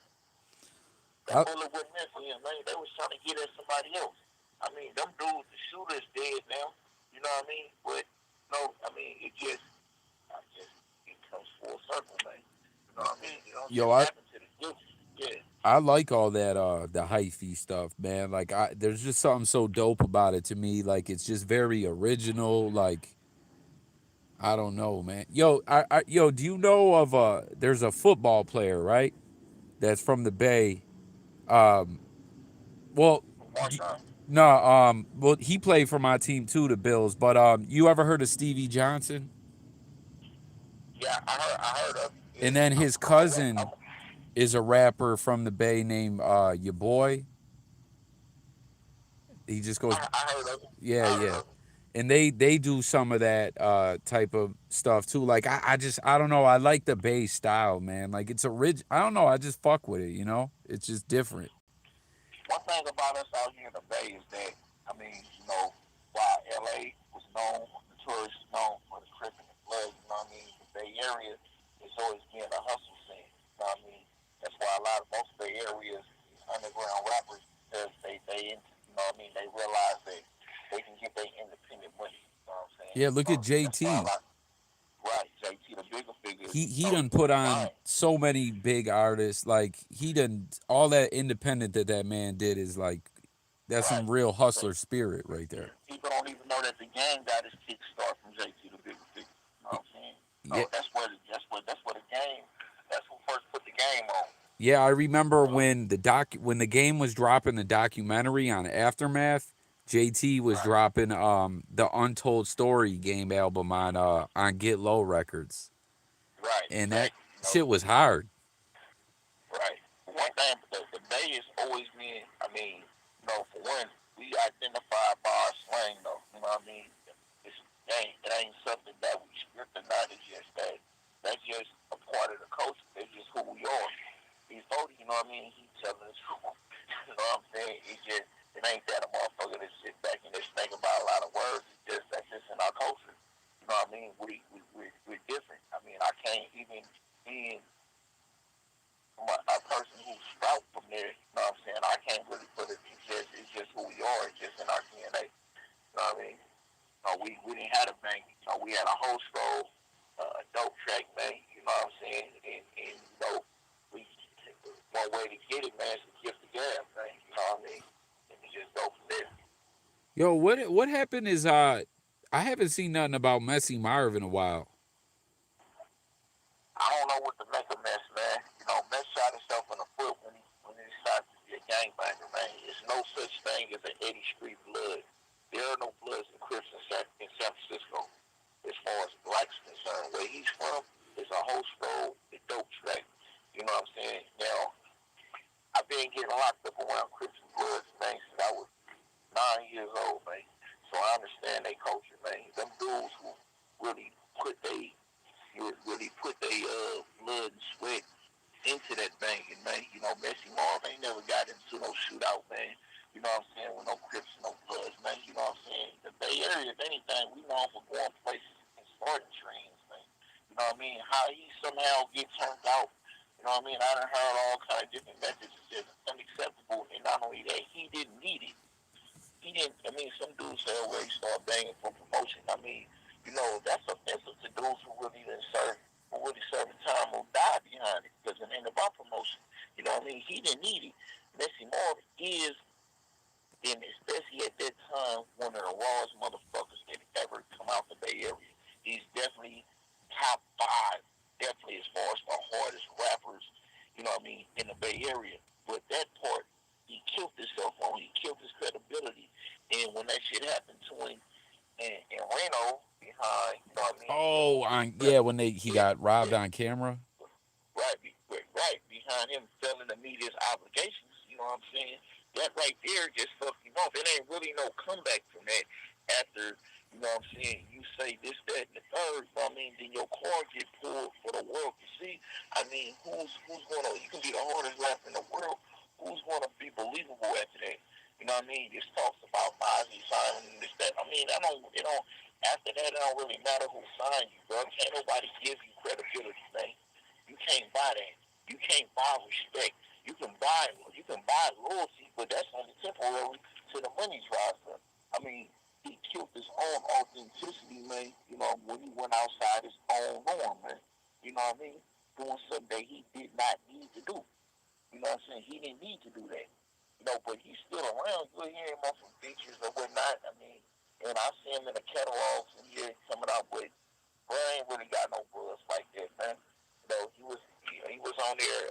That I, bullet wasn't meant for him, man. They was trying to get at somebody else. I mean, them dudes, the shooter's dead now. You know what I mean? But, no, I mean, it comes full circle, man. You know what I mean? You don't yo, just I happen to the guilty. Yeah. I like all that the hyphy stuff, man. Like there's just something so dope about it to me. Like it's just very original. Like I don't know, man. Yo, do you know of there's a football player, right? That's from the Bay. Um well One d- time. no, well he played for my team too, the Bills, but you ever heard of Stevie Johnson? Yeah, I heard of it. And Yeah. then his cousin I'm is a rapper from the Bay named your boy. He just goes I heard of it. yeah, I heard yeah. of it. And they do some of that type of stuff too. Like I don't know, I like the bass style, man. Like it's a rich I don't know, I just fuck with it, you know? It's just different. One thing about us out here in the Bay is that, while LA was known, the tourists known for the crip and the blood, you know what I mean? The Bay Area is always been a hustle scene, you know what I mean? That's why most Bay Areas, these underground rappers, because you know what I mean? They realize that they can get their independent money, you know what I'm saying? Yeah, look at That's why JT. right, JT, the bigger figure, He done put he on fine. so many big artists. Like he done all that independent that man did is like that's Right. some real But hustler spirit right there. people don't even know that the game got its kickstart from JT the bigger figure. You know what I'm saying? So Yeah, that's where the game that's who first put the game on. yeah, I remember Uh, when the game was dropping the documentary on Aftermath, JT was right, dropping the Untold Story game album on Get Low Records. right, And that exactly. shit was hard. Right. One thing, the Bay has always been. I mean, for one, we identify by our slang, though. You know what I mean? It ain't something that we script or not. It's just that that's just a part of the culture. It's just who we are. He's 40, you know what I mean? He's telling the truth. You know what I'm saying? It ain't that a motherfucker that sit back and just think about a lot of words. It's just that's just in our culture. You know what I mean? We're different. I mean, I can't even being a person who's sprout from there. You know what I'm saying? I can't really put it. It's just who we are. It's just in our DNA. You know what I mean? We didn't have a bank. We had a whole scroll, a dope track bank. You know what I'm saying? And we one way to get it, man, is to gift the gab, man. You know what I mean? And we just go from there. Yo, what happened is I haven't seen nothing about Messy Marv in a while. I don't know what to make of Mess, man. Mess shot himself in the foot when he decided to be a gangbanger, man. There's no such thing as an Eddie Street blood. There are no Bloods and Crips in San Francisco. As far as blacks concerned, where he's from is a whole scroll, a dope track. You know what I'm saying? Now, I've been getting locked up around Crips and Bloods and things since I was 9, shootout, man. You know what I'm saying? With no Crips, no Bloods, man. You know what I'm saying? The Bay Area, if anything, we known for going places and starting trends, man. You know what I mean? How he somehow get turned out. You know what I mean? I done heard all kind of different methods. It's just unacceptable. And not only that, he didn't need it. He didn't. I mean, some dudes say, "Oh, well, he start banging for promotion." I mean, you know, that's offensive to dudes who really didn't serve, who really serving time or die behind it, because it ain't about promotion. You know what I mean? He didn't need it. Messi Moore is, and especially at that time, one of the rawest motherfuckers that ever come out the Bay Area. He's definitely top five, definitely as far as the hardest rappers, you know what I mean, in the Bay Area. But that part, he killed himself on. He killed his credibility. And when that shit happened to him in Reno, behind, you know what I mean, him, Oh, yeah, when he yeah, got robbed yeah, on camera. right behind him failing to meet his obligations. You know what I'm saying? That right there just fucked him off. It ain't really no comeback from that. After, you know what I'm saying, you say this, that, and the third. You know what I mean? Then your car get pulled for the world to see. I mean, who's gonna? You can be the hardest rapper in the world. Who's gonna be believable after that? You know what I mean? This talks about Ozzy signing this, that. I mean, I don't. It don't. After that, it don't really matter who signed you, bro. Can't nobody give you credibility, man. You can't buy that. You can't buy respect. You can buy loyalty, but that's only temporary till the money dries up. I mean, he killed his own authenticity, man. You know, when he went outside his own norm, man. You know what I mean? Doing something that he did not need to do. You know what I'm saying? He didn't need to do that. You know, but he's still around. You'll hear him on some features or whatnot. I mean, and I see him in the catalogs and here coming out with, bro, I ain't really got no buzz like that, man. You know, he was on there.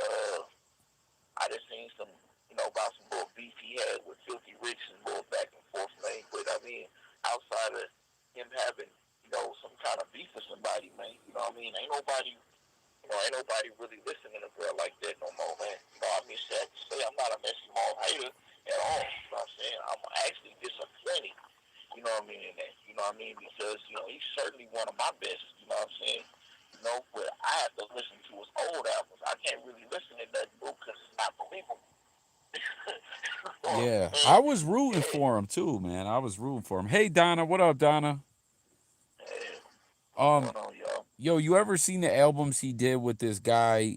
I just seen some, you know, about some little beef he had with Filthy Rich and little back and forth thing. But I mean, outside of him having, you know, some kind of beef with somebody, man, you know what I mean? Ain't nobody really listening to a girl like that no more, man. You know what I mean? Sad to say, I'm not a Messi Mall hater at all. You know what I'm saying? I'm actually disappointed, you know what I mean, in that. You know what I mean? Because, you know, he's certainly one of my best, you know what I'm saying? You know, but I have to listen to his old albums. I can't really listen to nothing new because it's not believable. Yeah, Man, I was rooting yeah, for him too, man. I was rooting for him. Hey, Donna, what up, Donna? yeah. What's Um, going on, y'all? yo, you ever seen the albums he did with this guy?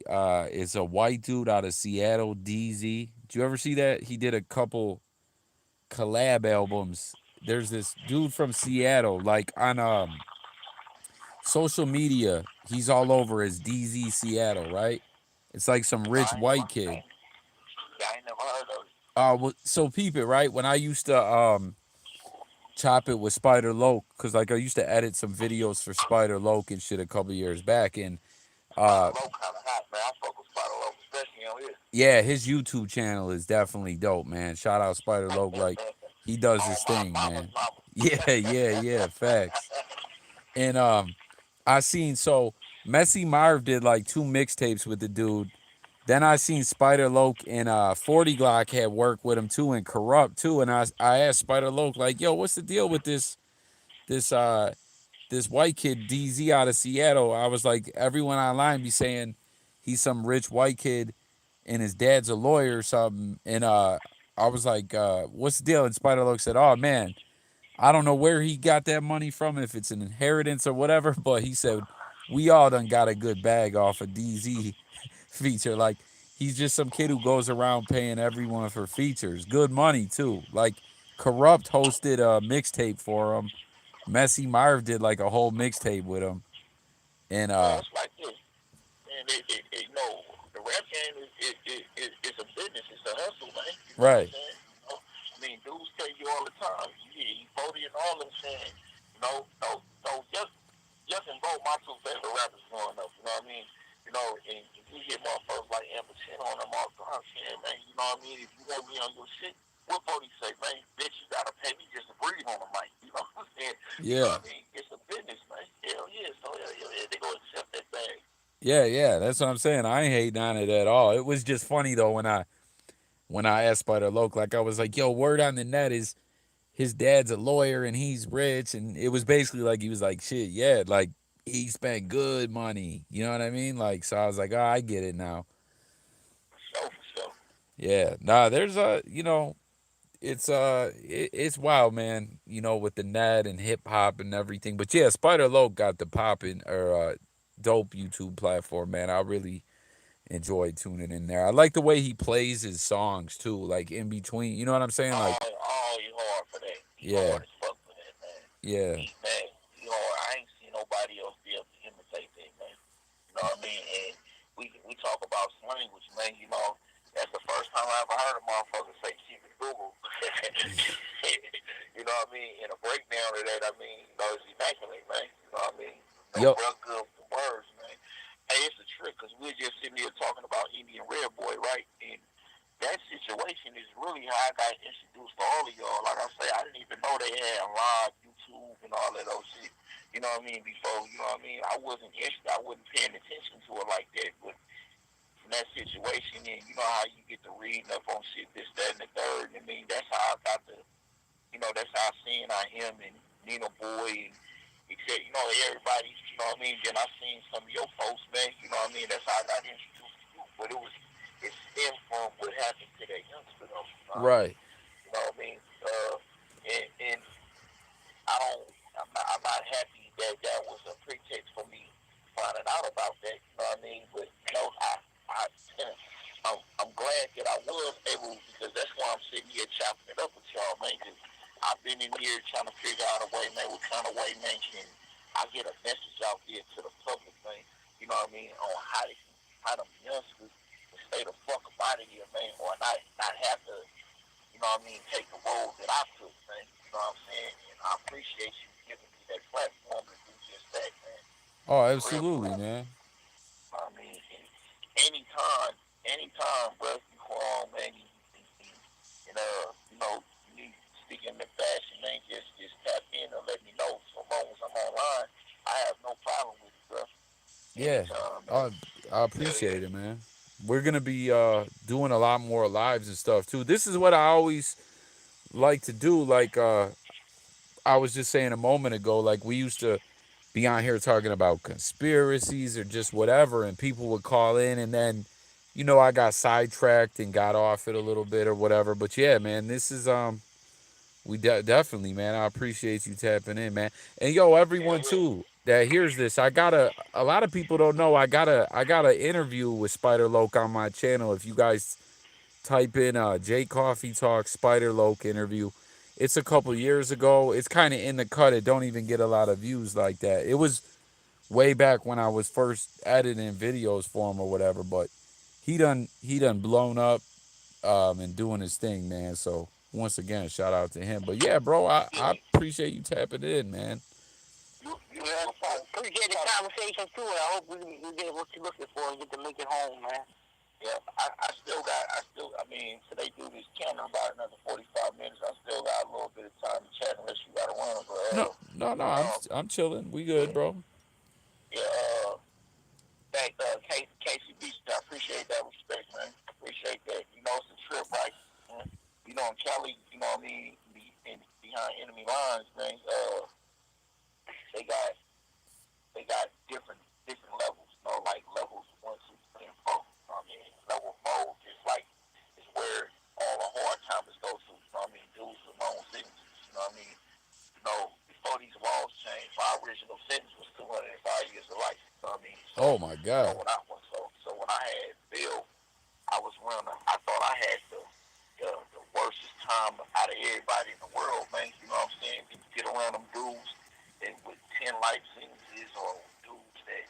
It's a white dude out of Seattle, DZ. Did you ever see that? He did a couple collab albums. There's this dude from Seattle, like on social media, he's all over as DZ Seattle, right? It's like some No, rich white kid. I ain't never heard of it. So peep it, right? When I used to chop it with Spider Loke, because like I used to edit some videos for Spider Loke and shit a couple years back, and Spider uh Low kind of hot, man. I fuck with Spider Low, especially on here. yeah, his YouTube channel is definitely dope, man. Shout out Spider Loke, like he does On his my thing, mama's man. mama. Yeah, facts. And I seen so Messy Marv did like two mixtapes with the dude. Then I seen Spider Loke and 40 Glock had worked with him too and Corrupt too. And I asked Spider Loke, like, yo, what's the deal with this this white kid DZ out of Seattle? I was like, everyone online be saying he's some rich white kid and his dad's a lawyer or something. And I was like, what's the deal? And Spider Loke said, oh man, I don't know where he got that money from, if it's an inheritance or whatever, but he said we all done got a good bag off a DZ feature. Like he's just some kid who goes around paying everyone for features. Good money too. Like Corrupt hosted a mixtape for him. Messy Marv did like a whole mixtape with him. And Man, it's like this. Man, you know, the rap game is a business. It's a hustle, man. You know what I'm right. saying? You know, I mean, dudes tell you all the time. You hear E40 and all them saying, you know, no, just and Bo, my two favorite rappers growing up. You know what I mean? You know, and you hear motherfuckers like Amber Chin on them all the time saying, man, you know what I mean? If you want me on your shit, what 40 say, man, bitch, you gotta pay me just to breathe on the mic. You know what I'm saying? You know Yeah. what I mean? It's a business, man. Hell yeah. So yeah, they go accept that thing. Yeah. That's what I'm saying. I ain't hating on it at all. It was just funny though when I asked Spider Loke, like I was like, yo, word on the net is his dad's a lawyer and he's rich, and it was basically like he was like, shit, yeah, like he spent good money, you know what I mean? Like, so I was like, oh, I get it now. For sure, for sure. Yeah, nah, there's a it's wild, man. With the net and hip hop and everything. But yeah, Spider Loc got the popping or dope YouTube platform, man. I really enjoy tuning in there. I like the way he plays his songs too, like in between. You know what I'm saying? Like, He hard for that. He yeah, hard as fuck for that, man. yeah, Man, he hard. I ain't seen nobody else be able to imitate that, man. You know what I mean? And we talk about language, man. That's the first time I ever heard a motherfucker say keep it Google. You know what I mean? And a breakdown of that, I mean, it's immaculate, man. You know what I mean? No yep, real good words, man. Hey, it's a trick because we're just sitting here talking about Indian Red Boy, right? And that situation is really how I got introduced to all of y'all. Like I say, I didn't even know they had live YouTube and all that old shit. You know what I mean? Before, you know what I mean? I wasn't interested. I wasn't paying attention to it like that. But from that situation, and you know how you get to reading up on shit, this, that, and the third. I mean, that's how I got to, that's how I seen on him and Nina Boy and except, everybody, you know what I mean? Then I seen some of your folks, man, you know what I mean? That's how I got introduced to you. But it stemmed from what happened to that youngster, though, you know what I mean? right. You know what I mean? And I don't, I'm not happy that that was a pretext for me finding out about that, you know what I mean? But, I, I'm glad that I was able, because that's why I'm sitting here chopping it up with y'all, man, because I've been in here trying to figure out a way, man, what kind of way, man, can I get a message out there to the public, man, you know what I mean, on how the youngsters can stay the fuck up out of here, man, or not have to, you know what I mean, take the road that I took, man, you know what I'm saying, and I appreciate you giving me that platform to do just that, man, Oh, for real, for absolutely, real. man. I mean, anytime, bro, you call on, man, and you need to speak in the fashion, man, just tap in and let me know. So long as I'm online, I have no problem with it, bro. Yeah, Anytime, man. uh, I Hell yeah. appreciate it, man. We're gonna be doing a lot more lives and stuff too. This is what I always like to do. Like I was just saying a moment ago, like we used to be on here talking about conspiracies or just whatever, and people would call in, and then, I got sidetracked and got off it a little bit or whatever. But yeah, man, this is definitely, man. I appreciate you tapping in, man. And yo, Hell everyone yeah. too that hears this, a lot of people don't know. I got a interview with Spider Loc on my channel. If you guys type in JayCoffeeTalk Spider Loc interview. It's a couple years ago. It's kind of in the cut. It don't even get a lot of views like that. It was way back when I was first editing videos for him or whatever. But he done blown up and doing his thing, man. So once again, shout out to him. But yeah, bro, I appreciate you tapping in, man. You Yeah, have a phone. appreciate the conversation too. I hope we get what you're looking for and get to make it home, man. Yeah, I mean, today do this camera about another 45 minutes. I still got a little bit of time to chat unless you got to run, but, No, no, no. I'm um, I'm chilling. We good, yeah, bro. yeah, thank, Casey Beach, I appreciate that respect, man. Appreciate that. It's a trip, right? Mm. In Cali, you know what I mean, behind enemy lines, man, they got different levels, like levels 1, 2, 3, and 4. I mean, level 4 is like is where all the hard timers go to. You know what I mean? Dudes with long sentences. You know what I mean? Before these laws changed, my original sentence was 205 years of life. You know what I mean? So, Oh my God. when I had Bill, I was running. I thought I had the worstest time out of everybody in the world, man. You know what I'm saying? You get around them dudes that with 10 life sentences or dudes that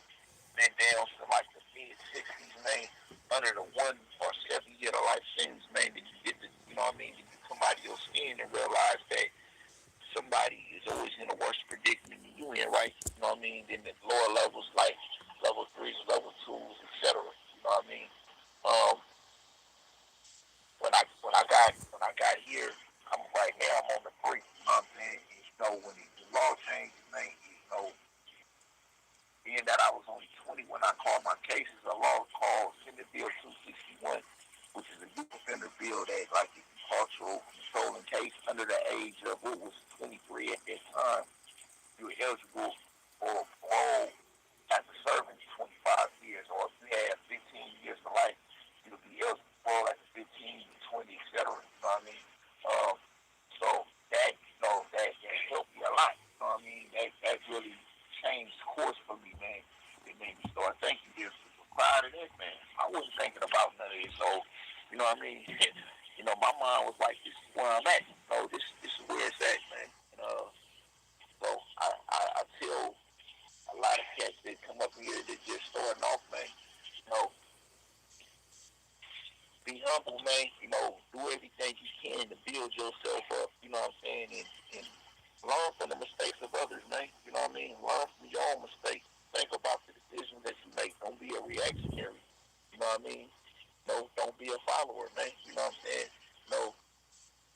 been down to like the mid 60s, man, under the 1 or 7 year life sentence, man, that you get to, you know what I mean, that you come out of your skin and realize that somebody is always in a worse predicament than you in, right? You know what I mean? Then the lower levels like level 3s, level 2s, etc. You know what I mean? Um, when I got here, I'm right now. I'm on the break. You know what I'm saying? When the law changes, man, being that I was only 20 when I called my cases, a law called Senate Bill 261, which is a youth offender bill that like if you cultural controlling case under the age of what was 23 at that time, you were eligible for parole after serving 25 years, or if you had 15 years to life really changed course for me, man. It made me start thinking different. Prior to that, man, I wasn't thinking about none of this. So, you know what I mean? My mind was like, this is where I'm at. This is where it's at, man. So I tell a lot of cats that come up here that just starting off, man. You know, be humble, man. Do everything you can to build yourself up. You know what I'm saying? And learn from the mistakes of others, man. You know what I mean? Learn from your own mistakes. Think about the decisions that you make. Don't be a reactionary. You know what I mean? No, don't be a follower, man. You know what I'm saying? No,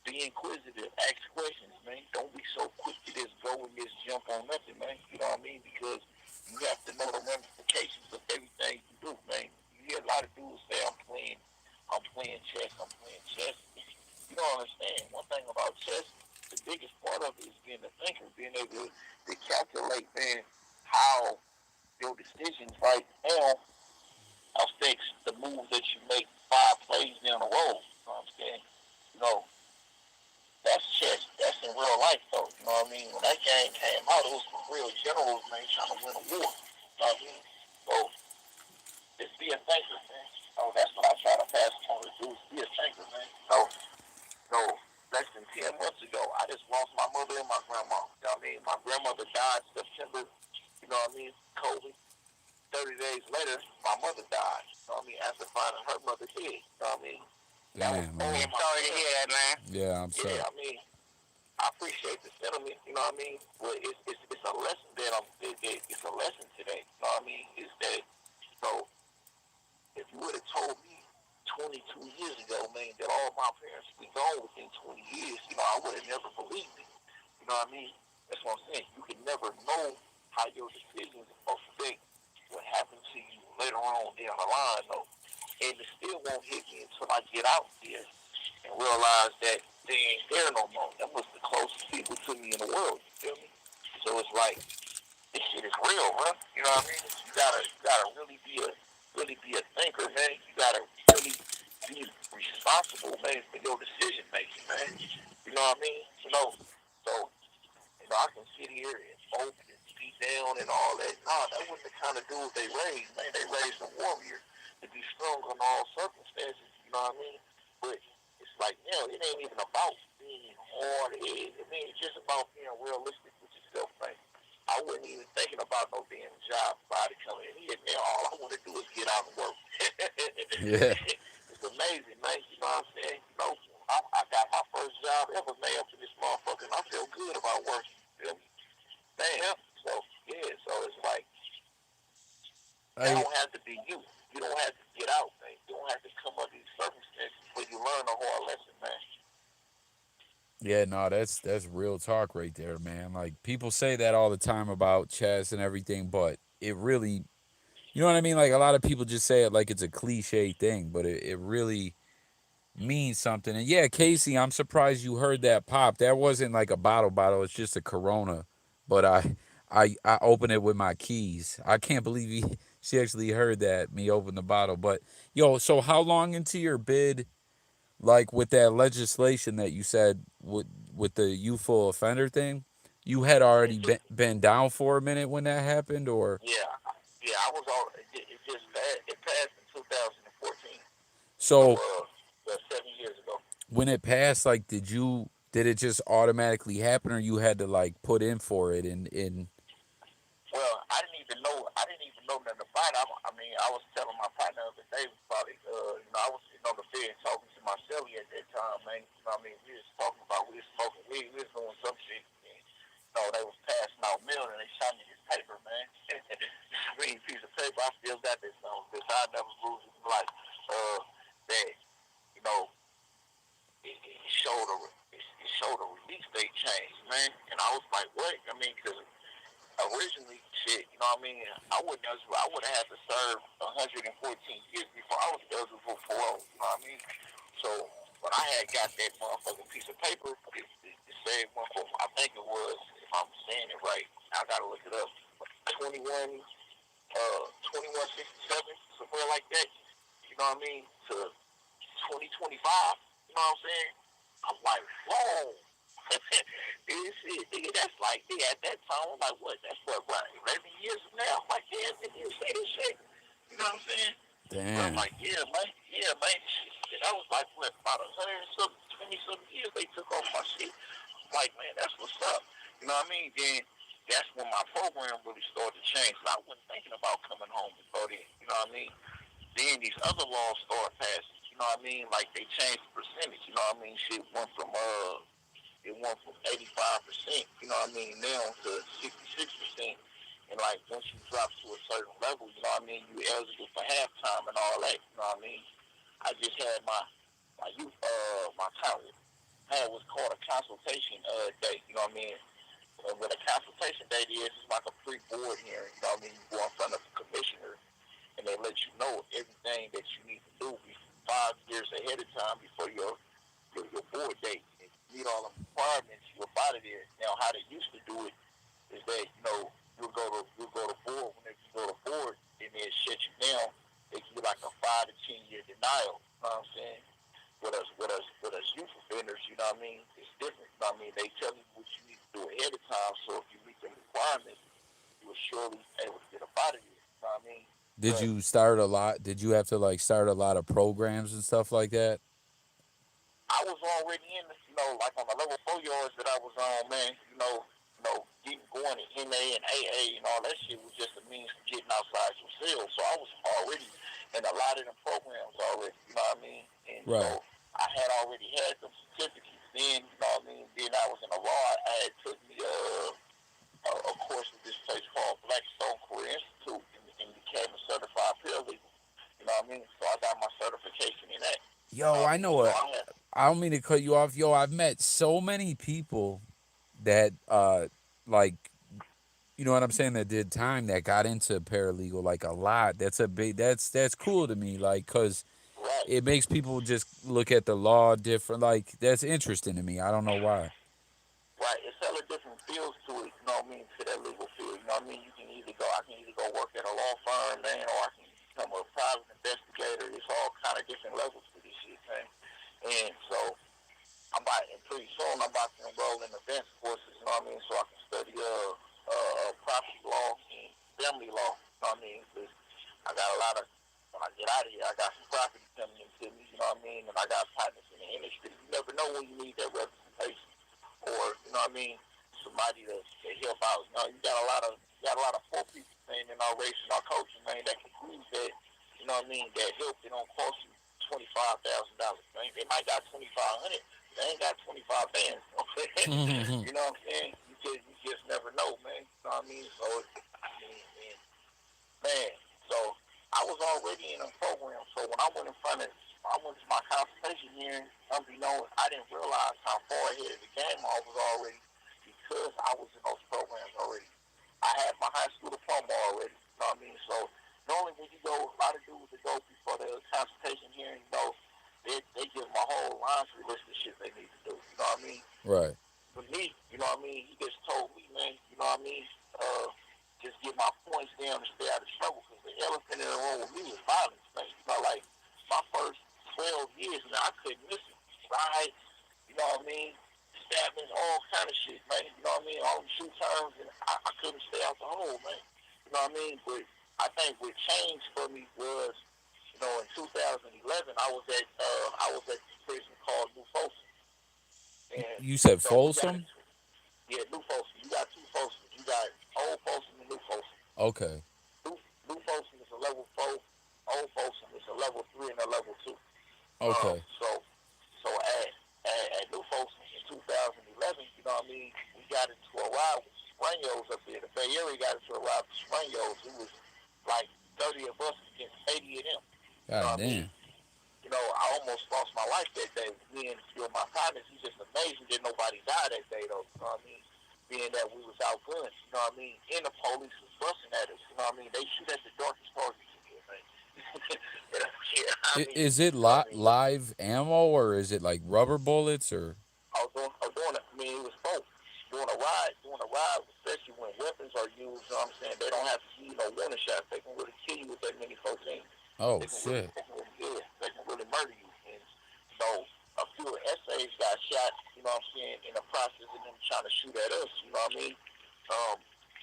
be inquisitive. Ask questions, man. Don't be so quick to just go and just jump on nothing, man. You know what I mean? Because you have to know the ramifications of everything you do, man. You hear a lot of dudes say, I'm playing chess, I'm playing chess. You don't understand. One thing about chess, the biggest part of it is being a thinker, being able to calculate, man, how your decisions right now affects the moves that you make 5 plays down the road. You know what I'm saying? You know, that's chess. That's in real life, though. You know what I mean? When that game came out, it was some real generals, man, trying to win a war. You know what I mean? So, just be a thinker, man. That's what I try to pass on to do. Be a thinker, man. So, less than 10 months ago, I just lost my mother and my grandma. You know what I mean? My grandmother died September, you know what I mean, COVID. 30 days later, my mother died. You know what I mean? After finding her mother dead. You know what I mean? That was Damn, all man. I'm sorry to hear that, man. Yeah, I'm sorry. Yeah, I mean, I appreciate the sentiment, you know what I mean? But it's a lesson that it's a lesson today. You know what I mean? Is that, so if you would have told me 22 years ago, man, that all my parents would be gone within 20 years, I would have never believed it. You know what I mean? That's what I'm saying. You can never know how your decisions affect what happens to you later on down the line, though. And it still won't hit me until I get out there and realize that they ain't there no more. That was the closest people to me in the world. You feel me? So it's like this shit is real, bro. You know what I mean? You gotta really be a thinker, man. You gotta really be responsible, man, for your decision making, man. You know what I mean? So I can sit here and mope and beat down and all that. Nah, that wasn't the kind of dudes they raised, man. They raised a warrior to be strong on all circumstances. You know what I mean? But it's like, it ain't even about being hard-headed. I mean, it's just about being realistic with yourself, man. I wasn't even thinking about no damn job body coming in here. Man, all I want to do is get out and work. Yeah. It's amazing, man. You know what I'm saying? I got my first job ever, man, up in this motherfucker, and I feel good about working. You feel me? Man, so, yeah, so it's like, that I don't have to be you. You don't have to get out, man. You don't have to come under these circumstances where you learn a hard lesson, man. Yeah, no, that's real talk right there, man. Like people say that all the time about chess and everything, but it really, you know what I mean? Like a lot of people just say it like it's a cliche thing, but it really means something. And yeah, Casey, I'm surprised you heard that pop. That wasn't like a bottle. It's just a Corona, but I opened it with my keys. I can't believe she actually heard that me open the bottle. But yo, so how long into your bid? Like with that legislation that you said with the youthful offender thing, you had already been down for a minute when that happened, or Yeah, yeah, I was all. It just it passed in 2014, so so 7 years ago. when it passed, like did it just automatically happen, or you had to like put in for it and Well, I didn't even know. I didn't even know nothing about it. I mean, I was telling my partner the other day about it. I was sitting on the bed talking to my celly at that time, man. You know what I mean? We was talking about we was smoking weed, we was doing some shit. And, they was passing out mail and they shot me this paper, man. Green piece of paper. I still got this on because I never lose it. Like that, you know, it showed a release date change, man. And I was like, what? I mean, because originally, shit, you know what I mean? I would have had to serve 114 years before I was eligible for parole. You know what I mean? So when I had got that motherfucking piece of paper, it said I think it was, if I'm saying it right, I gotta look it up. 2167, somewhere like that. You know what I mean? To 2025. You know what I'm saying? I'm like, whoa. Nigga, that's like, nigga, at that time, I'm like, what? That's what, 11 years from now? I'm like, damn, nigga, you say this shit. You know what I'm saying? But I'm Damn. like, yeah, man. Shit, that was like, what, about 20 something years they took off my shit. I'm like, man, that's what's up. You know what I mean? Then that's when my program really started to change. I wasn't thinking about coming home before then. You know what I mean? Then these other laws started passing. You know what I mean? Like they changed the percentage. You know what I mean? Shit went from 85%. You know what I mean? Now to 66%. And like once you drop to a certain level, you know what I mean? You eligible for halftime and all that. You know what I mean? I just had my youth my college had what's called a consultation day. You know what I mean? What a consultation date is, it's like a pre-board hearing. You know what I mean? You go in front of the commissioner and they let you know everything that you need to do 5 years ahead of time before your board date. If you meet all the requirements, you're out of there. Now, how they used to do it is that you'll go to board. Whenever you go to board, and they shut you down, they give you like a 5 to 10 year denial. You know what I'm saying? With us youth offenders, you know what I mean? It's different. You know what I mean? They tell you what you need to do ahead of time. So if you meet the requirements, you will surely able to get up out of here. You know what I mean? Did But you start a lot? Did you have to like start a lot of programs and stuff like that? I was already in, like on the level 4 yards that I was on, man. Getting going in NA and AA and all that shit was just a means of getting outside your cell. So I was already in a lot of them programs already. You know what I mean? And Right. so I had already had them certificates. Then you know what I mean. Then I was in a law. I had took me a course with this place called Blackstone Career Institute and became a certified paralegal. You know what I mean? So I got my certification in that. You Yo, know what I I mean? know So it. I had I don't mean to cut you off. Yo, I've met so many people that like you know what I'm saying, that did time, that got into paralegal like a lot. That's a big that's cool to me, like, cuz right. it makes people just look at the law different. Like that's interesting to me. I don't know why. Right, it's hella different feels to it, you know what I mean, to that legal field. You know what I mean? I can either go work at a law firm, man, or I can become a private investigator. It's all kind of different levels to this shit, man. And so and pretty soon I'm about to enroll in advanced courses, you know what I mean, so I can study property law and family law, you know what I mean, because I got a lot of, when I get out of here, I got some property coming into me, you know what I mean, and I got partners in the industry. You never know when you need that representation or, you know what I mean, somebody to help out. You know, you got a lot of poor people, man, in our race and our culture, man, that can use that, you know what I mean, that help. It don't cost you $25,000, man. They might got 2,500. They ain't got 25 bands. Okay? You know what I'm saying? You just never know, man. You know what I mean? So, man, so I was already in a program. So when I went to my consultation hearing, unbeknownst, I didn't realize how far ahead of the game I was already because I was in those programs already. I had my high school diploma already. You know what I mean? So normally when you go, a lot of dudes that go before the consultation hearing, they give them a whole laundry list of shit they need to do. You know what I mean? Right. For me, you know what I mean? He just told me, man, you know what I mean? Just get my points down and stay out of trouble because the elephant in the room with me was violence, man. You know, like my first 12 years, man, I couldn't miss it. Riots, you know what I mean? Stabbings, all kind of shit, man. You know what I mean? All the shoot terms, and I couldn't stay out the hole, man. You know what I mean? But I think what changed for me was, in 2011, I was at this prison called New Folsom, and You said we got Folsom? into yeah, New Folsom. You got two Folsom. You got Old Folsom and New Folsom. Okay. New Folsom is a level 4. Old Folsom is a level 3 and a level 2. Okay. So at New Folsom in 2011, you know what I mean, we got into a ride with Sprangos up there. The Bay Area got into a ride with Sprangos. It was like 30 of us against 80 of them. You know God what I mean? damn. I almost lost my life that day. Me and my partners, it's just amazing that nobody died that day, though. You know what I mean? Being that we was outgunned, you know what I mean? And the police was busting at us, you know what I mean? They shoot at the darkest targets again, man. Is it You know what I mean? live ammo, or is it like rubber bullets, or? I was doing it. I mean, it was both. Doing a ride, especially when weapons are used, you know what I'm saying? They don't have to use no warning shots. They can really kill you with that many folks in. Oh They can really, shit. they can really, yeah, they can really murder you. And so a few essays got shot, you know what I'm saying, in the process of them trying to shoot at us, you know what I mean? Um,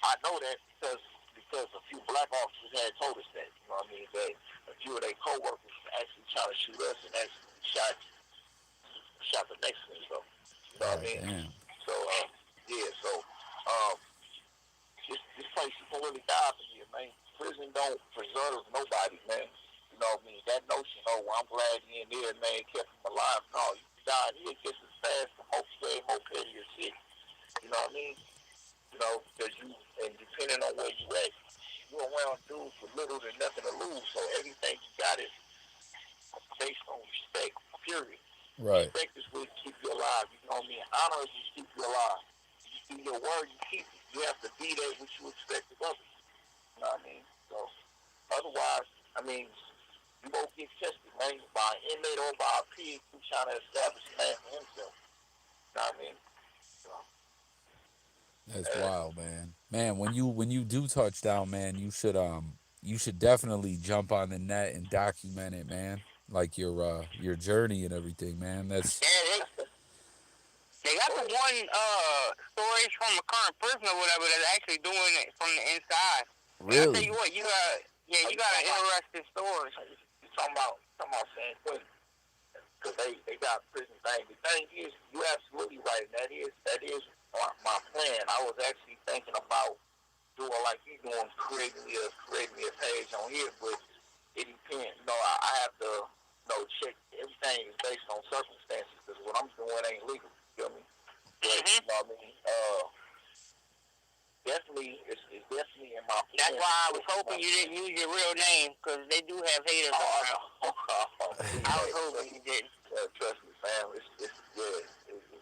I know that because a few black officers had told us that, you know what I mean, that a few of their co-workers were actually trying to shoot us and actually shot the Mexicans, though. You know what I God mean? damn. So, yeah, so this place you can really die up in here, man. Prison don't preserve nobody, man. You know what I mean? That notion, oh, well, I'm glad he in there, man, kept him alive. No, you died here just as fast and more pettier shit. You know what I mean? You know, because and depending on where you at, you around dudes with little to nothing to lose. So everything you got is based on respect, period. Right. Respect is what keep you alive. You know what I mean? Honor is what keep you alive. You do your word, you keep it. You have to be that what you expect of others. You know what I mean? So otherwise, I mean, you won't get tested, man, by an inmate or by a pig who's trying to establish a man for himself. You know what I mean? So, That's wild, man. Man, when you do touch down, man, you should definitely jump on the net and document it, man. Like your journey and everything, man. That's Yeah, they got the one stories from a current prisoner or whatever that's actually doing it from the inside. And I tell you really what, you got an interesting story. you talking about San Quentin. Because they got prison thing. The thing is, you absolutely right. And that is my plan. I was actually thinking about doing like you doing, creating me a page on here, but it depends. You know, I have to check everything is based on circumstances because what I'm doing ain't legal. You feel me? But you know what I mean? Definitely, it's definitely in my plan. That's why I was hoping you didn't use your real name, because they do have haters around. I was hoping you didn't. Trust me, fam. It's good.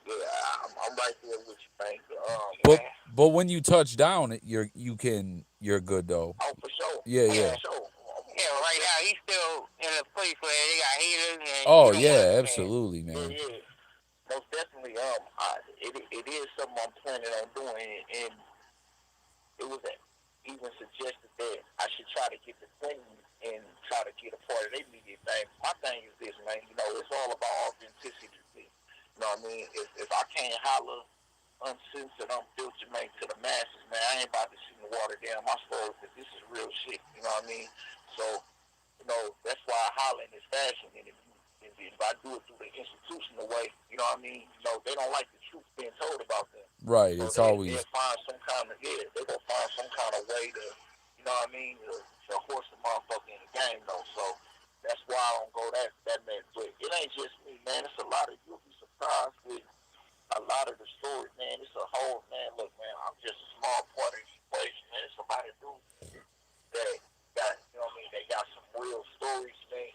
I'm right there with you, man. but Yeah. but when you touch down, you're good though. Oh, for sure. Yeah, Yeah. yeah. For sure. Yeah, right now he's still in a place where they got haters and you Oh don't want yeah, to. absolutely, Yeah, man. yeah. Most definitely. It is something I'm planning on doing, and it was even suggested that I should try to get the Clinton and try to get a part of their media thing. My thing is this, man. You know, it's all about authenticity. You know what I mean? If I can't holler uncensored, unfiltered, man, to the masses, man, I ain't about to shoot the water down my story because this is real shit. You know what I mean? So, you know, that's why I holler in this fashion. And if I do it through the institutional way, you know what I mean? You know, they don't like the truth being told about them. Right. So It's they'll always find some kind of, yeah, they're going to find some kind of way to, you know what I mean, to horse the motherfucker in the game, though. So that's why I don't go that man. But it ain't just me, man. It's a lot of, you'll be surprised with a lot of the stories, man. It's a whole, man, look, man, I'm just a small part of the equation, man. It's somebody do that got, you know what I mean, they got some real stories, man.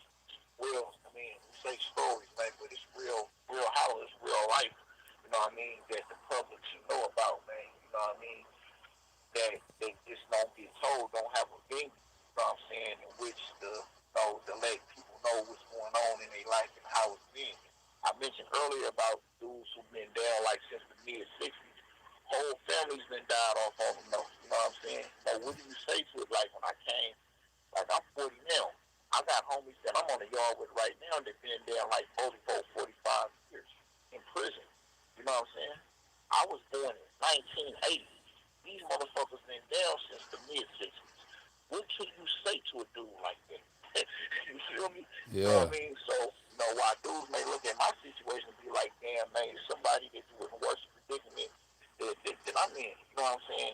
Real, I mean, we say stories, man, but it's real hollow, it's real life, you know what I mean, that the public should know about, man, you know what I mean, that they just don't get told, don't have a venue, you know what I'm saying, in which to let people know what's going on in their life and how it's been. I mentioned earlier about dudes who've been down like since the mid-60s. Whole families been died off on them, though, you know what I'm saying? Now, what do you say to it, like, when I came, like, I'm 40 now. I got homies that I'm on the yard with right now that been there like 44, 45 years in prison. You know what I'm saying? I was born in 1980. These motherfuckers been down since the mid-60s. What can you say to a dude like that? You feel me? You know yeah. what I mean? So, you know, while dudes may look at my situation and be like, damn, man, it's somebody that's in a worse predicament that I'm in. You know what I'm saying?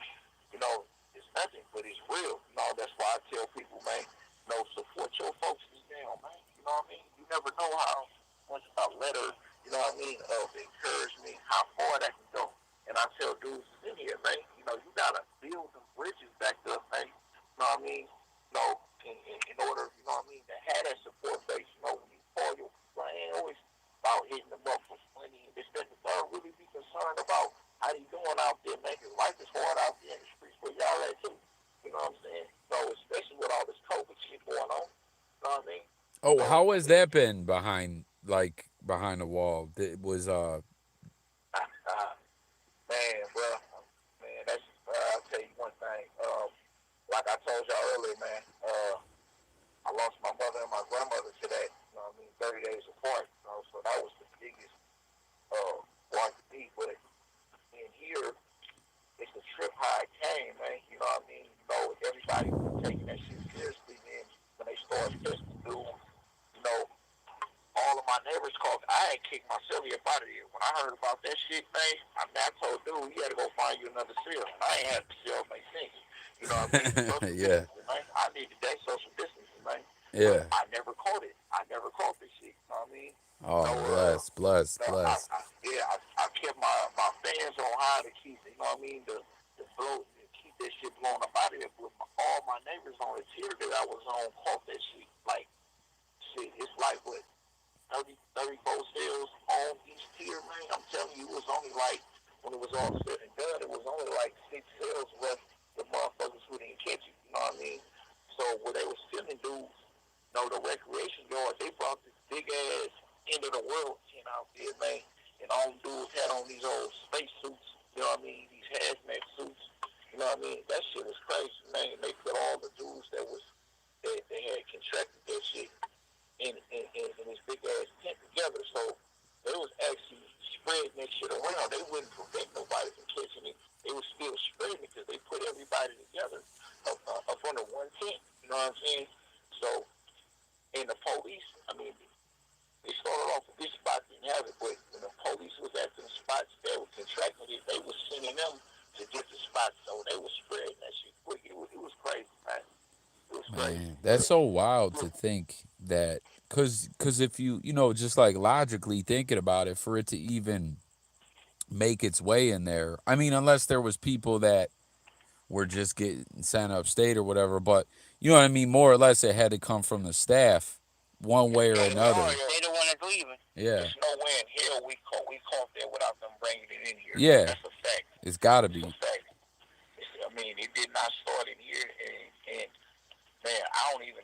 You know, it's nothing, but it's real. You know, that's why I tell people, man, you know, support your folks is down, man. You know what I mean? You never know how much a letter, you know what I mean, of encouragement, how far that can go. And I tell dudes in here, man, you know, you gotta build them bridges back up, man. You know what I mean? You know, in order, you know what I mean, to have that support base, you know, when you call your people, I ain't always about hitting them up for money and this, that, the third. Really be concerned about how you doing out there, man, because life is hard out there in the streets where y'all at too. You know what I'm saying? So especially with all this COVID shit going on, you know what I mean? Oh, So how has that been behind the wall? It was man, well, man, that's I'll tell you one thing. Like I told y'all earlier, man, I lost my mother and my grandmother to that. You know what I mean? 30 days apart. You know, so that was the biggest, uh, out of here. When I heard about that shit, man, I told dude, you had to go find you another seal. I ain't had the seal make sense. You know what I mean? Social Yeah, distancing, man. I needed that social distancing, man. But yeah. I never caught it. I never caught this shit. You know what I mean? No, Oh, bless, bless, no, bless. I kept my fans on high to keep, you know what I mean, the blow, to keep that shit blowing up out of there. But all my neighbors on the tier that I was on caught that shit. Like, shit, it's like what, 34 sales on each tier, man. I'm telling you, it was only like, when it was all said and done, it was only like 6 sales left. The motherfuckers who didn't catch it, you know what I mean? So what they was stealing dudes, you know, the recreation yard, they brought this big ass end of the world tent out there, man. And all them dudes had on these old space suits, you know what I mean? These hazmat suits, you know what I mean? That shit was crazy, man. They put all the dudes that they had contracted that shit in this big ass tent together. So they was actually spreading that shit around. They wouldn't prevent nobody from catching it. They was still spreading it because they put everybody together up under one tent. You know what I'm saying? So, and the police, I mean, they started off with this spot, didn't have it, but when the police was at the spots that were contracting it, they was sending them to different spots. So they was spreading that shit quick. It was crazy, man. It was crazy. Man, that's so wild to think that, cause if you know, just like logically thinking about it, for it to even make its way in there. I mean, unless there was people that were just getting sent upstate or whatever, but you know what I mean. More or less, it had to come from the staff, one way or Yeah, another. They the one that's leaving. Yeah, there's no way in hell we caught that without them bringing it in here. yeah, That's a fact. it's got to It's a be. fact. I mean, it did not start in here, and man, I don't even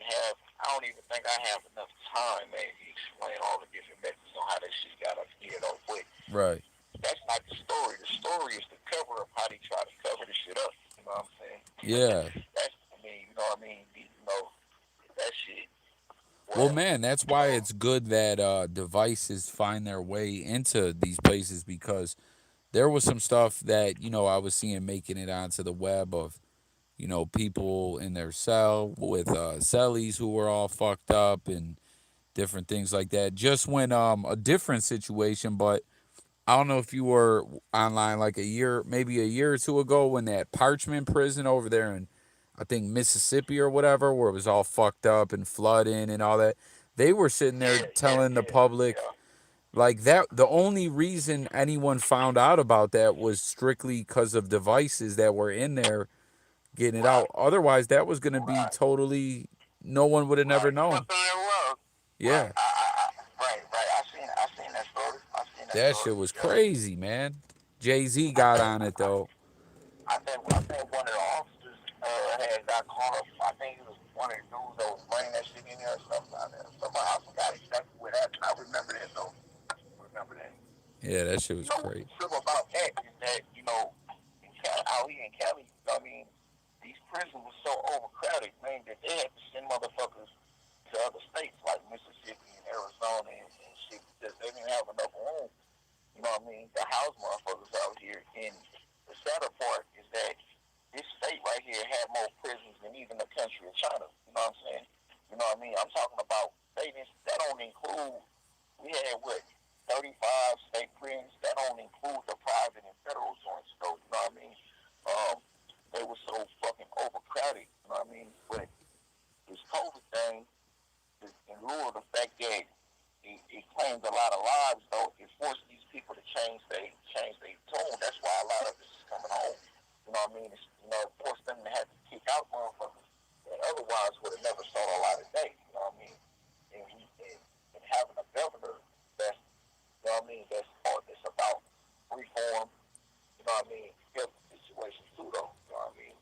think I have enough time, man, to explain all the different methods on how that shit got up here, though. But Right. that's not the story. The story is the cover up, how they try to cover the shit up. You know what I'm saying? Yeah. That's, I mean, you know what I mean? You know, that shit. Well, Well, man, that's you why know, it's good that devices find their way into these places, because there was some stuff that I was seeing making it onto the web of people in their cell with cellies who were all fucked up and different things like that. Just when a different situation, but I don't know if you were online like maybe a year or two ago, when that Parchment prison over there in, I think, Mississippi or whatever, where it was all fucked up and flooding and all that. They were sitting there yeah, yeah, telling the yeah, public yeah. like that. The only reason anyone found out about that was strictly because of devices that were in there getting it out. Right, Otherwise, that was going to be right, totally, no one would have never right. known. Swept under the rug. Yeah. Right. I seen that story. I seen that That story. shit was Yeah. crazy, man. Jay-Z I got think on it though. I think one of the officers had got caught up. I think it was one of the dudes that was bringing that shit in there or something out there. Somebody, I forgot exactly what happened. I remember that though. I remember that. Yeah, that shit You was know what's crazy. the trip about that is that out here in Cali, you know what I mean, these prisons were so overcrowded, man, that they had to send motherfuckers to other states like Mississippi and Arizona and shit because they didn't have enough room. You know what I mean? The house motherfuckers out here. And the sadder part is that this state right here had more prisons than even the country of China. You know what I'm saying? You know what I mean? I'm talking about that don't include, we had what, 35 state prisons. That don't include the private and federal joints, though. You know what I mean? Um, they were so fucking overcrowded. You know what I mean? But this COVID thing, in lieu of the fact that it claimed a lot of lives, though, it forced these people to change their tone. That's why a lot of this is coming home. You know what I mean? It forced them to have to kick out motherfuckers that otherwise would have never saw a lot of day. You know what I mean? And having a governor that's, you know what I mean, that's about reform, you know what I mean, help the situation too, though. You know what I mean?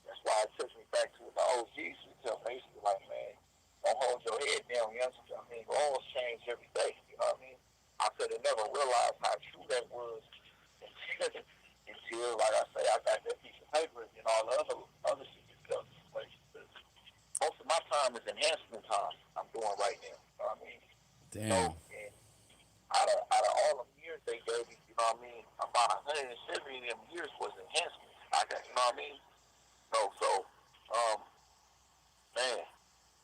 That's why it took me back to the OGs who tell basically like, man, don't hold your head down, you understand? I mean, laws change every day, you know what I mean? I could have never realized how true that was until, like I say, I got that piece of paper and all the other shit that comes in place. Most of my time is enhancement time I'm doing right now, you know what I mean? Damn. And out of all the years they gave me, you know what I mean, about 170 of them years was enhancement. You know what I mean? So, man,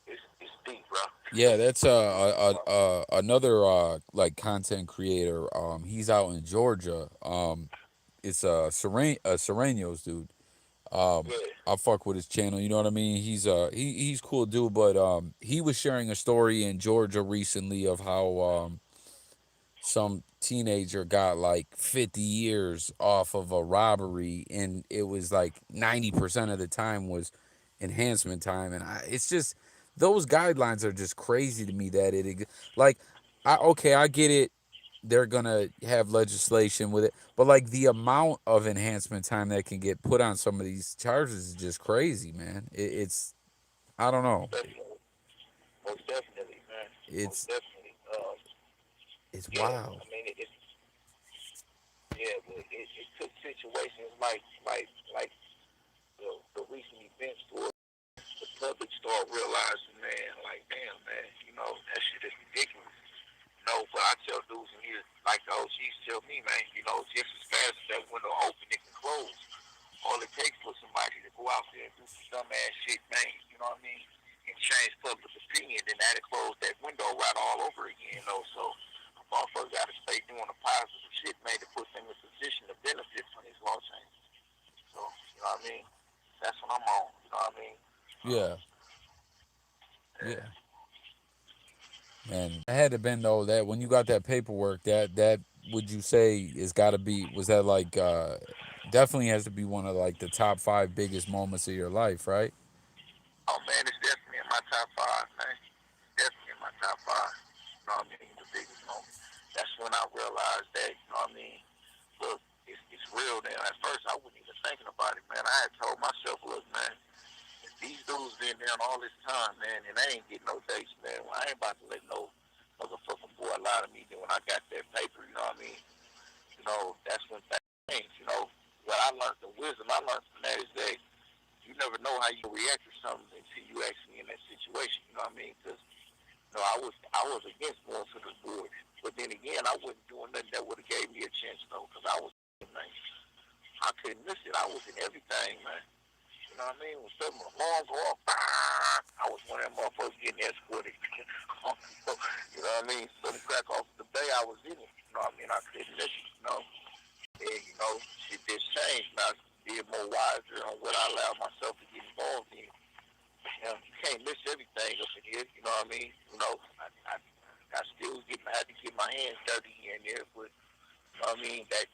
it's deep, bro. Yeah, that's another like content creator. He's out in Georgia. It's Sereno's dude. Yeah, I fuck with his channel. You know what I mean? He's cool dude. But he was sharing a story in Georgia recently of how some teenager got like 50 years off of a robbery, and it was like 90% of the time was enhancement time. And it's just, those guidelines are just crazy to me that like, I get it, they're gonna have legislation with it, but like the amount of enhancement time that can get put on some of these charges is just crazy, man. It's, I don't know, definitely, most definitely, man, most it's definitely. it's Yeah, wild. I mean, yeah, but it took situations like the recent events for the public start realizing, man, like, damn, man, that shit is ridiculous. But I tell dudes in here, like the OGs tell me, man, just as fast as that window open, it can close. All it takes for somebody to go out there and do some dumbass shit, man, you know what I mean, and change public opinion, then that'll close that window right all over again. So a motherfucker got to stay doing the positive shit, man, to put them in a position to benefit from these law changes. So, you know what I mean? That's what I'm on, you know what I mean? Uh, Yeah, yeah. yeah. Man, I had to been though that when you got that paperwork, that would you say is got to be, was that like definitely has to be one of like the top five biggest moments of your life, right? Oh, man, it's definitely in my top five, man. Definitely in my top five. You know what I mean? The biggest moment. That's when I realized that, you know what I mean? Look, it's real now. At first, I wasn't even thinking about it, man. I had told myself, look, man, these dudes been down all this time, man, and I ain't getting no dates, man. Well, I ain't about to let no motherfucking boy lie to me. Then when I got that paper, you know what I mean? That's when things changed. What I learned, the wisdom I learned from that is that you never know how you react to something until you actually in that situation. You know what I mean? Because I was against going to the board, but then again, I wasn't doing nothing that would have gave me a chance though, because I was, man, I couldn't miss it. I was in everything, man. You know what I mean? When something alarm go off, I was one of them motherfuckers getting escorted. You know what I mean? Something crack off the bay, I was in it. You know what I mean? I couldn't miss it. And shit just changed. Now I be more wiser on what I allow myself to get involved in. You can't miss everything up in here. You know what I mean? I still had to get my hands dirty here and there, but you know what I mean? That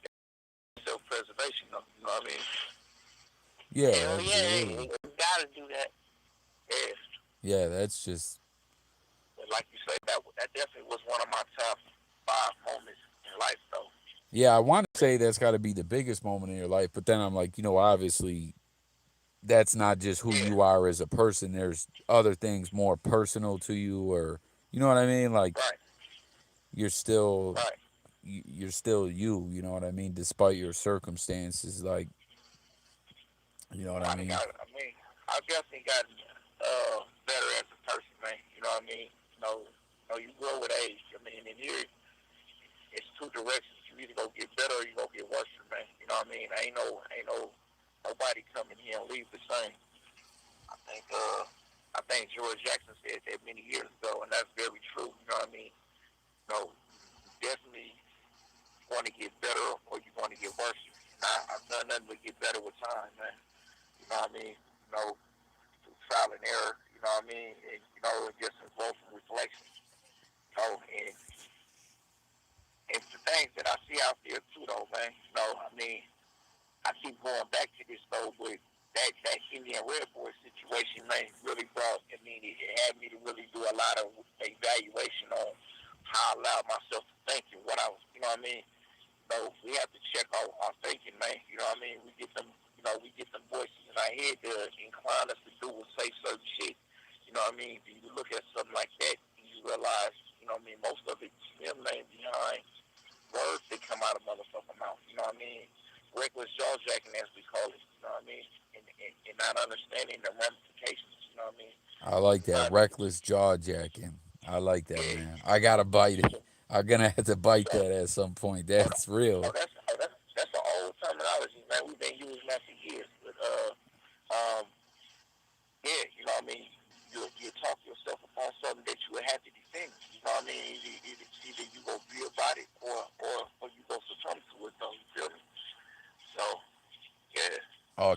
self-preservation. You know what I mean? Yeah, Hell yeah, absolutely. you gotta do that. Yeah. Yeah, that's just, But like you say, that definitely was one of my top five moments in life, though. yeah. I want to say that's got to be the biggest moment in your life, but then I'm like, obviously that's not just who Yeah. you are as a person. There's other things more personal to you, or you know what I mean. Like Right. you're still Right. you're still you. You know what I mean, despite your circumstances. Like, you know what I mean. I've definitely gotten better as a person, man. You know what I mean? You grow with age. I mean, and here it's two directions. You either go get better or you go get worse, man. You know what I mean? Ain't no nobody coming here and leave the same. I think I think George Jackson said that many years ago, and that's very true. You know what I mean? You definitely want to get better or you want to get worse. And I've done nothing but get better with time, man. You know what I mean? Through trial and error. You know what I mean? And just in growth and reflection. And the things that I see out there too, though, man. I mean, I keep going back to this though, but that Indian Red Boy situation, man, really brought. I mean, it had me to really do a lot of evaluation on how I allowed myself to think and what I was. You know what I mean? We have to check our thinking, man. You know what I mean? We get them voices in our head to incline us to do or say certain shit. You know what I mean? You look at something like that and you realize, you know what I mean, most of it stem man behind words that come out of motherfucking mouth. You know what I mean? Reckless jaw jacking, as we call it. You know what I mean? And not understanding the ramifications. You know what I mean? I like that Not, reckless jaw jacking. I like that, yeah. man. I gotta bite it. I'm gonna have to bite So, that at some point. oh, That's real. that's an old terminology, man. We've been using that for years. But yeah, you know what I mean? You talk yourself upon something that you had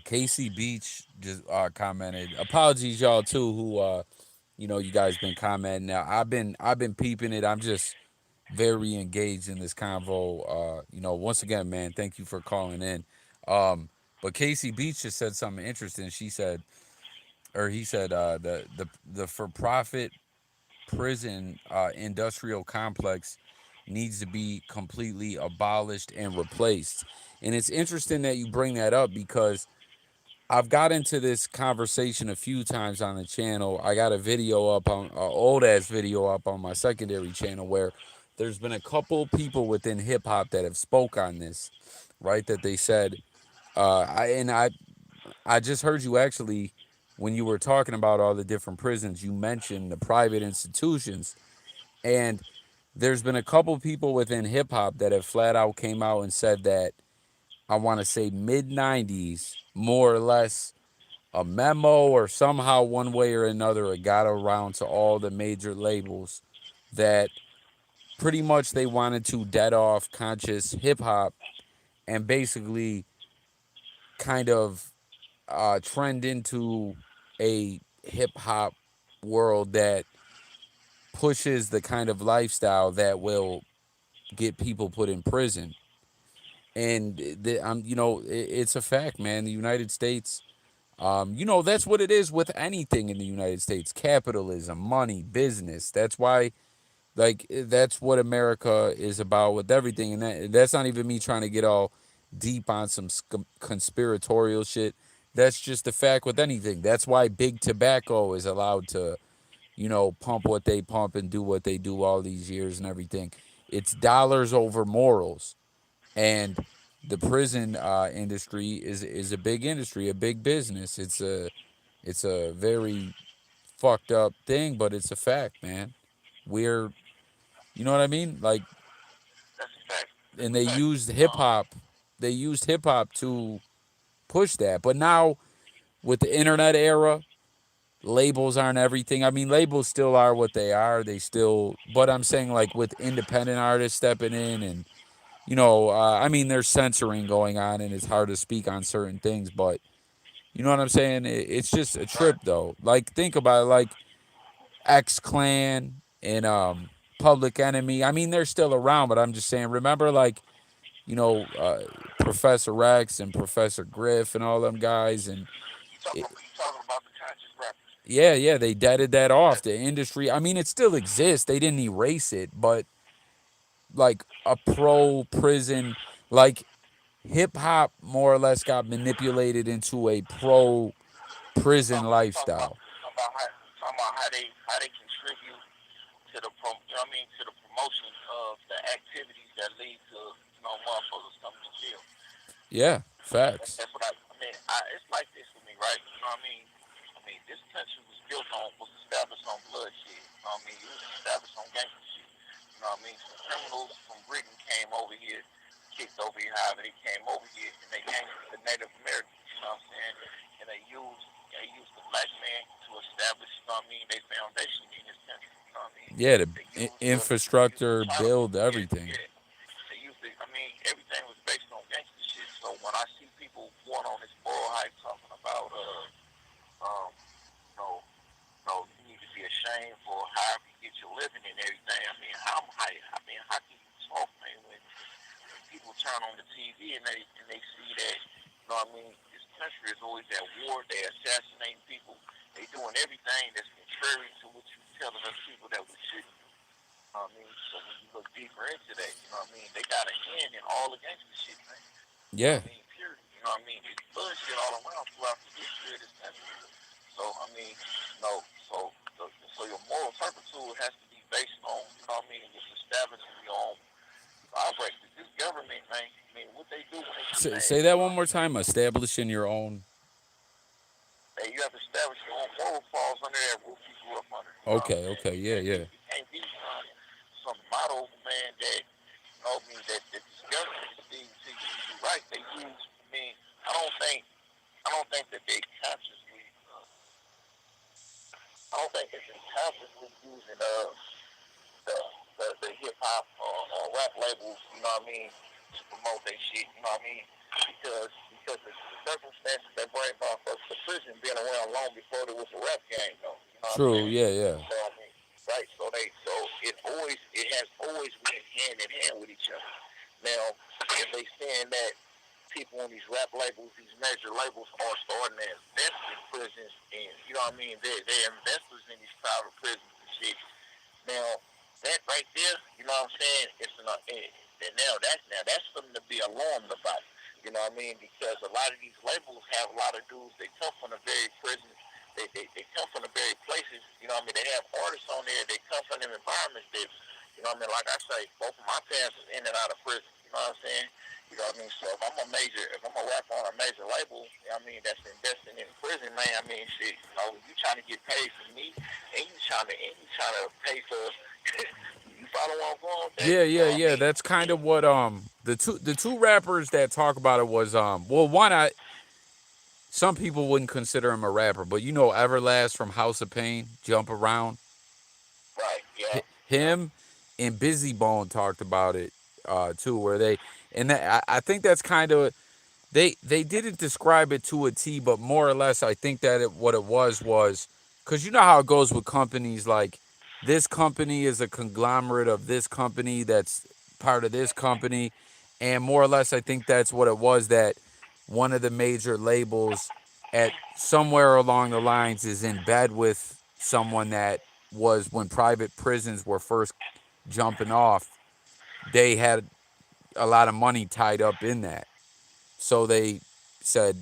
Casey Beach just commented. Apologies, y'all too, who you guys been commenting. Now I've been peeping it. I'm just very engaged in this convo. Once again, man, thank you for calling in. Um, but Casey Beach just said something interesting. She said, or he said, the for profit prison industrial complex needs to be completely abolished and replaced. And it's interesting that you bring that up because I've got into this conversation a few times on the channel. I got a video up on old ass video up on my secondary channel where there's been a couple people within hip hop that have spoke on this, right? That they said, I just heard you actually when you were talking about all the different prisons. You mentioned the private institutions, and there's been a couple people within hip hop that have flat out came out and said that I want to say mid '90s, more or less a memo or somehow one way or another it got around to all the major labels that pretty much they wanted to dead off conscious hip hop and basically kind of trend into a hip hop world that pushes the kind of lifestyle that will get people put in prison. And it's a fact, man. The United States, that's what it is with anything in the United States: capitalism, money, business. That's why, like, that's what America is about with everything. And that's not even me trying to get all deep on some conspiratorial shit. That's just the fact with anything. That's why big tobacco is allowed to, pump what they pump and do what they do all these years and everything. It's dollars over morals. And the prison industry is a big industry, a big business. It's a very fucked up thing, but it's a fact, man. We're you know what I mean? Like, That's a fact. That's and a they fact. used hip hop. They used hip hop to push that. But now with the internet era, labels aren't everything. I mean, labels still are what they are. They still, but I'm saying like with independent artists stepping in and I mean, there's censoring going on and it's hard to speak on certain things, but you know what I'm saying? It's just a Right. trip though. Like think about it, like X Clan and Public Enemy. I mean, they're still around, but I'm just saying. Remember, like you know, uh, Professor Rex and Professor Griff and all them guys, and it, You talking about the conscious rappers. yeah, yeah, they deaded that Yeah. off. The industry. I mean, it still exists. They didn't erase it, but like a pro prison, like hip hop more or less got manipulated into a pro prison lifestyle. Talking about how they contribute to the to the promotion of the activities that lead to motherfuckers coming to jail. Yeah, facts. That's what it's like this with me, right? You know what I mean? I mean, this country was established on bloodshed. You know what I mean? It was established on gangster shit. You know what I mean? Some criminals from Britain came over here, kicked over here, however they came over here, and they gangstered the Native Americans. You know what I'm saying? And they used the black man to establish, you know what I mean, their foundation in this country. You know what I mean? Yeah, the They used the infrastructure, child. build Yeah, everything. yeah. They used it. I mean, everything was based on gangster shit. So when I see people going on this moral hype talking about, you know, you need to be ashamed for how you get your living and everything. I mean, how can you talk, man, when people turn on the TV and they see that, you know what I mean, this country is always at war. They assassinating people. They doing everything that's contrary to what you telling us people that we shouldn't do. You know what I mean? So when you look deeper into that, you know what I mean, they got a hand in all against the shit, man. You know Yeah, what I mean? Period. You know what I mean? It's bullshit all around throughout the history of this country. So I mean, no, so your moral turpitude has to be based on, you know what I mean, just establishing your own operate. This government, man, I mean, what they do when they get mad, say you that know one what I more mean? time. Establishing your own. You have to establish your own moral falls under that roof you grew up under. You know what I'm Okay, saying? okay, yeah, yeah, You can't be some model man that, you know what I mean, that this government is being to you right. They use, I mean, I don't think, I don't think that they consciously, I don't think that they consciously using the the hip hop or rap labels, you know what I mean, to promote their shit, you know what I mean. because the circumstances that bring about folks to prison been around long before there was a rap game, though. You know what I'm True. saying? Yeah. Yeah. So I mean, right? So it has always went hand in hand with each other. Now, if they saying that people on these rap labels, these major labels, are starting to invest in prisons, and you know what I mean, they're investors in these private prisons and shit. Now, that right there, you know what I'm saying? Now that's something to be alarmed about. You know what I mean? Because a lot of these labels have a lot of dudes. They come from the very prisons. They come from the very places. You know what I mean? They have artists on there. They come from them environments. That you know what I mean? Like I say, both of my parents was in and out of prison. You know what I'm saying? You know what I mean? So if I'm a rapper on a major label, you know what I mean, that's investing in prison, man. I mean, shit, you know, you trying to get paid for me, and you trying to pay for. You follow what I'm going with that? Yeah, You yeah, know what I yeah. mean? That's kind of what the two rappers that talk about it was well, one, I some people wouldn't consider him a rapper, but Everlast from House of Pain, Jump Around. Right? Yeah. Yeah. Him and Busy Bone talked about it too, where they and that I think that's kind of they didn't describe it to a T, but more or less I think that what it was because you know how it goes with companies, like this company is a conglomerate of this company that's part of this company, and more or less I think that's what it was, that one of the major labels at somewhere along the lines is in bed with someone that was, when private prisons were first jumping off, they had a lot of money tied up in that. So they said,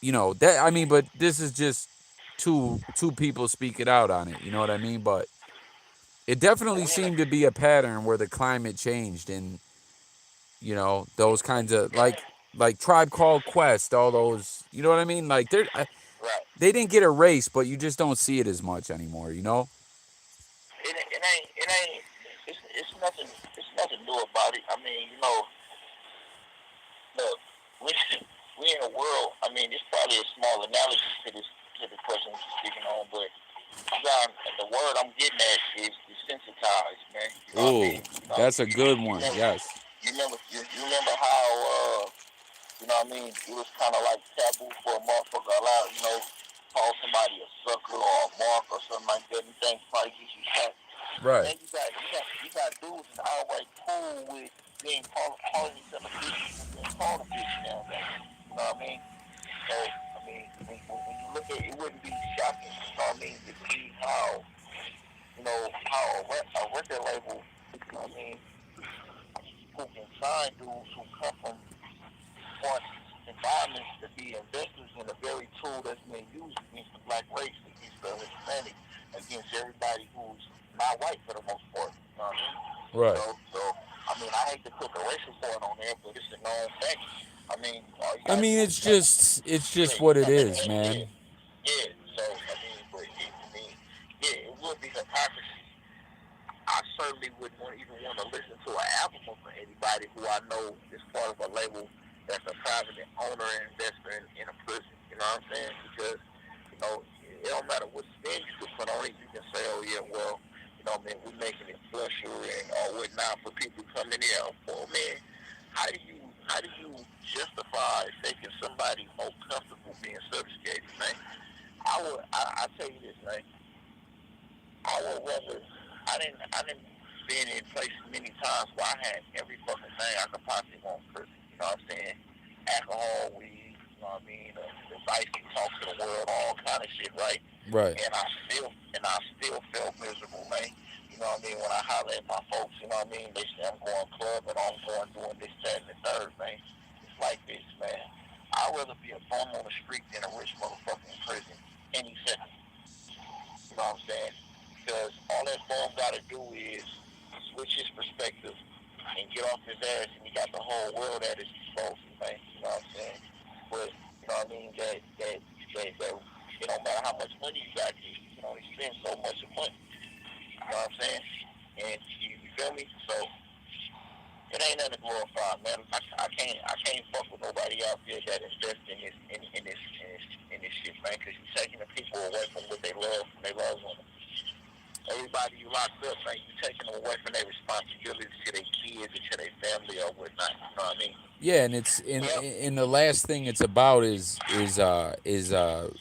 that, I mean, but this is just two people speaking out on it. You know what I mean? But it And definitely we in a, seemed to be a pattern where the climate changed, and those kinds of, like Tribe Called Quest, all those. You know what I mean? Like right. they didn't get erased, but you just don't see it as much anymore. You know? It ain't. It's nothing. It's nothing new about it. I mean, you know, look, we we in a world. I mean, it's probably a small analogy to this person speaking on, but John, the word I'm getting at is desensitized, man. You know what I Oh, mean? You know, that's a good you one. remember, Yes. you remember how you know what I mean? It was kind of like taboo for a motherfucker allowed, you know, call somebody a sucker or a mark or something like that. And things probably get you shot. Right. Then you got dudes that are always cool with being calling each other bitches and being called a bitch nowadays. You know what I mean? So I mean, when you look at it, it wouldn't be shocking. You know what I mean? To see how a record label, you know what I mean, who can sign dudes who come from want environments to be investors in a very tool that's being used against the black race, against the Hispanic, against everybody who's not white for the most part. You know what I mean? Right. So I mean, I hate to put the racial part on there, but it's a known fact. I mean, all you I gotta mean, do is it's just you what it come in is, and man. yeah. So I mean, yeah, it would be hypocrisy. I certainly wouldn't even want to listen to an album of anybody who I know is part of a label that's a private owner and investor in a prison. You know what I'm saying? Because, you know, it don't matter what spin you can put on it. You can say, oh, yeah, well, you know, man, we're making it flusher and all whatnot for people coming in. Well, man, how do you justify making somebody more comfortable being subjugated, man? I tell you this, man. I would rather. I didn't been in places many times where I had every fucking thing I could possibly want in prison. You know what I'm saying? Alcohol, weed. You know what I mean? The advice to talk to the world, all kind of shit, right? Right. And I still felt miserable, man. You know what I mean? When I holler at my folks, you know what I mean? They say I'm going clubbing, I'm going doing this, that, and the third, man. It's like this, man. I'd rather be a bum on the street than a rich motherfucker in prison any second. You know what I'm saying? Because all that bum got to do is switch his perspective and get off his ass, and he got the whole world at his disposal, man. You know what I'm saying? But you know what I mean? That it don't matter how much money you got, you can only spend so much of money. You know what I'm saying? And you feel me? So it ain't nothing to glorify, man. I can't fuck with nobody out there that invests in this shit, man. Because you're taking the people away from what they love, from their loved ones. Everybody you locked up, man, you taking them away from their responsibilities to their kids and to their family or whatnot. You know what I mean? Yeah, and it's in Yep. in the last thing it's about is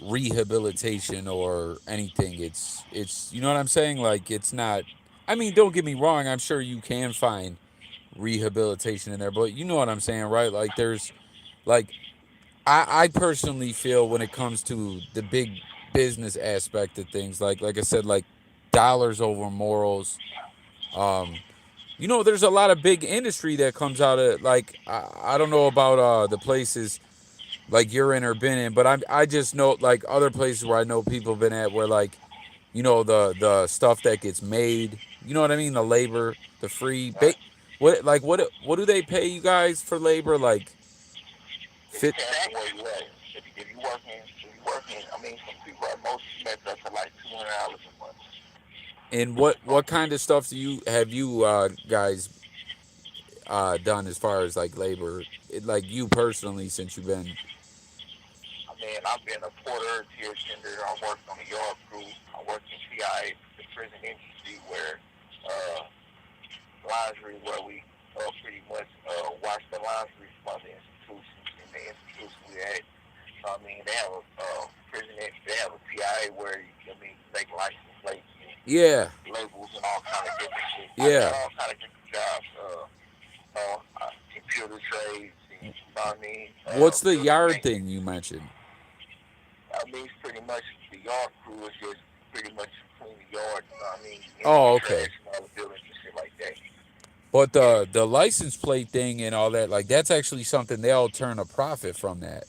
rehabilitation or anything. It's you know what I'm saying? Like it's not. I mean, don't get me wrong. I'm sure you can find rehabilitation in there, but you know what I'm saying, right? Like there's like I personally feel when it comes to the big business aspect of things, like I said, like dollars over morals. Um, there's a lot of big industry that comes out of like I don't know about the places like you're in or been in, but I just know like other places where I know people been at where like the stuff that gets made, you know what I mean, the labor, the free Right. what do they pay you guys for labor like It fit depends on where you at. If you working, I mean, some people at most make up for like $200 a month. and So, what kind of stuff do you have you guys done as far as like labor like you personally since you've been I mean, I've been a porter, tier tender. I worked on the yard crew. I worked in CI, the prison industry, where uh, laundry, where we pretty much wash the laundry from the institutions and the institutions we had. So, I mean, they have a prison, they have a PIA where, I mean, you make license plates and yeah labels and all kind of different shit. I got yeah all kind of different jobs, computer trades, and, you know what I mean, what's the building yard thing maintenance. you mentioned I mean, it's pretty much the yard crew is just pretty much clean the yard. You know what I mean? Empty oh the okay trash and all the buildings and shit like that. but Yeah, the license plate thing and all that like that's actually something they'll turn a profit from that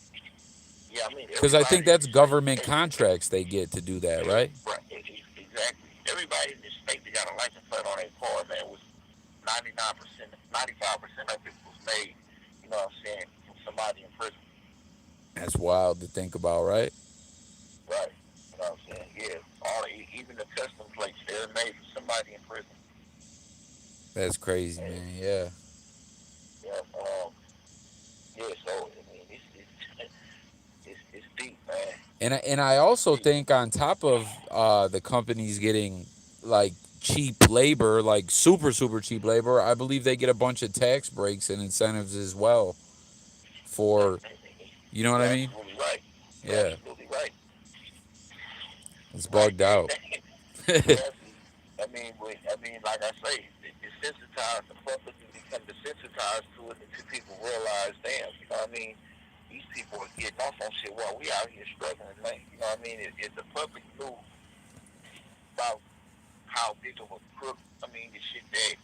yeah. I mean, because I everybody think in that's the state, government contracts they get to do that yeah, right right, exactly. Everybody in the state that got a license plate on their car, man, was 99%, 95% of it was made. You know what I'm saying? From somebody in prison, that's wild to think about right right? You know what I'm saying? Yeah, even the custom plates, they're made for somebody in prison. that's crazy And, man yeah yeah, yeah. So I mean, it's deep, man. and I It's also deep. think on top of the companies getting like cheap labor, like super cheap labor, I believe they get a bunch of tax breaks and incentives as well for you know what You're I mean? absolutely right. You're Yeah, absolutely right. it's Right. bugged out. You're absolutely. I mean, like I say, desensitized. The public has become desensitized to it until people realize, damn, you know what I mean? These people are getting off on shit while we out here struggling, man. You know what I mean? If the public knew about how big of a crook, I mean, the shit that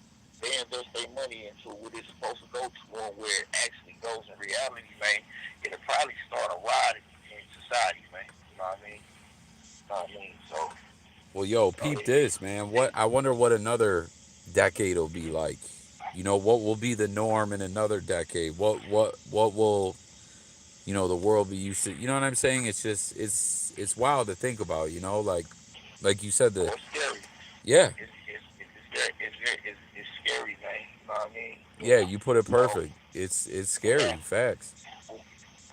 they invest their money into, what it's supposed to go to, and where it actually goes in reality, man, it'll probably start a riot in society, man. You know what I mean? You know what I mean? So, Well, yo, you know, peep this, man. What I wonder what another decade will be like. What will be the norm in another decade? What will the world be used to? You know what I'm saying? It's just it's wild to think about. Like you said, the it's scary. yeah It's scary, man. You know what I mean? yeah you put it You know, perfect. It's we scary. have Facts.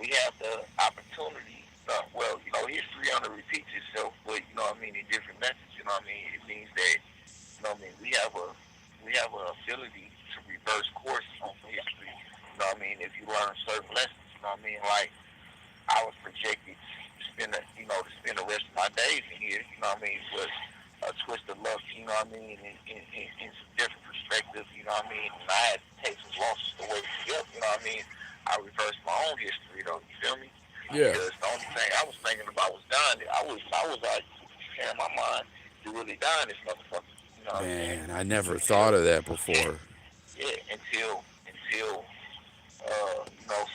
we have the opportunity. Well, you know, history only repeats itself, but you know what I mean, in different methods. You know what I mean? It means that you know what I mean. We have an ability to reverse course on history. You know what I mean? If you learn certain lessons, you know what I mean. Like I was projected to spend the rest of my days in here. You know what I mean? But a twist of luck. You know what I mean? In some different perspectives. You know what I mean? And I had to take some losses to wake me up. You know what I mean? I reversed my own history, though. You feel me? Yeah, Because the only thing I was thinking about was dying. I was like, in my mind, you really dying this motherfucker. You know what I'm saying? man. I never Until, thought of that before. yeah, until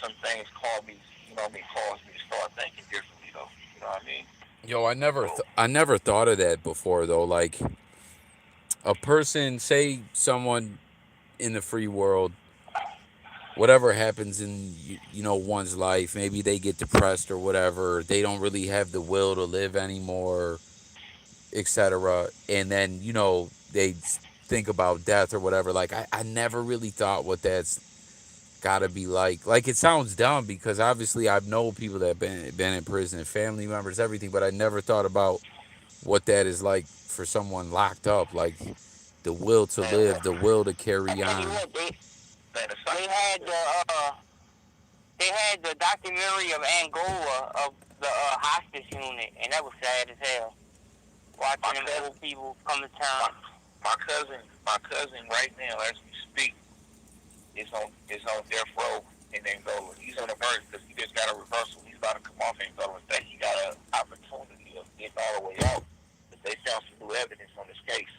some things called me, you know what I mean, caused me to start thinking differently, though. You know what I mean? Yo, So, I never thought of that before though. Like a person, say someone in the free world, whatever happens in one's life, maybe they get depressed or whatever, they don't really have the will to live anymore, etc. And then they think about death or whatever. Like I never really thought what that's gotta be like it sounds dumb because obviously I've known people that have been in prison, family members, everything, but I never thought about what that is like for someone locked up, like the will to man, live, the will to I carry tell you on. what, man, the they science, had had the documentary of Angola of the hospice unit, and that was sad as hell. My Watching them cousin, old people come to town. my cousin, right now as we speak, is on death row in Angola. He's on the verge because he just got a reversal. He's about to come off Angola and think he got an opportunity of getting all the way out. But they found some new evidence on this case.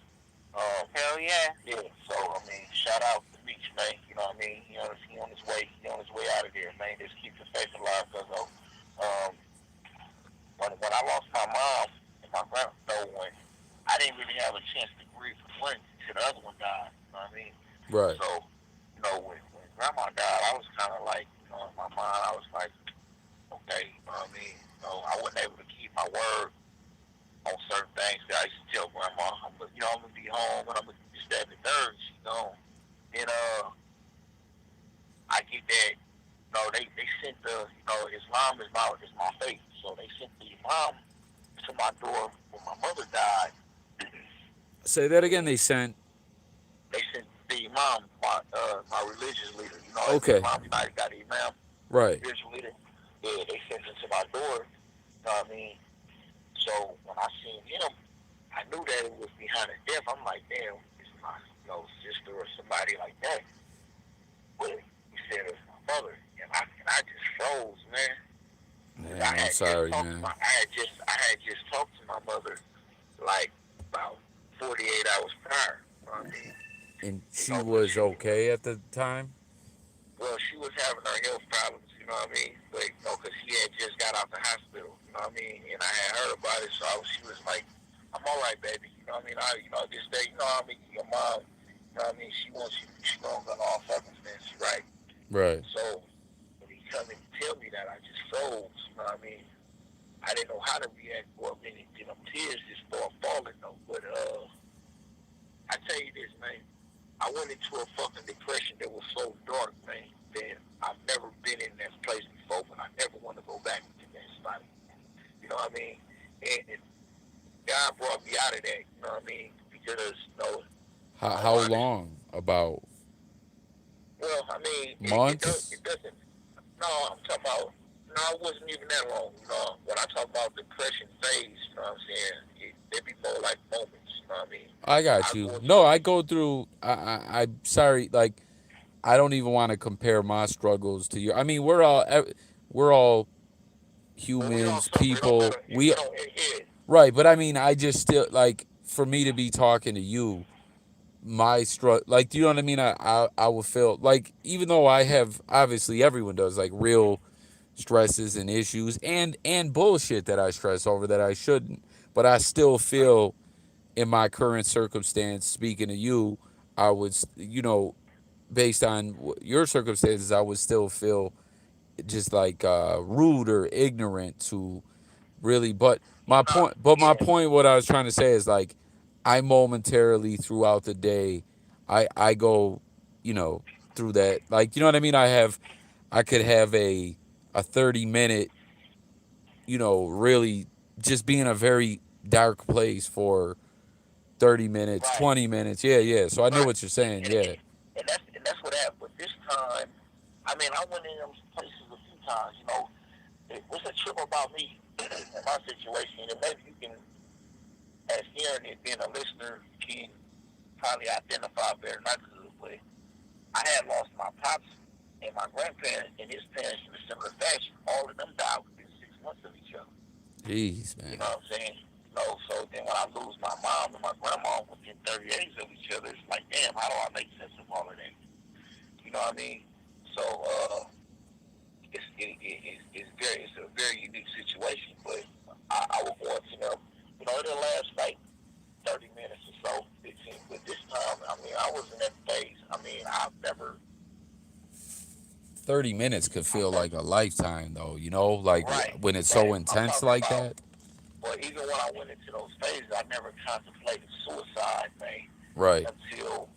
Hell yeah. Yeah. So I mean, shout out to Beach, man. You know what I mean? He on his way. He on his way out of there, man. Just keep the faith alive, cause when I lost my mom and my grandmother, when I didn't really have a chance to grieve for one till the other one died. You know what I mean? Right. So, when grandma died, I was kind of like, in my mind, I was like, okay, you know what I mean? I wasn't able to keep my word on certain things that I used to tell grandma. I'm gonna be home and I'm gonna be that and the third. She gone. And I get that. They sent Islam is my faith, so they sent the imam to my door when my mother died. Say that again. And They sent. they sent the imam, my religious leader. As the Okay. imam, got the imam, Right. spiritual leader. Yeah, they sent him to my door. You know what I mean? So when I seen him, I knew that it was behind his death. I'm like, damn, it's my sister or somebody like that. But he said it was my mother, and I just froze, man. Man, I'm sorry, man. I had just talked to my mother like about 48 hours prior. You know what I mean? And You she know, but was okay at the time. she was having her health problems. You know what I mean? But because she had just got out the hospital. You know what I mean? And I had heard about it, so she was like, "I'm all right, baby." You know what I mean? This day, you know what I mean? Your mom, you know what I mean? She wants you strong on all circumstances, right? Right. So when he come and tell me that, I just froze. You know what I mean? I didn't know how to react for a minute. Tears just started falling though. But I tell you this, man. I went into a fucking depression that was so dark, man, that I've never been in that place before, but I never want to go back into that spot. You know what I mean? And God brought me out of that. You know what I mean? Because How honest. long? About Well, I mean, months? it doesn't. No, I'm talking about. No, it wasn't even that long. When I talk about depression phase, you know what I'm saying? It'd be more like moments. You know what I mean? I got I you. go No, into I go through. I'm sorry. Like, I don't even want to compare my struggles to you. I mean, we're all when we all humans, suffer. It don't people. matter. It We don't. It, right, but I mean, I just still like for me to be talking to you, my struggle. Like, do you know what I mean? I will feel like even though I have obviously everyone does like real stresses and issues and bullshit that I stress over that I shouldn't, but I still feel in my current circumstance, speaking to you, I would, based on your circumstances, I would still feel just like rude or ignorant to really. But my point, yeah. what I was trying to say is like, I momentarily throughout the day, I go, you know, through that. Like, you know what I mean? I could have a 30 minute, really just be in a very dark place for 30 minutes, Right. 20 minutes. Yeah, yeah. So I know Right. what you're saying. Yeah. And that's what happened. But this time, I mean, I went in those places a few times. It was a trip about me and my situation, and maybe you can, as hearing it, being a listener, can probably identify better. Not good, but I had lost my pops and my grandparents and his parents in a similar fashion. All of them died within 6 months of each other. Jeez, You man. know what I'm saying? So then when I lose my mom and my grandma within 30 days of each other, it's like, damn, how do I make sense of all of that? You know what I mean? So it's a very unique situation, but I will go into them. It'll last like 30 minutes or so, 15. But this time, I mean, I was in that phase. I mean, I've never, 30 minutes could feel like a lifetime, though, like right, when it's so right. I'm intense talking like about. that. But even when I went into those phases, I never contemplated suicide, man, Right. until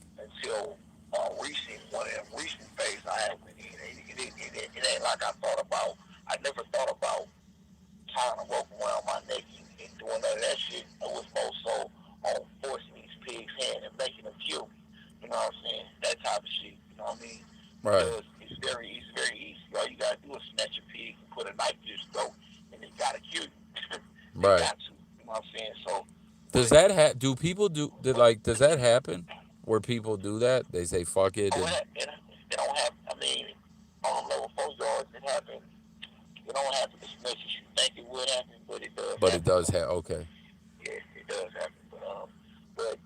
one of them recent phases I had went in. It ain't like I thought about. I never thought about tying a rope around my neck and doing none of that shit. It was more so on forcing these pigs' hand and making them kill me. You know what I'm saying? That type of shit. You know what I mean? Right. Because it's very easy. All you gotta do is snap They Right. got to. You know what I'm saying? So, Does but that do people like does that happen where people do that? They say fuck it oh, and it don't have. I mean, on the level folks yards, it happen. It don't happen as much as you think it would happen, but it does but it happen does though. have okay. Yeah, it does happen. But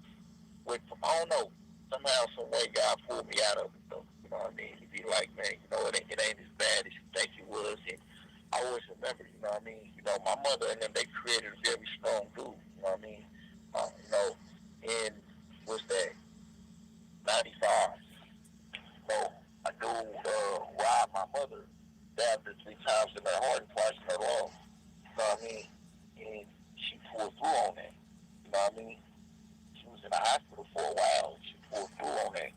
with I don't know. Somehow, some way, God pulled me out of it though. You know what I mean? He'd be like, man, you know, it ain't as bad as you think it was. And I always remember, you know what I mean? You know, my mother and them, they created a very strong dude. You know what I mean? You know, in what's that? 95. So I do robbed my mother, stabbed her 3 times in her heart and twice in her lungs. You know what I mean? And she pulled through on that. You know what I mean? She was in the hospital for a while and she pulled through on that.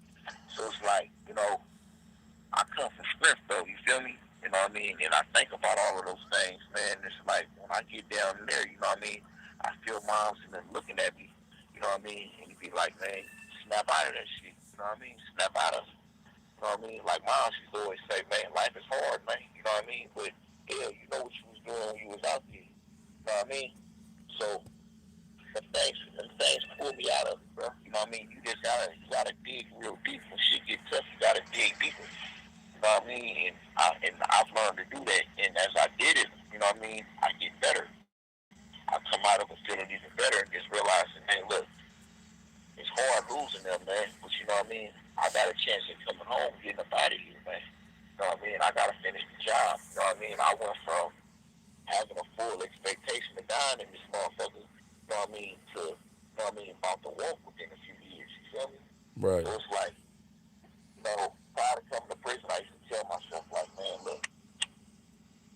So it's like, you know, I come from strength though, you feel me? You know what I mean? And I think about all of those things, man. It's like when I get down there, you know what I mean? I feel moms and them looking at me, you know what I mean? And you be like, man, snap out of that shit. You know what I mean? Snap out of it. You know what I mean? Like mom, she used to always say, man, life is hard, man. You know what I mean? But hell, you know what you was doing when you was out there. You know what I mean? So them things pull me out of it, bro. You know what I mean? You gotta dig real deep. When shit get tough, you gotta dig deeper. You know what I mean? And I've learned to do that. And as I did it, you know what I mean, I get better. I come out of it feeling even better and just realizing, hey, look, it's hard losing them, man. But you know what I mean? I got a chance at coming home, getting up out of here, man. You know what I mean? I gotta finish the job. You know what I mean? I went from having a full expectation of dying in this motherfucker, you know what I mean, to, you know what I mean, about to walk within a few years, you feel me? Right. So it's like, you know, prior to coming to prison, I used to tell myself, like, man, look,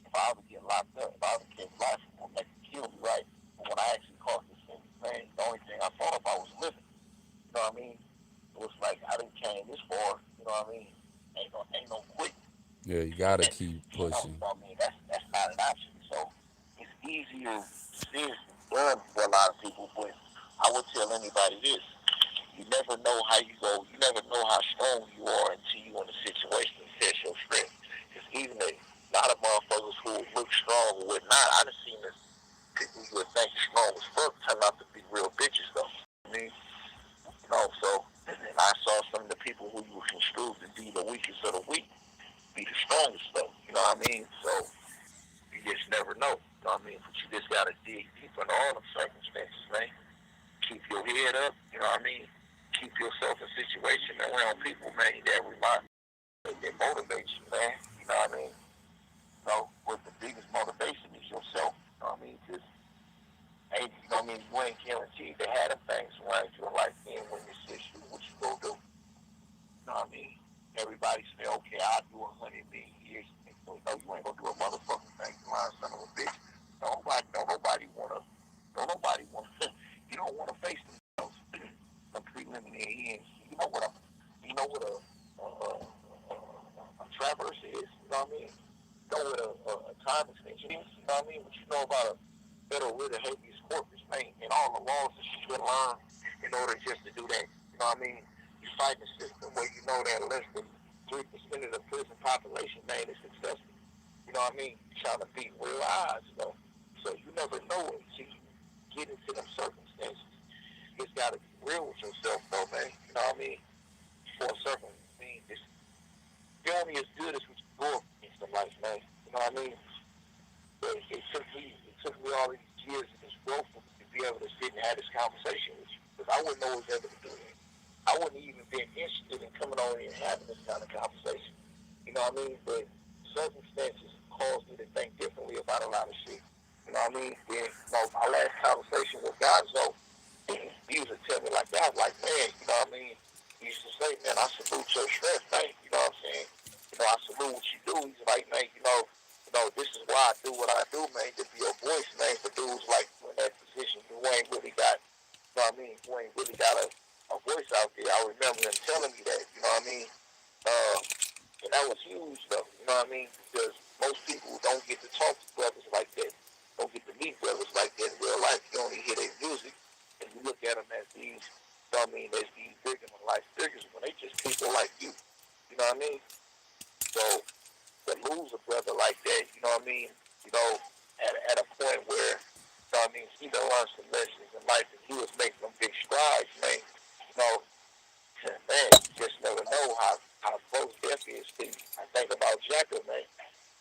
if I ever get locked up, if I ever get life, I'm gonna make it kill me, right? But when I actually caught this thing, man, the only thing I thought about was living. You know what I mean? It was like, I done came this far, you know what I mean? Ain't no quit. Yeah, you gotta keep You know pushing. what I mean? That's not an option. So it's easier said than done for a lot of people, but I would tell anybody this. You never know how you go. You never know how strong you are until you in a situation that test your strength. Because even a lot of motherfuckers who look strong or whatnot, I done seen this people you would think is strong as fuck turn out to be real bitches though. I mean, you know, so and I saw some of the people who you construed to be the weakest of the weak be the strongest though. You know what I mean? So you just never know. You know what I mean? But you just gotta dig deep into all the circumstances, man. Keep your head up, you know what I mean? Keep yourself in situations around people, man, that remind that motivate you, man. You know what I mean? You know, what the biggest motivation is yourself. You know what I mean? Just ain't you know what I mean, you ain't guaranteed to have them things around your life then when this issue, what you gonna do. You know what I mean? Everybody say, okay, I'll do 100 million years. So, no, you ain't gonna do a motherfucking thing, you lying son of a bitch. Nobody wanna, don't nobody wanna, you don't wanna face themselves some preliminary ends. You know what a traverse is, you know what I mean? You know what a time extension is, you know what I mean? But you know about a federal writ of habeas corpus, man, and all the laws that you should learn in order just to do that, you know what I mean? You fight the system where you know that less than 3% of the prison population, man, is successful. You know what I mean? Trying to beat real odds, you know. So you never know until you get into them circumstances. You just gotta be real with yourself, though, man. You know what I mean? For a certain, I mean, you're only as good as what you go up against in life, man. You know what I mean? But it took me all these years of this growth to be able to sit and have this conversation with you. Because I wouldn't know was able to do that. I wouldn't even been interested in coming on here and having this kind of conversation. You know what I mean? But circumstances caused me to think differently about a lot of shit. You know what I mean? Then, you know, my last conversation with Gonzoe, he used to tell me like that. I was like, man, you know what I mean? He used to say, man, I salute your strength, man. You know what I'm saying? You know, I salute what you do. He's like, man, this is why I do what I do, man, to be a voice, man, for dudes like you in that position who ain't really got, you know what I mean, who ain't really got a voice out there. I remember him telling me that, you know what I mean? Uh, and that was huge, though, you know what I mean? Because most people don't get to talk to brothers like that, don't get to meet brothers like that in real life. You only hear their music, and you look at them as these, you know what I mean, as these bigger than life figures when they just people like you. You know what I mean? So to lose a brother like that, you know what I mean? You know, at a point where, you know what I he done learned some lessons in life, and he was making some big strides, man. You know, man, you just never know how close death is to you. I think about Jacka, man.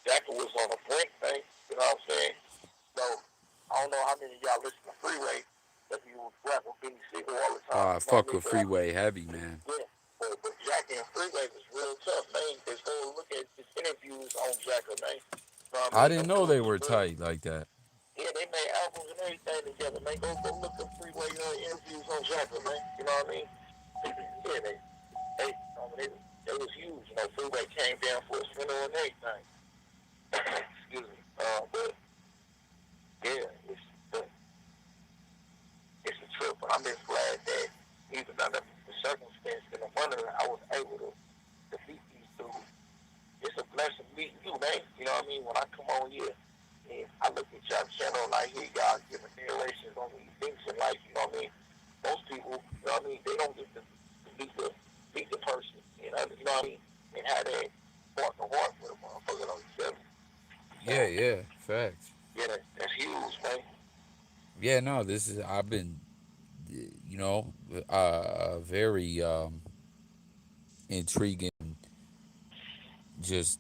Jacka was on the brink, man. You know what I'm saying? So I don't know how many of y'all listen to Freeway, but he was rap with Benny Siegel all the time. I You know what I fuck mean? with Freeway heavy, man. Yeah. But Jacka and Freeway was real tough, man. Just go look at his interviews on Jacka, man. You know what I I mean? didn't Them know dudes they was were real. tight like that. Yeah, they made albums and everything together, man. Go look up Freeway interviews on Jacka, man. You know what I mean? Yeah, they was huge. You know, Freeway came down for his funeral and everything. Excuse me. But yeah, it's a trip. But I'm just glad that even under the circumstances and the wonder I was able to defeat these dudes. It's a blessing meeting you, man. You know what I mean? When I come on here and I look at your channel and I hear y'all giving narrations on these things in life, you know what I mean? Most people, you know what I mean, they don't get to meet the person, you know what I mean? And have that heart to heart with a motherfucker on themselves. So, Yeah, yeah, facts. yeah, that's huge, man. Yeah, no, this is I've been, you know, very intriguing, just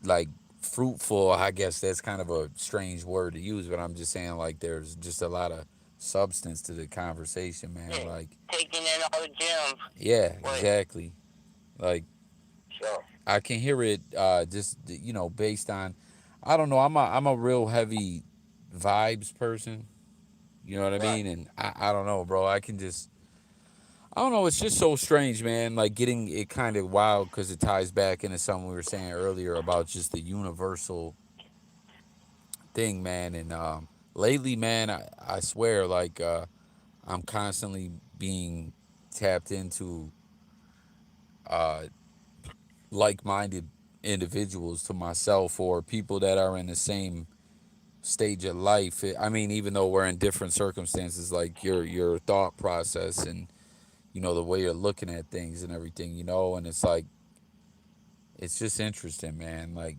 like fruitful. I guess that's kind of a strange word to use, but I'm just saying like there's just a lot of substance to the conversation, man. Yeah, Like, Taking in all the gems. yeah, Wait, exactly. Like so, I can hear it, just based on, I don't know. I'm a real heavy vibes person. You know what I right. mean? And I don't know, bro. I can just I don't know. It's just so strange, man. Like getting it kind of wild because it ties back into something we were saying earlier about just the universal thing, man. And lately, man, I swear, like I'm constantly being tapped into uh, like-minded individuals to myself or people that are in the same stage of life. I mean, even though we're in different circumstances, like your thought process and the way you're looking at things and everything, and it's like it's just interesting, man. Like,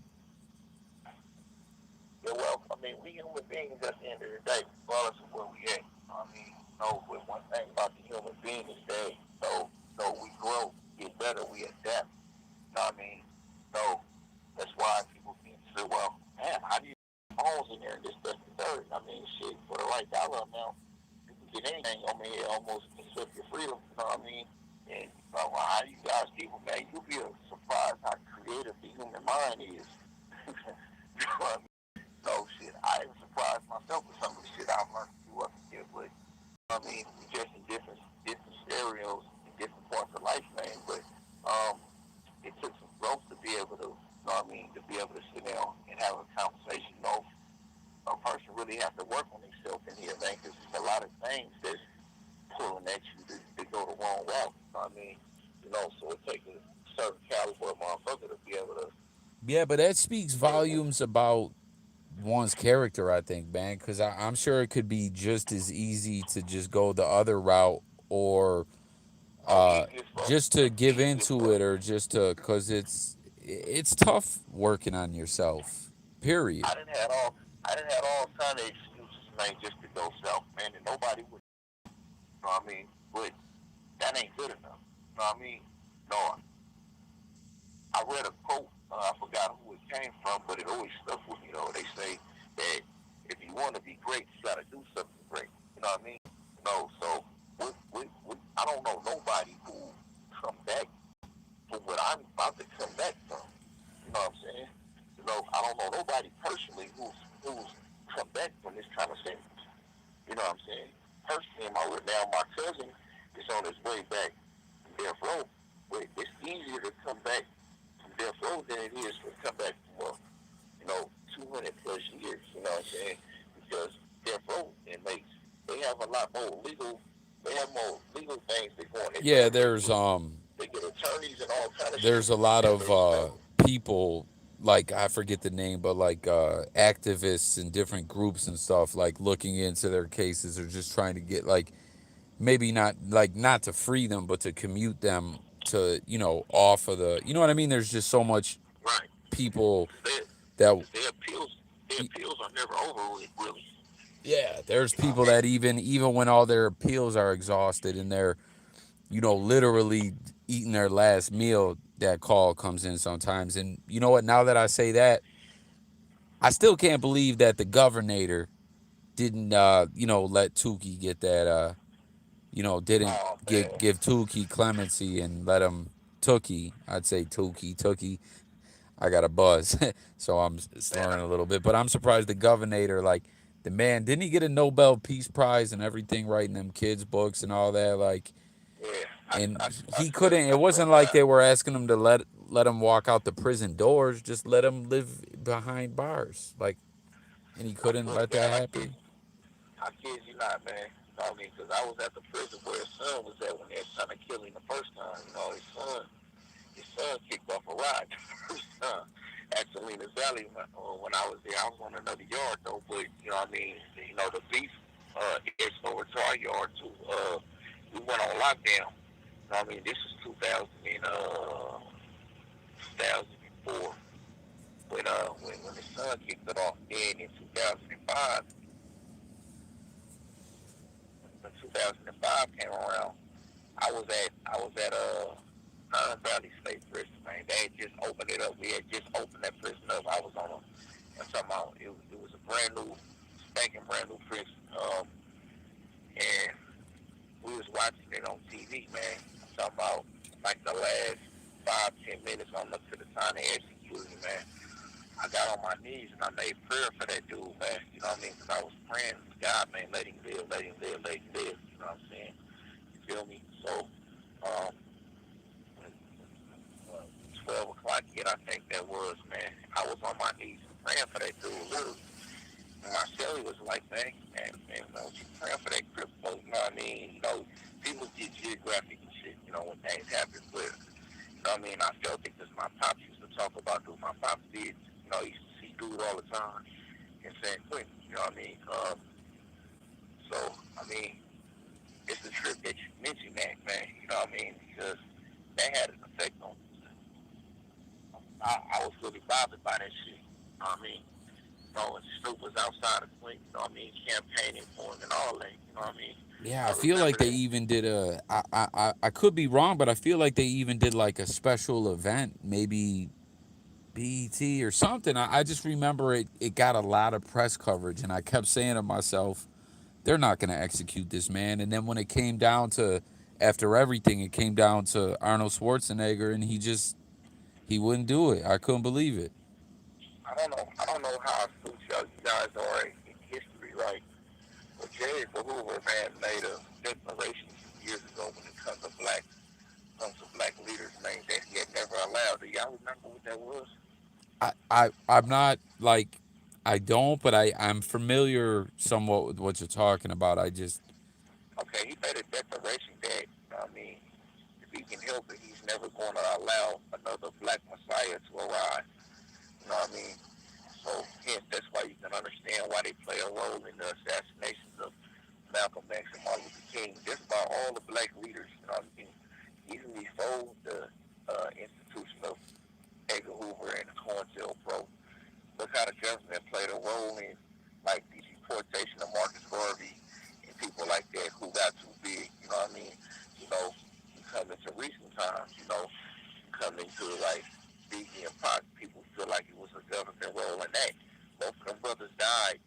Yeah, well, I mean, we human beings at the end of the day, regardless of where we at. I mean, with one thing about the human being is that, we grow, get better, we adapt. You know what I mean? So that's why people can say, well, man, how do you get phones in there and this, that, and third? I mean, shit, for the right dollar amount, you can get anything on me here almost except your freedom. You know what I mean? And well, how do you guys people, man, you'll be surprised how creative the human mind is. You know what I mean? So shit, I even surprised myself with some of the shit I've learned to do up here. But I mean, we just in different scenarios in different parts of life, man. But it took some growth to be able to, you know what I mean, to be able to sit down and have a conversation. You know, a person really has to work on themselves in here, man, because there's a lot of things that's pulling at you to go the wrong route. You know what I mean? So it takes a certain caliber of motherfucker to be able to. yeah, but that speaks volumes about one's character, I think, man, because I'm sure it could be just as easy to just go the other route or Oh, uh, easy as fuck. just to give Easy as into fuck. it or just to, because it's tough working on yourself, period. I didn't have all kind of excuses, man, just to go south, man, and nobody would. You know what I mean? But that ain't good enough. You know what I mean? No, I read a quote. I forgot who it came from, but it always stuck with me. They say that if you want to be great, you got to do something great. You know what I mean? So I don't know nobody who come back from what I'm about to come back from. You know what I'm saying? I don't know nobody personally who's come back from this kind of sentence. You know what I'm saying? Personally, my cousin is on his way back from death row. But it's easier to come back from death row than it is to come back from 200 plus years. You know what I'm saying? Because death row inmates, they have a lot more legal. They have more legal things that go on their Yeah, back. They get attorneys and all kind of shit. there's a lot And of they, people, like I forget the name, but like activists and different groups and stuff, like looking into their cases or just trying to get like maybe not like not to free them, but to commute them to off of the what I mean. There's just so much right. people Because that their appeals are never over with, really. Yeah, there's I people that even when all their appeals are exhausted and they're, literally eating their last meal, that call comes in sometimes. And you know what? Now that I say that, I still can't believe that the governor didn't, let Tukey get that, didn't oh man, give Tukey clemency and let him Tookie. I'd say Tookie. I got a buzz, so I'm man, slurring a little bit. But I'm surprised the governor, like the man, didn't he get a Nobel Peace Prize and everything, writing them kids' books and all that? Like, yeah, and I he swear to couldn't. It God, bro, wasn't like they were asking him to let him walk out the prison doors. Just let him live behind bars, like, and he I couldn't swear to let that God, happen. I kid you not, man. You know what I mean? Because I was at the prison where his son was at when they were trying to kill him the first time. You know, his son kicked off a ride the first time at Salinas Valley when I was there. I was on another yard though, but you know what I mean? You know, the beef is over to our yard too. We went on lockdown. You know what I mean? This was 2004 when his son kicked it off. Then in 2005, when 2005 came around, I was at Pine Valley State Prison, man. They had just opened it up. We had just opened that prison up. I was on a I'm talking about it was a brand new, spanking brand new prison. And we was watching it on TV, man. I'm talking about like the last 5, 10 minutes on up to the time they executed him, man. I got on my knees and I made prayer for that dude, man. You know what I mean? Because I was praying, God, man, let him live, let him live, let him live. You know what I'm saying? You feel me? So, um, when, 12 o'clock hit, I think that was, man. I was on my knees praying for that dude, literally. And my celly was like, man, you praying for that crypto, you know what I mean? You know, people get geographic and shit, you know, when things happen, but, you know what I mean? I felt it because my pops used to talk about dude. My pops did, you know, he used to see dude all the time in San Quentin, you know what I mean? So, I mean, it's a trip that you mentioned that, man, you know what I mean? Because that had an effect on me. I was really bothered by that shit, you know what I mean? You know, and Snoop was outside of Queen, you know what I mean, campaigning for him and all that, you know what I mean? Yeah, I I feel remember like they that. even did a. I could be wrong, but I feel like they even did like a special event, maybe BET or something. I just remember it got a lot of press coverage, and I kept saying to myself, they're not going to execute this man. And then when it came down to, after everything, it came down to Arnold Schwarzenegger, and he wouldn't do it. I couldn't believe it. I don't know how astute you guys are in history, right? But Jerry Hoover, man, made a declaration years ago when it comes to black leaders, man, that he had never allowed. Do y'all remember what that was? I'm not like, I don't, but I'm familiar somewhat with what you're talking about. I just Okay, he made a declaration that, I mean, if he can help it, he's never going to allow another black messiah to arise. You know what I mean? So, hence, that's why you can understand why they play a role in the assassinations of Malcolm X and Martin Luther King. Just about all the black leaders, you know what I mean? Even before the institution of Edgar Hoover and the Cornfield Pro, look how the government played a role in, like, the deportation of Marcus Garvey and people like that who got too big, you know what I mean? You know, you come into recent times, you know, you come into, like, Biggie and Pac, people feel like it was a government role in that. Both of them brothers died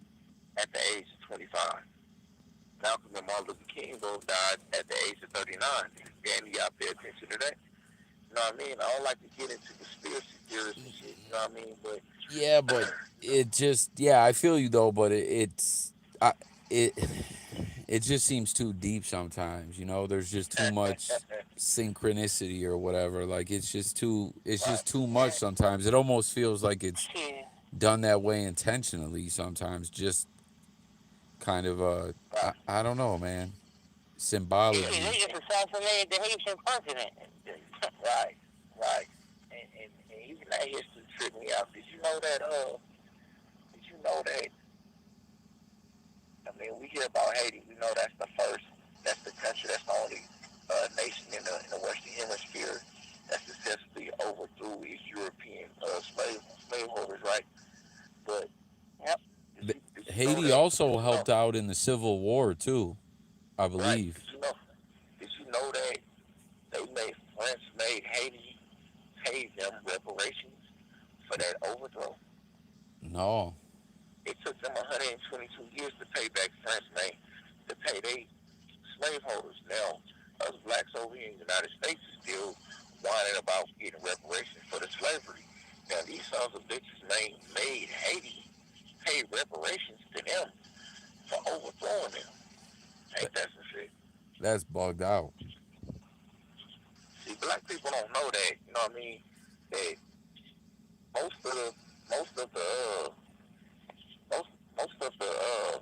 at the age of 25. Malcolm and Martin Luther King both died at the age of 39. Danny, y'all pay attention to that. You know what I mean? I don't like to get into conspiracy theories and shit, you know what I mean? But, yeah, but it just, yeah, I feel you though, but it it just seems too deep sometimes. There's just too much synchronicity or whatever. Like it's right, just too much sometimes. It almost feels like it's Yeah. done that way intentionally sometimes. Just kind of right, I don't know, man. Yeah, they Symbology. just assassinated the Haitian president. right, right. And even that history tripped me out. Did you know that, I mean, we hear about Haiti. We know that's the country, that's the only nation in the Western Hemisphere that successfully overthrew its European slaveholders, right? But Yep. did you know Haiti that? also You know, helped out in the Civil War too, I right? believe. Did you know that they made France made Haiti pay them reparations for that overthrow? No. It took them 122 years to pay back France made to pay they slaveholders. Now, us blacks over here in the United States is still whining about getting reparations for the slavery. Now, these sons of bitches made Haiti pay reparations to them for overthrowing them. That, Ain't that some shit? that's bugged out. See, black people don't know that. You know what I mean? That most of the most of the most of the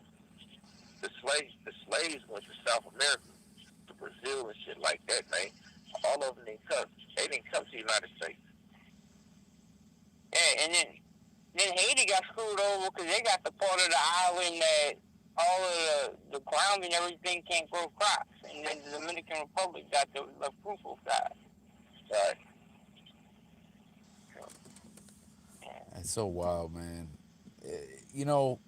slaves went to South America, to Brazil and shit like that, man. All of them didn't come. They didn't come to the United States. Yeah, and then Haiti got screwed over because they got the part of the island that all of the ground and everything can't grow crops, and then the Dominican Republic got the fruitful side. Right? That's so wild, man. Eh, You know,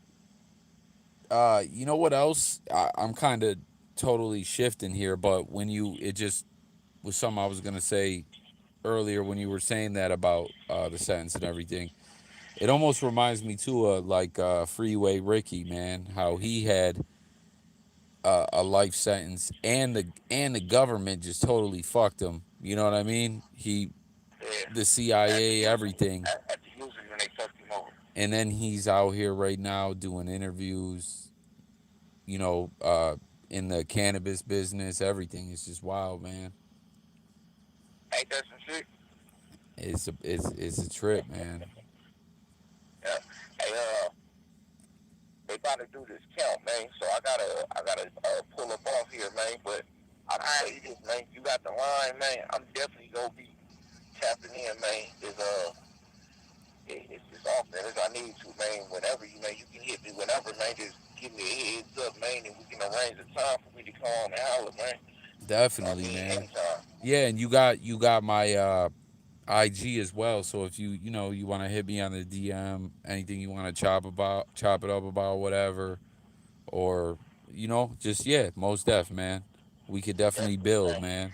you know what else? I'm kind of totally shifting here, but when you, it just was something I was gonna say earlier when you were saying that about the sentence and everything. It almost reminds me too of like Freeway Ricky, man, how he had a life sentence and the government just totally fucked him. You know what I mean? Yeah. The After CIA, using, everything, after using when they fucked him over. and then he's out here right now doing interviews. You know, in the cannabis business, everything is just wild, man. Ain't that some shit? It's a trip, man. Yeah. Hey, they about to do this count, man. So I gotta pull up off here, man. But I'll tell you this, man. You got the line, man. I'm definitely gonna be tapping in, man. It's off, man. As I need to, man. Whenever you can hit me whenever, man. Just give me a heads up, man, and we can arrange a time for me to come on and holler, man. I Definitely, mean, man. anytime. Yeah, and you got my IG as well. So if you know you want to hit me on the DM, anything you want to chop it up about, whatever, or just yeah, most def, man. We could definitely Definitely, build, man. man.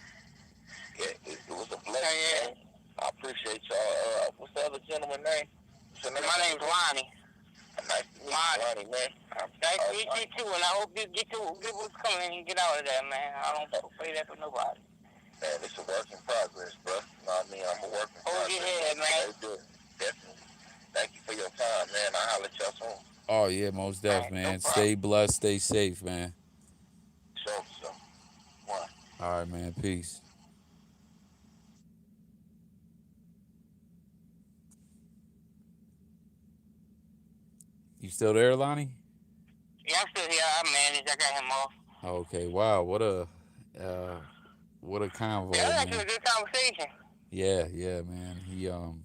Yeah, it was a blessing, man. I appreciate y'all. What's the other gentleman's name? What's your name? My name's Lonnie. Nice to meet you, Lonnie, man. Nice to meet you too, and I hope you get what's coming and get out of there, man. I don't play that for nobody. Man, it's a work in progress, bro. You know what I mean? I'm a work in Hold progress. your head, man. Definitely. Thank you for your time, man. I'll holler at y'all soon. Oh yeah, most All def, right, no man. problem. Stay blessed, stay safe, man. So. One. All right, man. Peace. You still there, Lonnie? Yeah, I'm still here. I managed. I got him off. Okay. Wow. Uh, what a Yeah, convo, that's actually man. a good conversation. Yeah, yeah, man.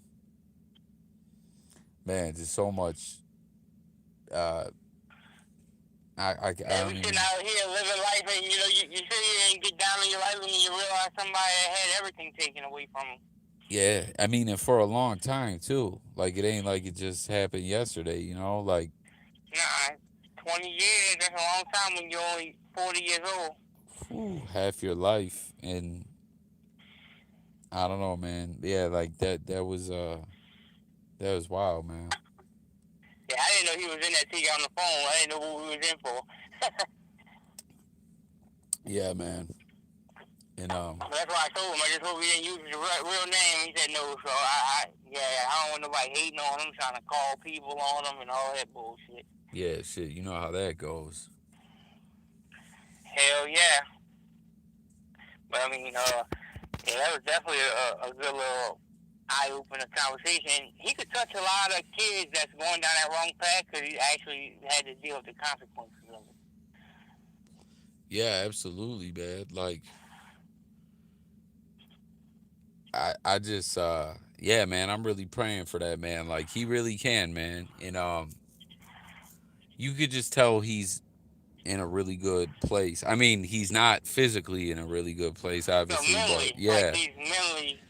Man, just so much. Uh, I And don't we sitting even. out here living life, and you sit here and get down in your life, and you realize somebody had everything taken away from them. Yeah, I mean, and for a long time too. Like it ain't like it just happened yesterday. Like Nah, 20 years, that's a long time when you're only 40 years old. whew, half your life, and I don't know, man. Yeah, like that was wild, man. Yeah, I didn't know he was in that ticket on the phone. I didn't know who he was in for. Yeah, man. And That's why I told him. I just hope he didn't use his real name. He said no. So I don't want nobody hating on him, trying to call people on him and all that bullshit. yeah, shit, you know how that goes. Hell yeah. But I mean, yeah, that was definitely a good little eye-opener conversation. He could touch a lot of kids that's going down that wrong path because he actually had to deal with the consequences of it. Yeah, absolutely, man. Like I just yeah, man, I'm really praying for that man. Like he really can, man. And you could just tell he's in a really good place. I mean, he's not physically in a really good place, So obviously, but mentally, like yeah, he's mentally,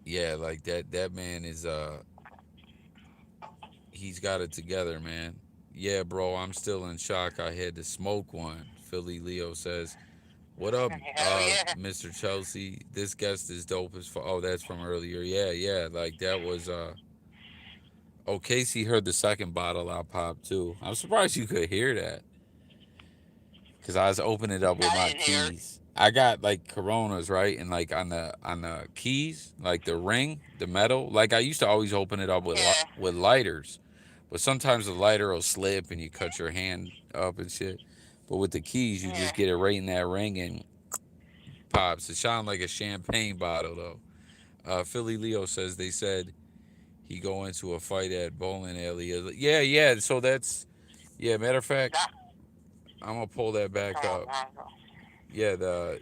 yeah, like that man is he's got it together, man. Yeah, bro, I'm still in shock. I had to smoke one. Philly Leo says, "What up, Hell yeah. Mr. Chelsea? This guest is dope as fuck." Oh, that's from earlier. Yeah, yeah, like that was. Oh, Casey heard the second bottle I popped too. I'm surprised you could hear that, cause I was opening it up with I my didn't hear it. keys. I got like Coronas, right, and like on the keys, like the ring, the metal. Like I used to always open it up with Yeah. with lighters, but sometimes the lighter will slip and you cut your hand up and shit. But with the keys, you just Yeah. get it right in that ring and pops. It sounded like a champagne bottle though. Philly Leo says they said he go into a fight at bowling alley. Yeah, yeah. So that's yeah. Matter of fact, That, I'm gonna pull that back come on, up. Gonzo. Yeah, the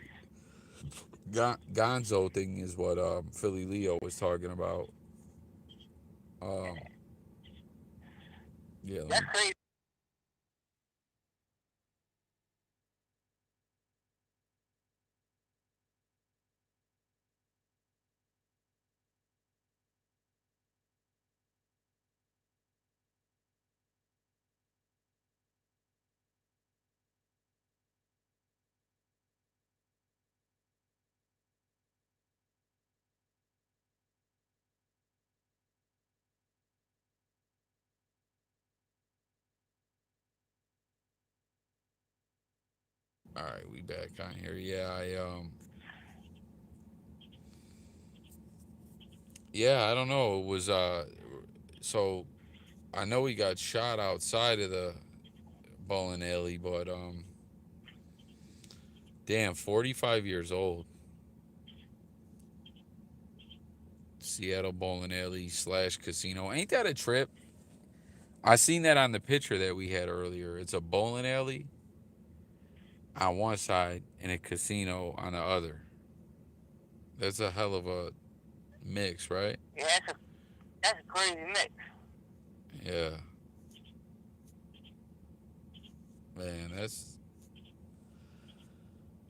Gonzo thing is what Philly Leo was talking about. Um, yeah, let That's me. crazy. All right, we back on here. Yeah, yeah, I don't know. It was so I know he got shot outside of the bowling alley, but damn, 45 years old. Seattle bowling alley slash casino. Ain't that a trip? I seen that on the picture that we had earlier. It's a bowling alley on one side and a casino on the other. That's a hell of a mix, right? Yeah, that's a crazy mix. Yeah, man,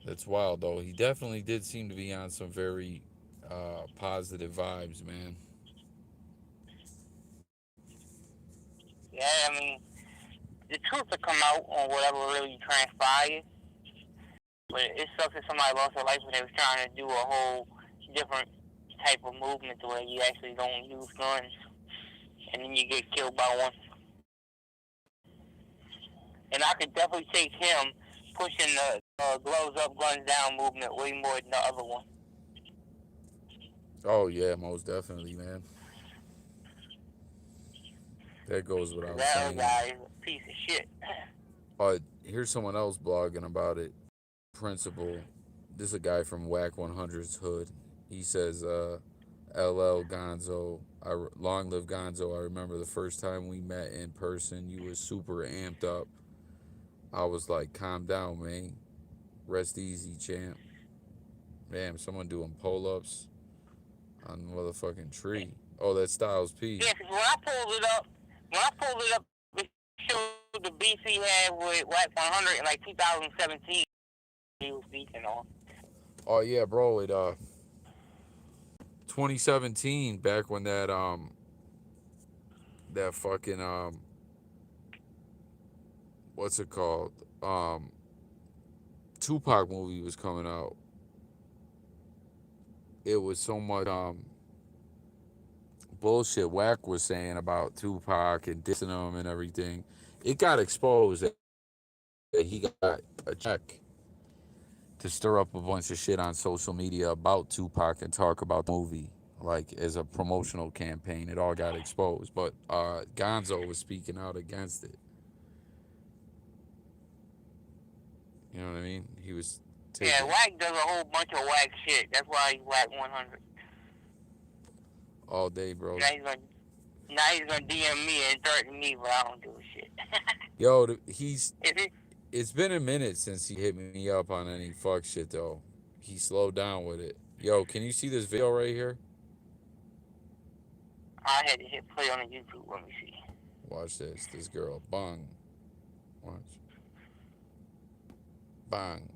that's wild though. He definitely did seem to be on some very positive vibes, man. Yeah, I mean, the truth will come out on whatever really transpired. But it sucks that somebody lost their life when they was trying to do a whole different type of movement to where you actually don't use guns, and then you get killed by one. And I could definitely take him pushing the gloves up, guns down movement way more than the other one. Oh yeah, most definitely, man. That goes Because without that other saying. guy is a piece of shit. Here's someone else blogging about it. Principal. This is a guy from Whack 100's hood. He says, LL Gonzo, long live Gonzo. I remember the first time we met in person, you was super amped up. I was like, calm down, man. Rest easy, champ. Damn, someone doing pull ups on the motherfucking tree. Oh, that's Styles P. Yeah, because when I pulled it up, it showed the beef he had with Wax 100 in like 2017. He was beefing on. Oh yeah, bro. 2017, back when that fucking what's it called? Um, Tupac movie was coming out. It was so much bullshit Wack was saying about Tupac and dissing him and everything. It got exposed that he got a check to stir up a bunch of shit on social media about Tupac and talk about the movie, like as a promotional campaign. It all got exposed, but Gonzo was speaking out against it. You know what I mean? He was Yeah, taking Wax does a whole bunch of Wax shit. That's why he's Wax 100. all day, bro. Now he's gonna DM me and threaten me, but I don't do shit. Yo, Is it? it's been a minute since he hit me up on any fuck shit though. He slowed down with it. Yo, can you see this video right here? I had to hit play on the YouTube. Let me see. Watch this. This girl, bang. Watch, bang.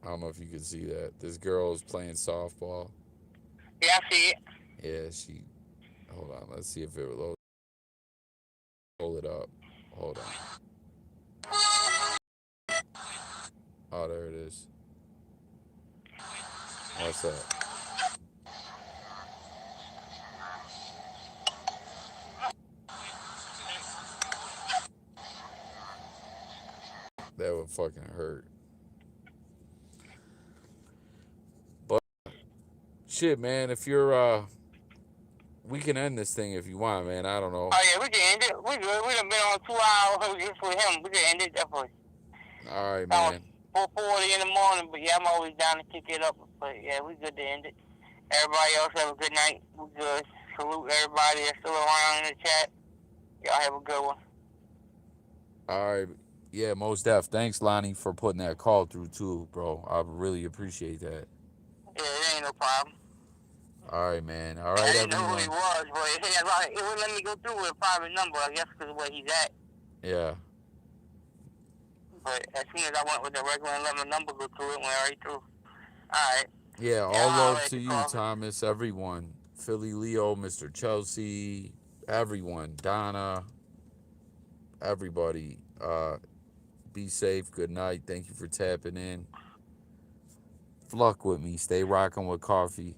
I don't know if you can see that. This girl is playing softball. Yeah, I see it. Yeah, she. Hold on. Let's see if it will pull it up. Hold on. Oh, there it is. What's that? That would fucking hurt. But shit, man, if you're we can end this thing if you want, man. I don't know. Oh yeah, we can end it. We good. We done been on 2 hours just with him. We can end it definitely. All right, Almost man. 4:40 in the morning, but yeah, I'm always down to kick it up. But yeah, we good to end it. Everybody else have a good night. We good. Salute everybody that's still around in the chat. Y'all have a good one. All right. Yeah, most def. Thanks, Lonnie, for putting that call through too, bro. I really appreciate that. Yeah, it ain't no problem. All right, man. All I right, didn't know who he everyone. was, but it wouldn't let me go through with a private number, I guess, because of where he's at. Yeah. But as soon as I went with the regular 11 number, go through it, went right through. Alright. Yeah, Yeah, all I'll love let to you you, call. Thomas, everyone. Philly Leo, Mr. Chelsea, everyone. Donna, everybody. Be safe. Good night. Thank you for tapping in. Fluck with me. Stay rocking with coffee.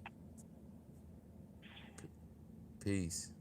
Peace.